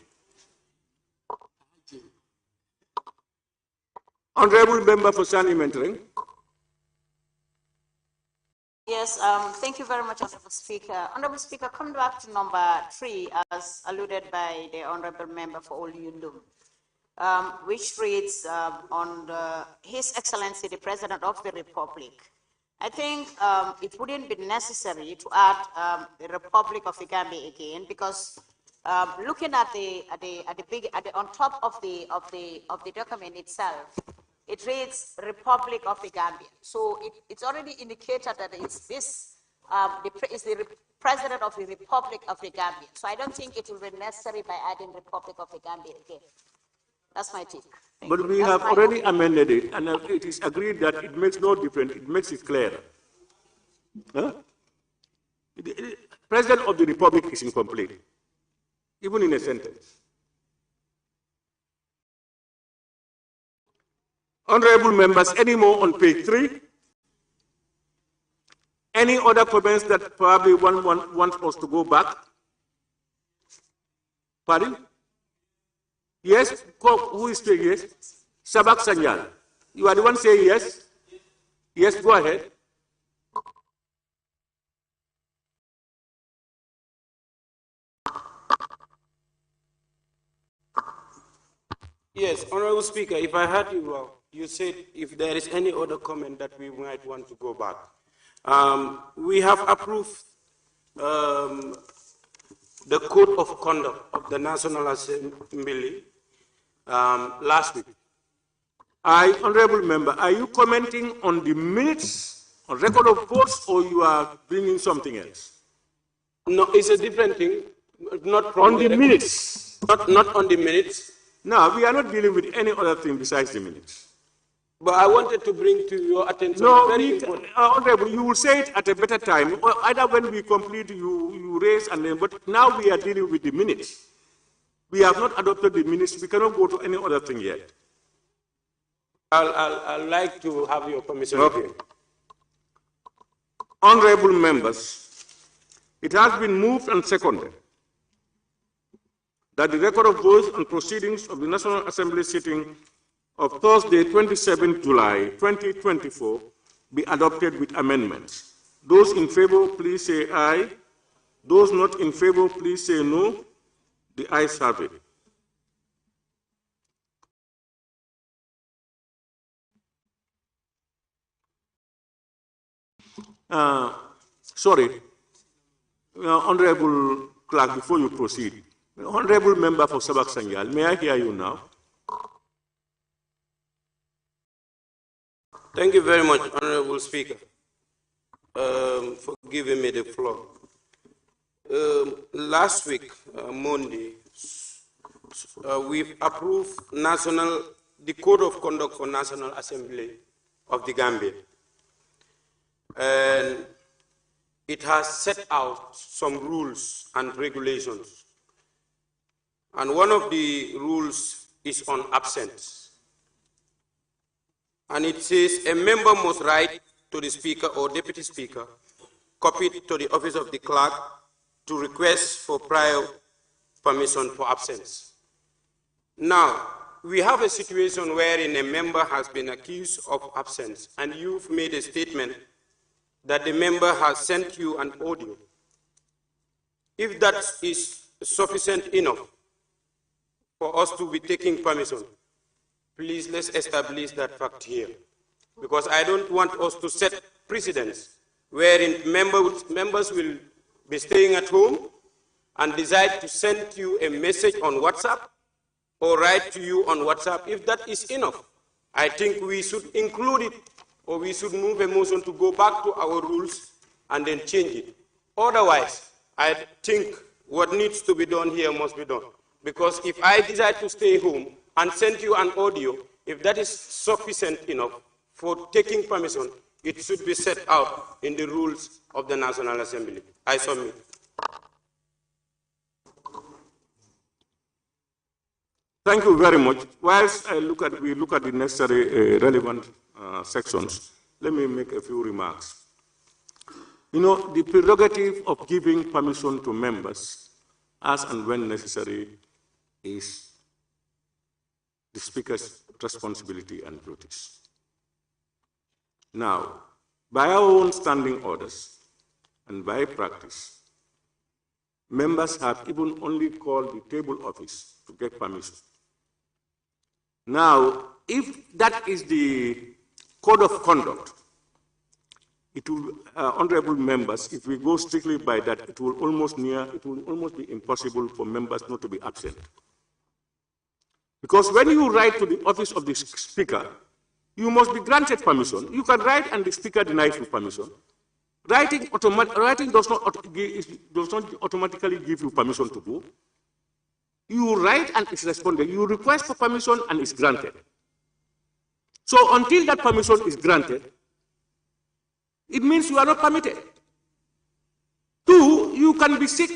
Honorable member for Sani Mentoring. Yes, thank you very much, Honorable Speaker. Honorable Speaker, come back to number 3, as alluded by the Honorable Member for All Yundum, which reads His Excellency the President of the Republic. I think it wouldn't be necessary to add the Republic of the Gambia again, because looking at on top of the document itself, it reads Republic of the Gambia. So it's already indicated that it's this is the President of the Republic of the Gambia. So I don't think it will be necessary by adding Republic of the Gambia again. That's my take. But we have already amended it, and it is agreed that it makes no difference. It makes it clear. Huh? The President of the Republic is incomplete, even in a sentence. Honorable members, any more on page 3? Any other comments that probably one wants us to go back? Pardon? Yes? Who is saying yes? Sabak Sanyal. You are the one saying yes? Yes, go ahead. Yes, Honorable Speaker, if I heard you well, you said if there is any other comment that we might want to go back. We have approved the Code of Conduct of the National Assembly last week. Honorable Member, are you commenting on the minutes, on record of votes, or you are bringing something else? No, it's a different thing. Not from on the minutes. Not on the minutes. No, we are not dealing with any other thing besides the minutes. But I wanted to bring to your attention. No, very important. Honorable, you will say it at a better time. Or either when we complete, you raise, and then. But now we are dealing with the minutes. We have not adopted the minutes. We cannot go to any other thing yet. I'd like to have your permission. Okay. Honorable members, it has been moved and seconded that the record of votes and proceedings of the National Assembly sitting of Thursday, 27 July 2024 be adopted with amendments. Those in favor, please say aye. Those not in favor, please say no. The ayes have it. Honorable Clerk, before you proceed, Honorable Member for Sabak Sangyal, may I hear you now? Thank you very much, Honorable Speaker, for giving me the floor. Last week, Monday, we've approved the Code of Conduct for National Assembly of the Gambia. And it has set out some rules and regulations. And one of the rules is on absence. And it says a member must write to the Speaker or Deputy Speaker, copied to the office of the clerk, to request for prior permission for absence. Now, we have a situation wherein a member has been accused of absence, and you've made a statement that the member has sent you an audio. If that is sufficient enough for us to be taking permission, please let's establish that fact here. Because I don't want us to set precedents wherein members will be staying at home and decide to send you a message on WhatsApp or write to you on WhatsApp. If that is enough, I think we should include it, or we should move a motion to go back to our rules and then change it. Otherwise, I think what needs to be done here must be done. Because if I decide to stay home and send you an audio, if that is sufficient enough for taking permission, it should be set out in the rules of the National Assembly. I submit. Thank you very much. Whilst we look at the necessary relevant sections, let me make a few remarks. You know, the prerogative of giving permission to members as and when necessary is the Speaker's responsibility and duties. Now, by our own standing orders and by practice, members have even only called the table office to get permission. Now, if that is the code of conduct, it will, honorable members, if we go strictly by that, it will almost be impossible for members not to be absent. Because when you write to the office of the Speaker, you must be granted permission. You can write and the Speaker denies you permission. Writing does not automatically give you permission to do. You write and it's responded. You request for permission and it's granted. So until that permission is granted, it means you are not permitted. Two, you can be sick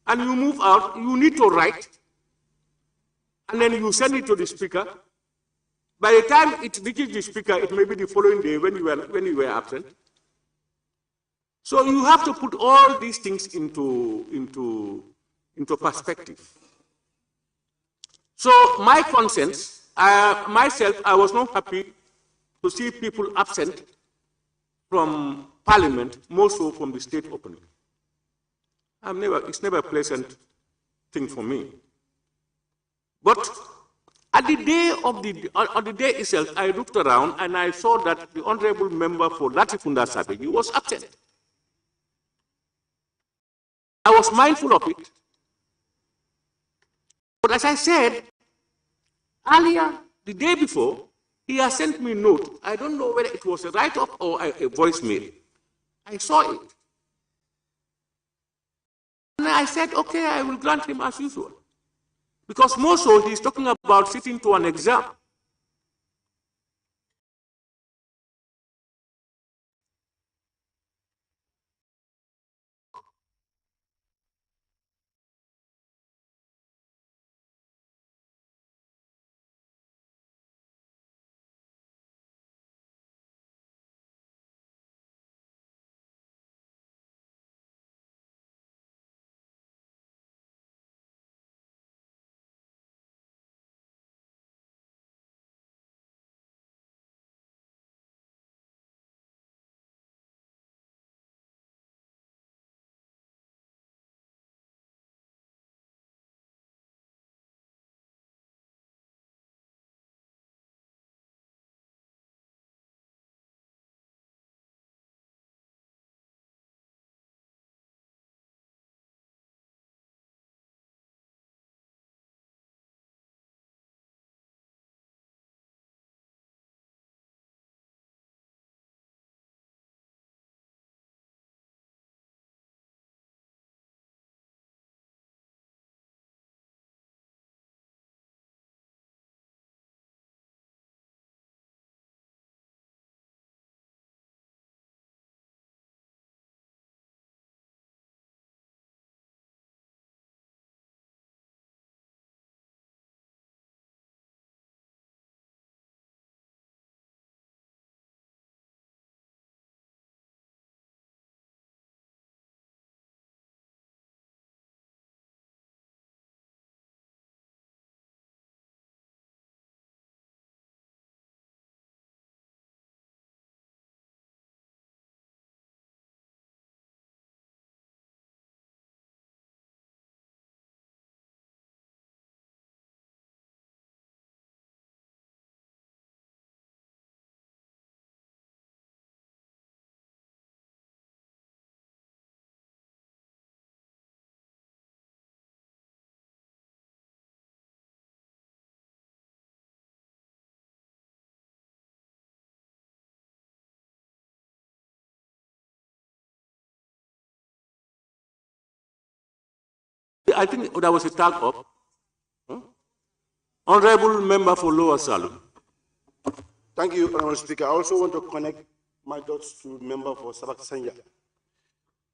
and you move out, you need to write, and then you send it to the Speaker. By the time it reaches the Speaker, it may be the following day when you were absent. So you have to put all these things into perspective. So my conscience, myself, I was not happy to see people absent from Parliament, more so from the state opening. It's never a pleasant thing for me. But At the day of on the day itself, I looked around and I saw that the honorable member for Latifunda Sabegi was absent. I was mindful of it. But as I said earlier, the day before, he has sent me a note. I don't know whether it was a write-up or a voicemail. I saw it. And I said, okay, I will grant him as usual. Because more so, he's talking about sitting to an exam. I think there was a tag up. Honorable member for Lower Salon. Thank you, Honorable Speaker. I also want to connect my thoughts to member for Sabak Sanya.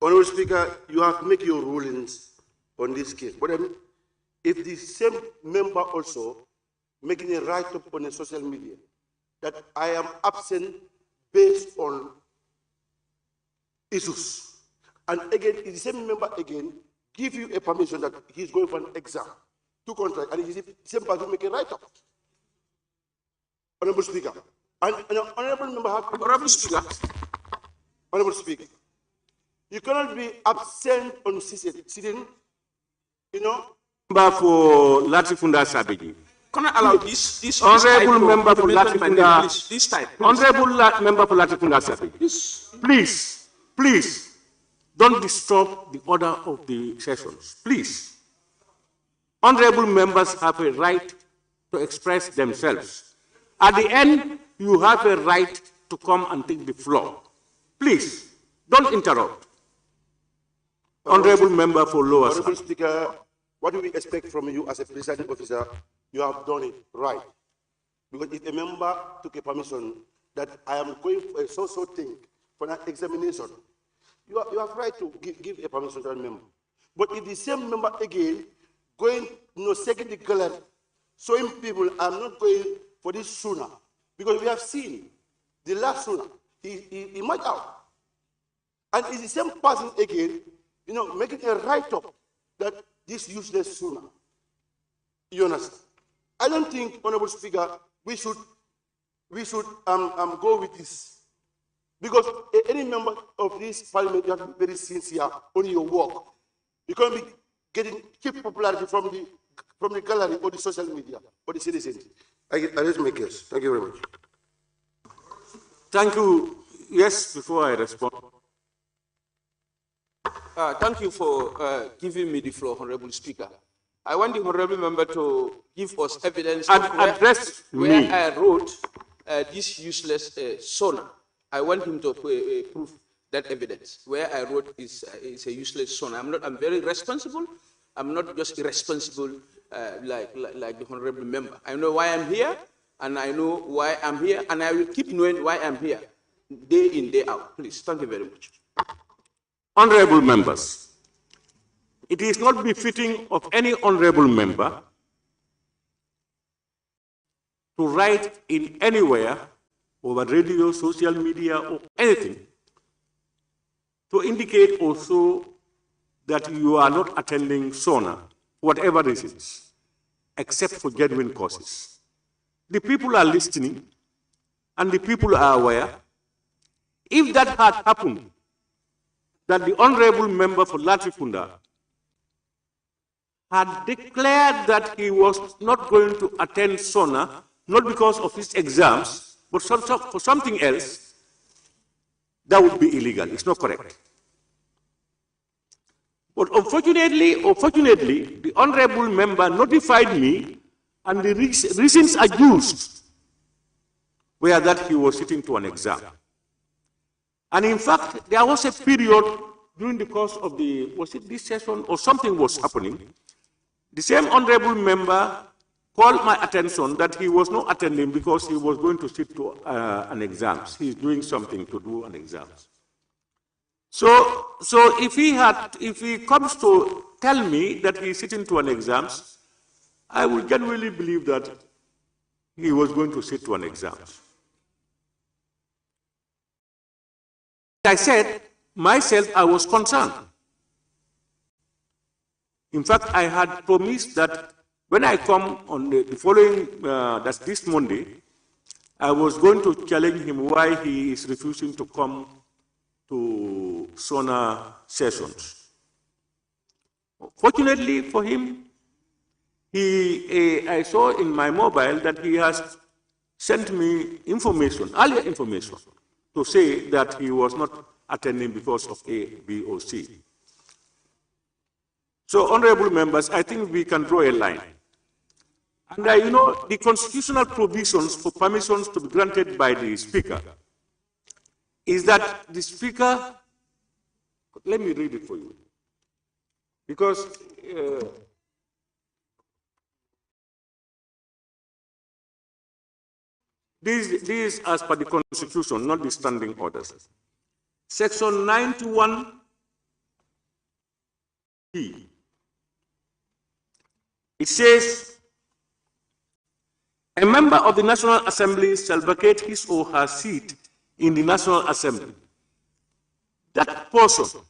Honorable Speaker, you have to make your rulings on this case. But then, if the same member also making a write-up on the social media that I am absent based on issues, and again, if the same member again give you a permission that he's going for an exam to contract, and the same person make a write-up. Honorable Speaker, and honorable member has honorable Speaker. Honorable Speaker, you cannot be absent on sitting, you know. Member for Latifunda Sabegi. Can I allow this honorable member for Latifunda, this time? Honorable member for Latifunda Sabegi. Please, don't disturb the order of the sessions. Please. Honorable members have a right to express themselves. At the end, you have a right to come and take the floor. Please, don't interrupt. Honorable member for Lower Salon. Honorable Speaker, what do we expect from you as a presiding officer? You have done it right. Because if a member took a permission that I am going for a so-so thing for an examination, you have right to give a permission to that member. But if the same member again going, second the color, showing people I'm not going for this sooner, because we have seen the last sooner, he might out. And it's the same person again, making a write-up that this useless sooner. You understand? I don't think, Honorable Speaker, we should go with this. Because any member of this parliament, you have to be very sincere on your work. You can't be getting cheap popularity from the from the gallery or the social media or the citizens. I raise my case. Thank you very much. Thank you. Yes, before I respond. Thank you for giving me the floor, Honorable Speaker. I want the Honorable Member to give us evidence of where I wrote this useless SONA. I want him to prove that evidence. Where I wrote is a useless SONA. I'm very responsible. I'm not just irresponsible like the Honorable Member. I know why I'm here, and I know why I'm here, and I will keep knowing why I'm here, day in, day out. Please, thank you very much. Honorable members, it is not befitting of any honorable member to write in anywhere, over radio, social media, or anything, to indicate also that you are not attending SONA, whatever reasons, except for genuine causes. The people are listening, and the people are aware. If that had happened, that the honorable member for Latrikunda had declared that he was not going to attend SONA, not because of his exams, but for something else, that would be illegal. It's not correct. But unfortunately, or fortunately, the honorable member notified me, and the reasons adduced were that he was sitting to an exam. And in fact, there was a period during the course of was it this session or something was happening, the same honorable member called my attention that he was not attending because he was going to sit to an exam. He's doing something to do an exam. So if he comes to tell me that he's sitting to an exam, I will genuinely believe that he was going to sit to an exam. I said, myself, I was concerned. In fact, I had promised that when I come on the following, that's this Monday, I was going to challenge him why he is refusing to come to SONA sessions. Fortunately for him, I saw in my mobile that he has sent me information, earlier information, to say that he was not attending because of A, B, or C. So, honorable members, I think we can draw a line. And you know, the constitutional provisions for permissions to be granted by the Speaker is that the Speaker, let me read it for you, because this is as per the Constitution, not the standing orders. Section 91B. It says, a member of the National Assembly shall vacate his or her seat in the National Assembly. That portion,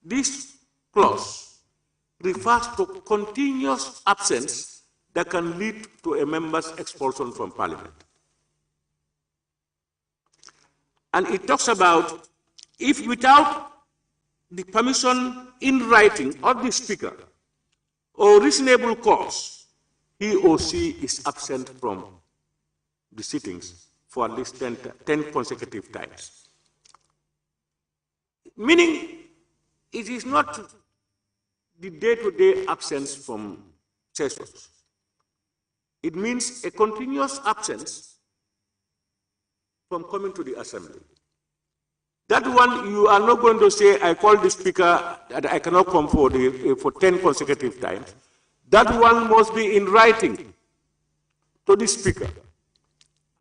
this clause, refers to continuous absence that can lead to a member's expulsion from Parliament. And it talks about if without the permission in writing of the Speaker or reasonable cause, he or she is absent from the sittings for at least 10 consecutive times. Meaning, it is not the day-to-day absence from sessions. It means a continuous absence from coming to the Assembly. That one, you are not going to say, I call the Speaker that I cannot come for 10 consecutive times. That one must be in writing to the Speaker.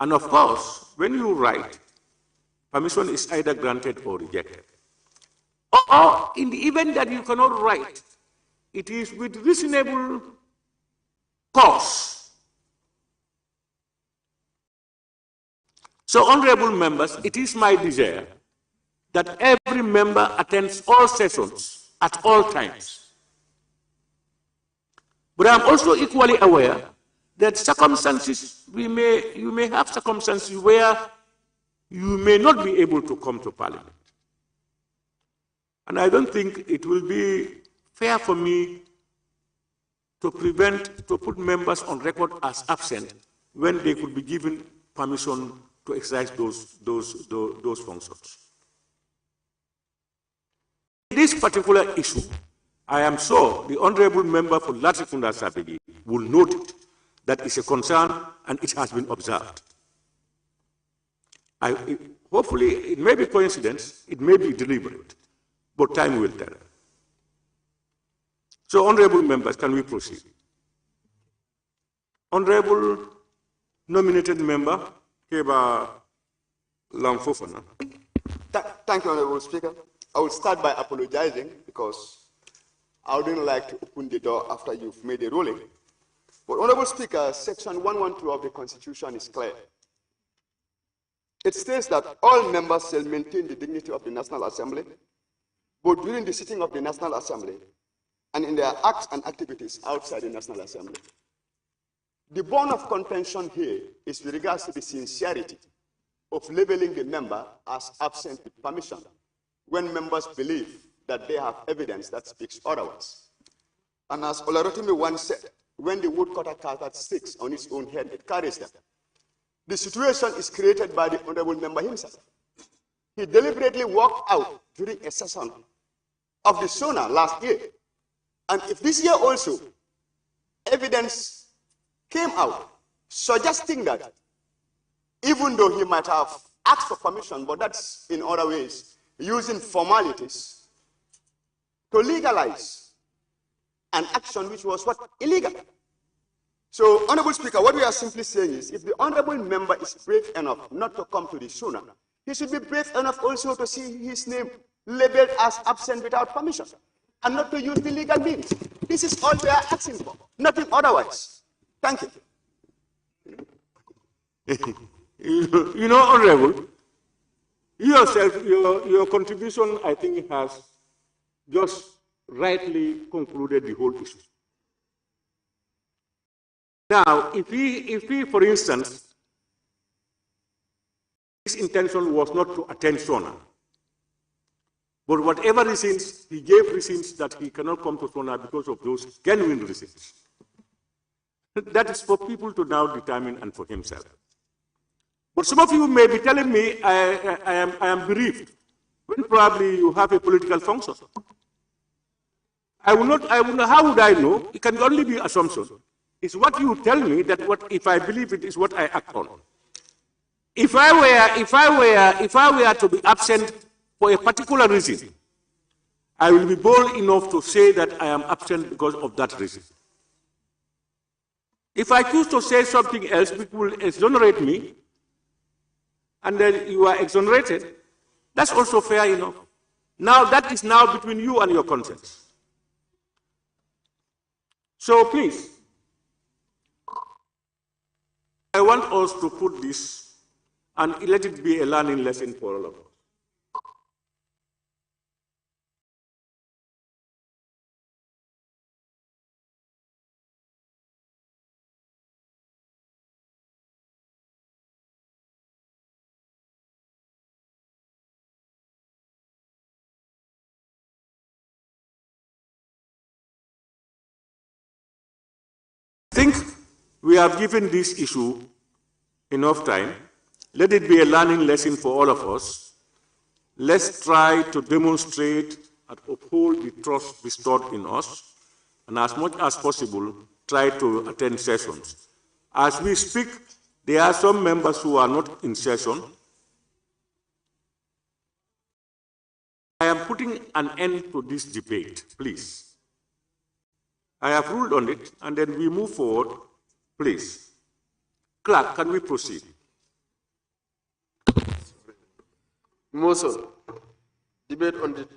And of course, when you write, permission is either granted or rejected. Or in the event that you cannot write, it is with reasonable cause. So, honorable members, it is my desire that every member attends all sessions at all times. But I am also equally aware that circumstances, you may have circumstances where you may not be able to come to Parliament. And I don't think it will be fair for me to put members on record as absent when they could be given permission to exercise those functions. This particular issue, I am sure the Honorable Member for Latrikunda Sabegi will note it, that is a concern and it has been observed. Hopefully, it may be coincidence, it may be deliberate, but time will tell. So, Honorable Members, can we proceed? Honorable nominated member, Keba Lamfofana. Thank you, Honorable Speaker. I will start by apologizing because I wouldn't like to open the door after you've made a ruling. But, Honorable Speaker, Section 112 of the Constitution is clear. It states that all members shall maintain the dignity of the National Assembly, both during the sitting of the National Assembly and in their acts and activities outside the National Assembly. The bone of contention here is with regards to the sincerity of labeling the member as absent with permission when members believe that they have evidence that speaks otherwise. And as Olarotimi once said, when the woodcutter carves sticks on its own head, it carries them. The situation is created by the Honorable Member himself. He deliberately walked out during a session of the SONA last year. And if this year also evidence came out suggesting that even though he might have asked for permission, but that's in other ways, using formalities to legalize an action which was what? Illegal. So, Honorable Speaker, what we are simply saying is, if the Honorable Member is brave enough not to come to the SONA, he should be brave enough also to see his name labeled as absent without permission, and not to use the legal means. This is all we are asking for, nothing otherwise. Thank you. You know, Honorable, yourself, your contribution, I think, has just rightly concluded the whole issue. Now, if he, for instance, his intention was not to attend SONA, but whatever reasons, he gave reasons that he cannot come to SONA because of those genuine reasons. That is for people to now determine and for himself. But some of you may be telling me I am bereaved, when probably you have a political function. How would I know? It can only be assumption. It's what you tell me that if I believe it is what I act on. If I were to be absent for a particular reason, I will be bold enough to say that I am absent because of that reason. If I choose to say something else which will exonerate me, and then you are exonerated, that's also fair enough. Now that is now between you and your conscience. So please, I want us to put this and let it be a learning lesson for all of us. I think we have given this issue enough time. Let it be a learning lesson for all of us. Let's try to demonstrate and uphold the trust bestowed in us, and as much as possible, try to attend sessions. As we speak, there are some members who are not in session. I am putting an end to this debate, please. I have ruled on it, and then we move forward, please. Clerk, can we proceed? Motion. Debate on the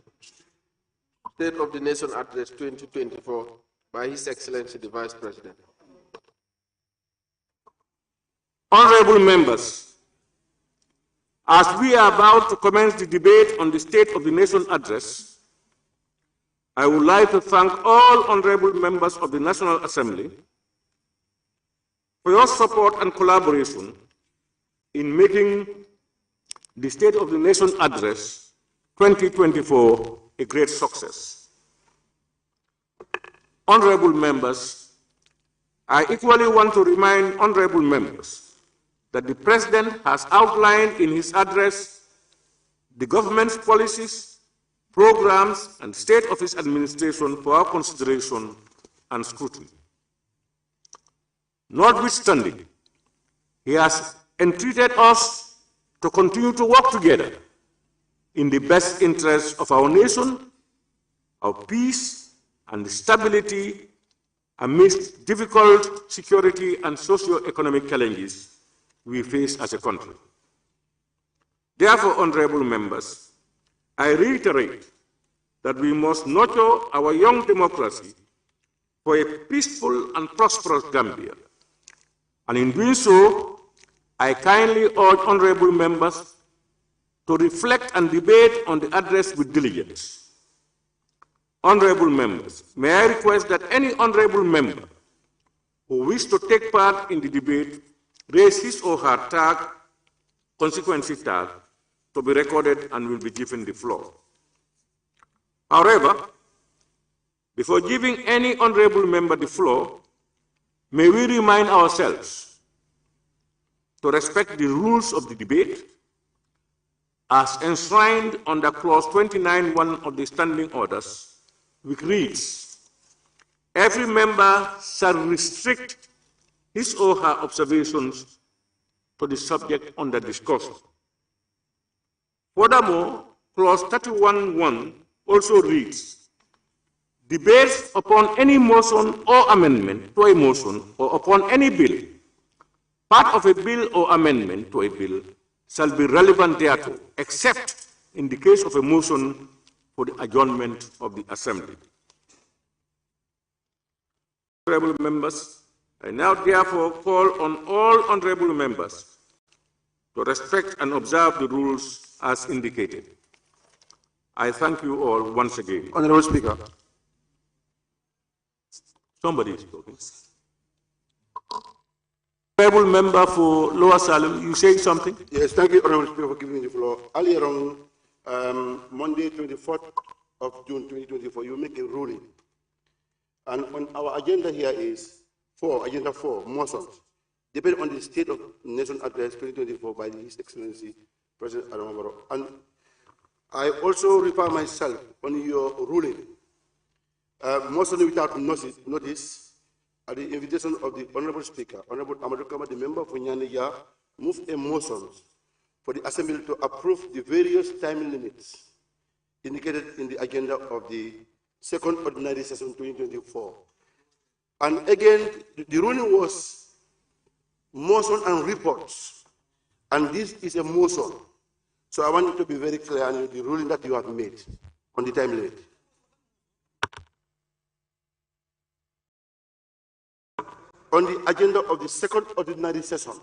State of the Nation Address 2024 by His Excellency the Vice President. Honorable members, as we are about to commence the debate on the State of the Nation Address, I would like to thank all honorable members of the National Assembly for your support and collaboration in making the State of the Nation Address 2024 a great success. Honorable members, I equally want to remind honorable members that the President has outlined in his address the government's policies, programs, and state office administration for our consideration and scrutiny. Notwithstanding, he has entreated us to continue to work together in the best interest of our nation, our peace, and stability amidst difficult security and socio-economic challenges we face as a country. Therefore, honorable members, I reiterate that we must nurture our young democracy for a peaceful and prosperous Gambia. And in doing so, I kindly urge honorable members to reflect and debate on the address with diligence. Honorable members, may I request that any honorable member who wishes to take part in the debate raise his or her tag, constituency tag, to be recorded and will be given the floor. However, before giving any honorable member the floor, may we remind ourselves to respect the rules of the debate as enshrined under clause 29(1) of the standing orders, which reads, every member shall restrict his or her observations to the subject under discussion. Furthermore, clause 31(1) also reads, debates upon any motion or amendment to a motion or upon any bill, part of a bill or amendment to a bill, shall be relevant thereto, except in the case of a motion for the adjournment of the Assembly. Honorable members, I now therefore call on all honorable members to respect and observe the rules as indicated. I thank you all once again. Honorable Speaker. Somebody is talking. Honorable member for Lower Salem, you saying something? Yes, thank you, Honorable Speaker, for giving me the floor. Earlier on Monday, 24th of June 2024, you make a ruling. And on our agenda here is agenda 4, motions. Debate on the State of Nation Address 2024 by His Excellency President Adamabaro. And I also refer myself on your ruling. Motion without notice, at the invitation of the Honorable Speaker, Honorable Amadou Kama, the member for Nyanija, moved a motion for the Assembly to approve the various time limits indicated in the agenda of the second ordinary session 2024. And again, the ruling was motion and reports, and this is a motion. So I want you to be very clear on the ruling that you have made on the time limit. On the agenda of the second ordinary session,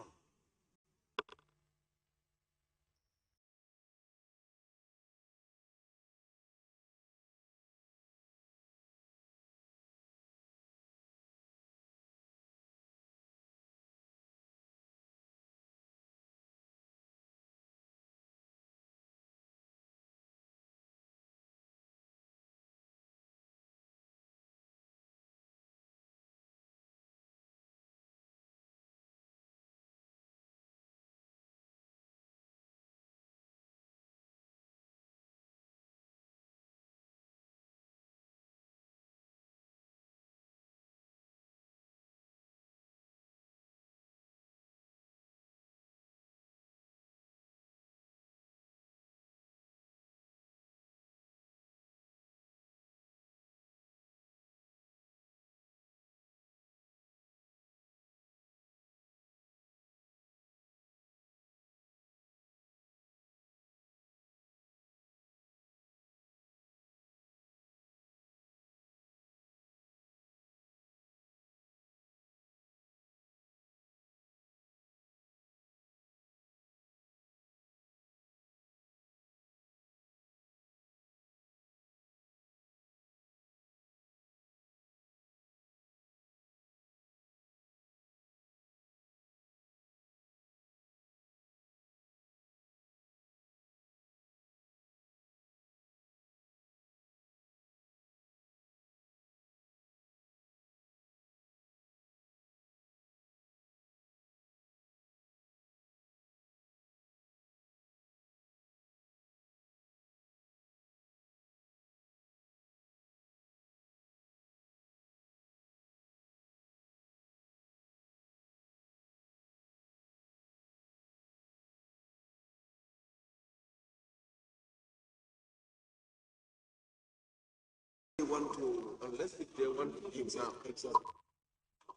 want to, unless if they want to example.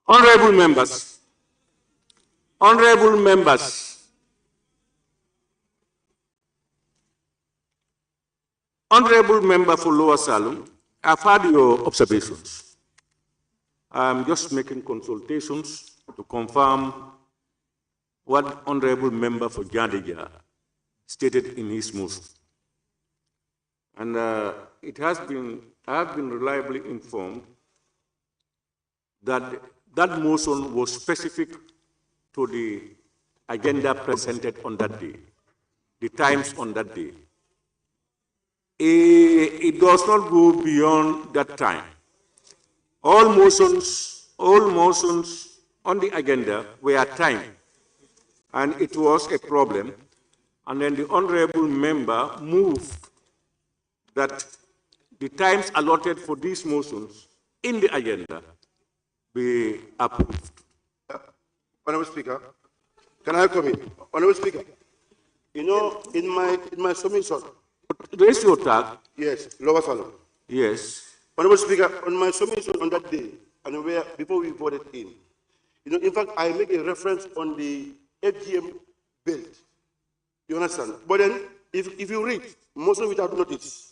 Honorable members, honorable members, honorable member for Lower Salem, I've heard your observations. I'm just making consultations to confirm what honorable member for Jandija stated in his motion. And I have been reliably informed that that motion was specific to the agenda presented on that day, the times on that day. It does not go beyond that time. All motions on the agenda were timed, and it was a problem. And then the honorable member moved that the times allotted for these motions in the agenda be approved. Honorable Speaker, can I come in? Honorable Speaker, you know, in my submission. Raise your tag. Yes, Lower Salem. Yes. Honorable Speaker, on my submission on that day, and before we voted in, you know, in fact, I make a reference on the FGM bill. You understand? But then, if you read, motion without notice,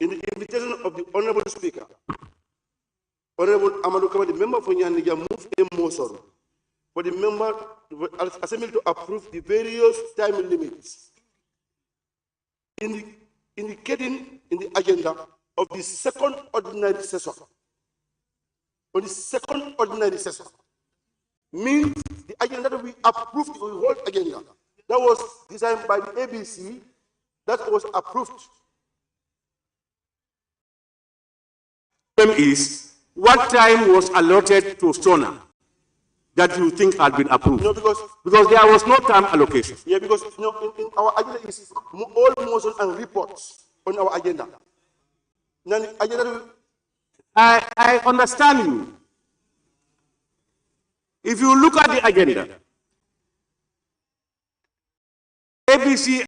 in the invitation of the Honorable Speaker, Honorable Amadou Kama, the member for Nyanija, moved a motion for the member assembly to approve the various time limits, indicating in the agenda of the second ordinary session. On the second ordinary session means the agenda that we approved, the whole agenda that was designed by the ABC, that was approved. Is what time was allotted to Sona that you think had been approved? No, because there was no time allocation. Yeah, because you know, in our agenda is all motions and reports on our agenda. Now, the agenda I understand you. If you look at the agenda, ABC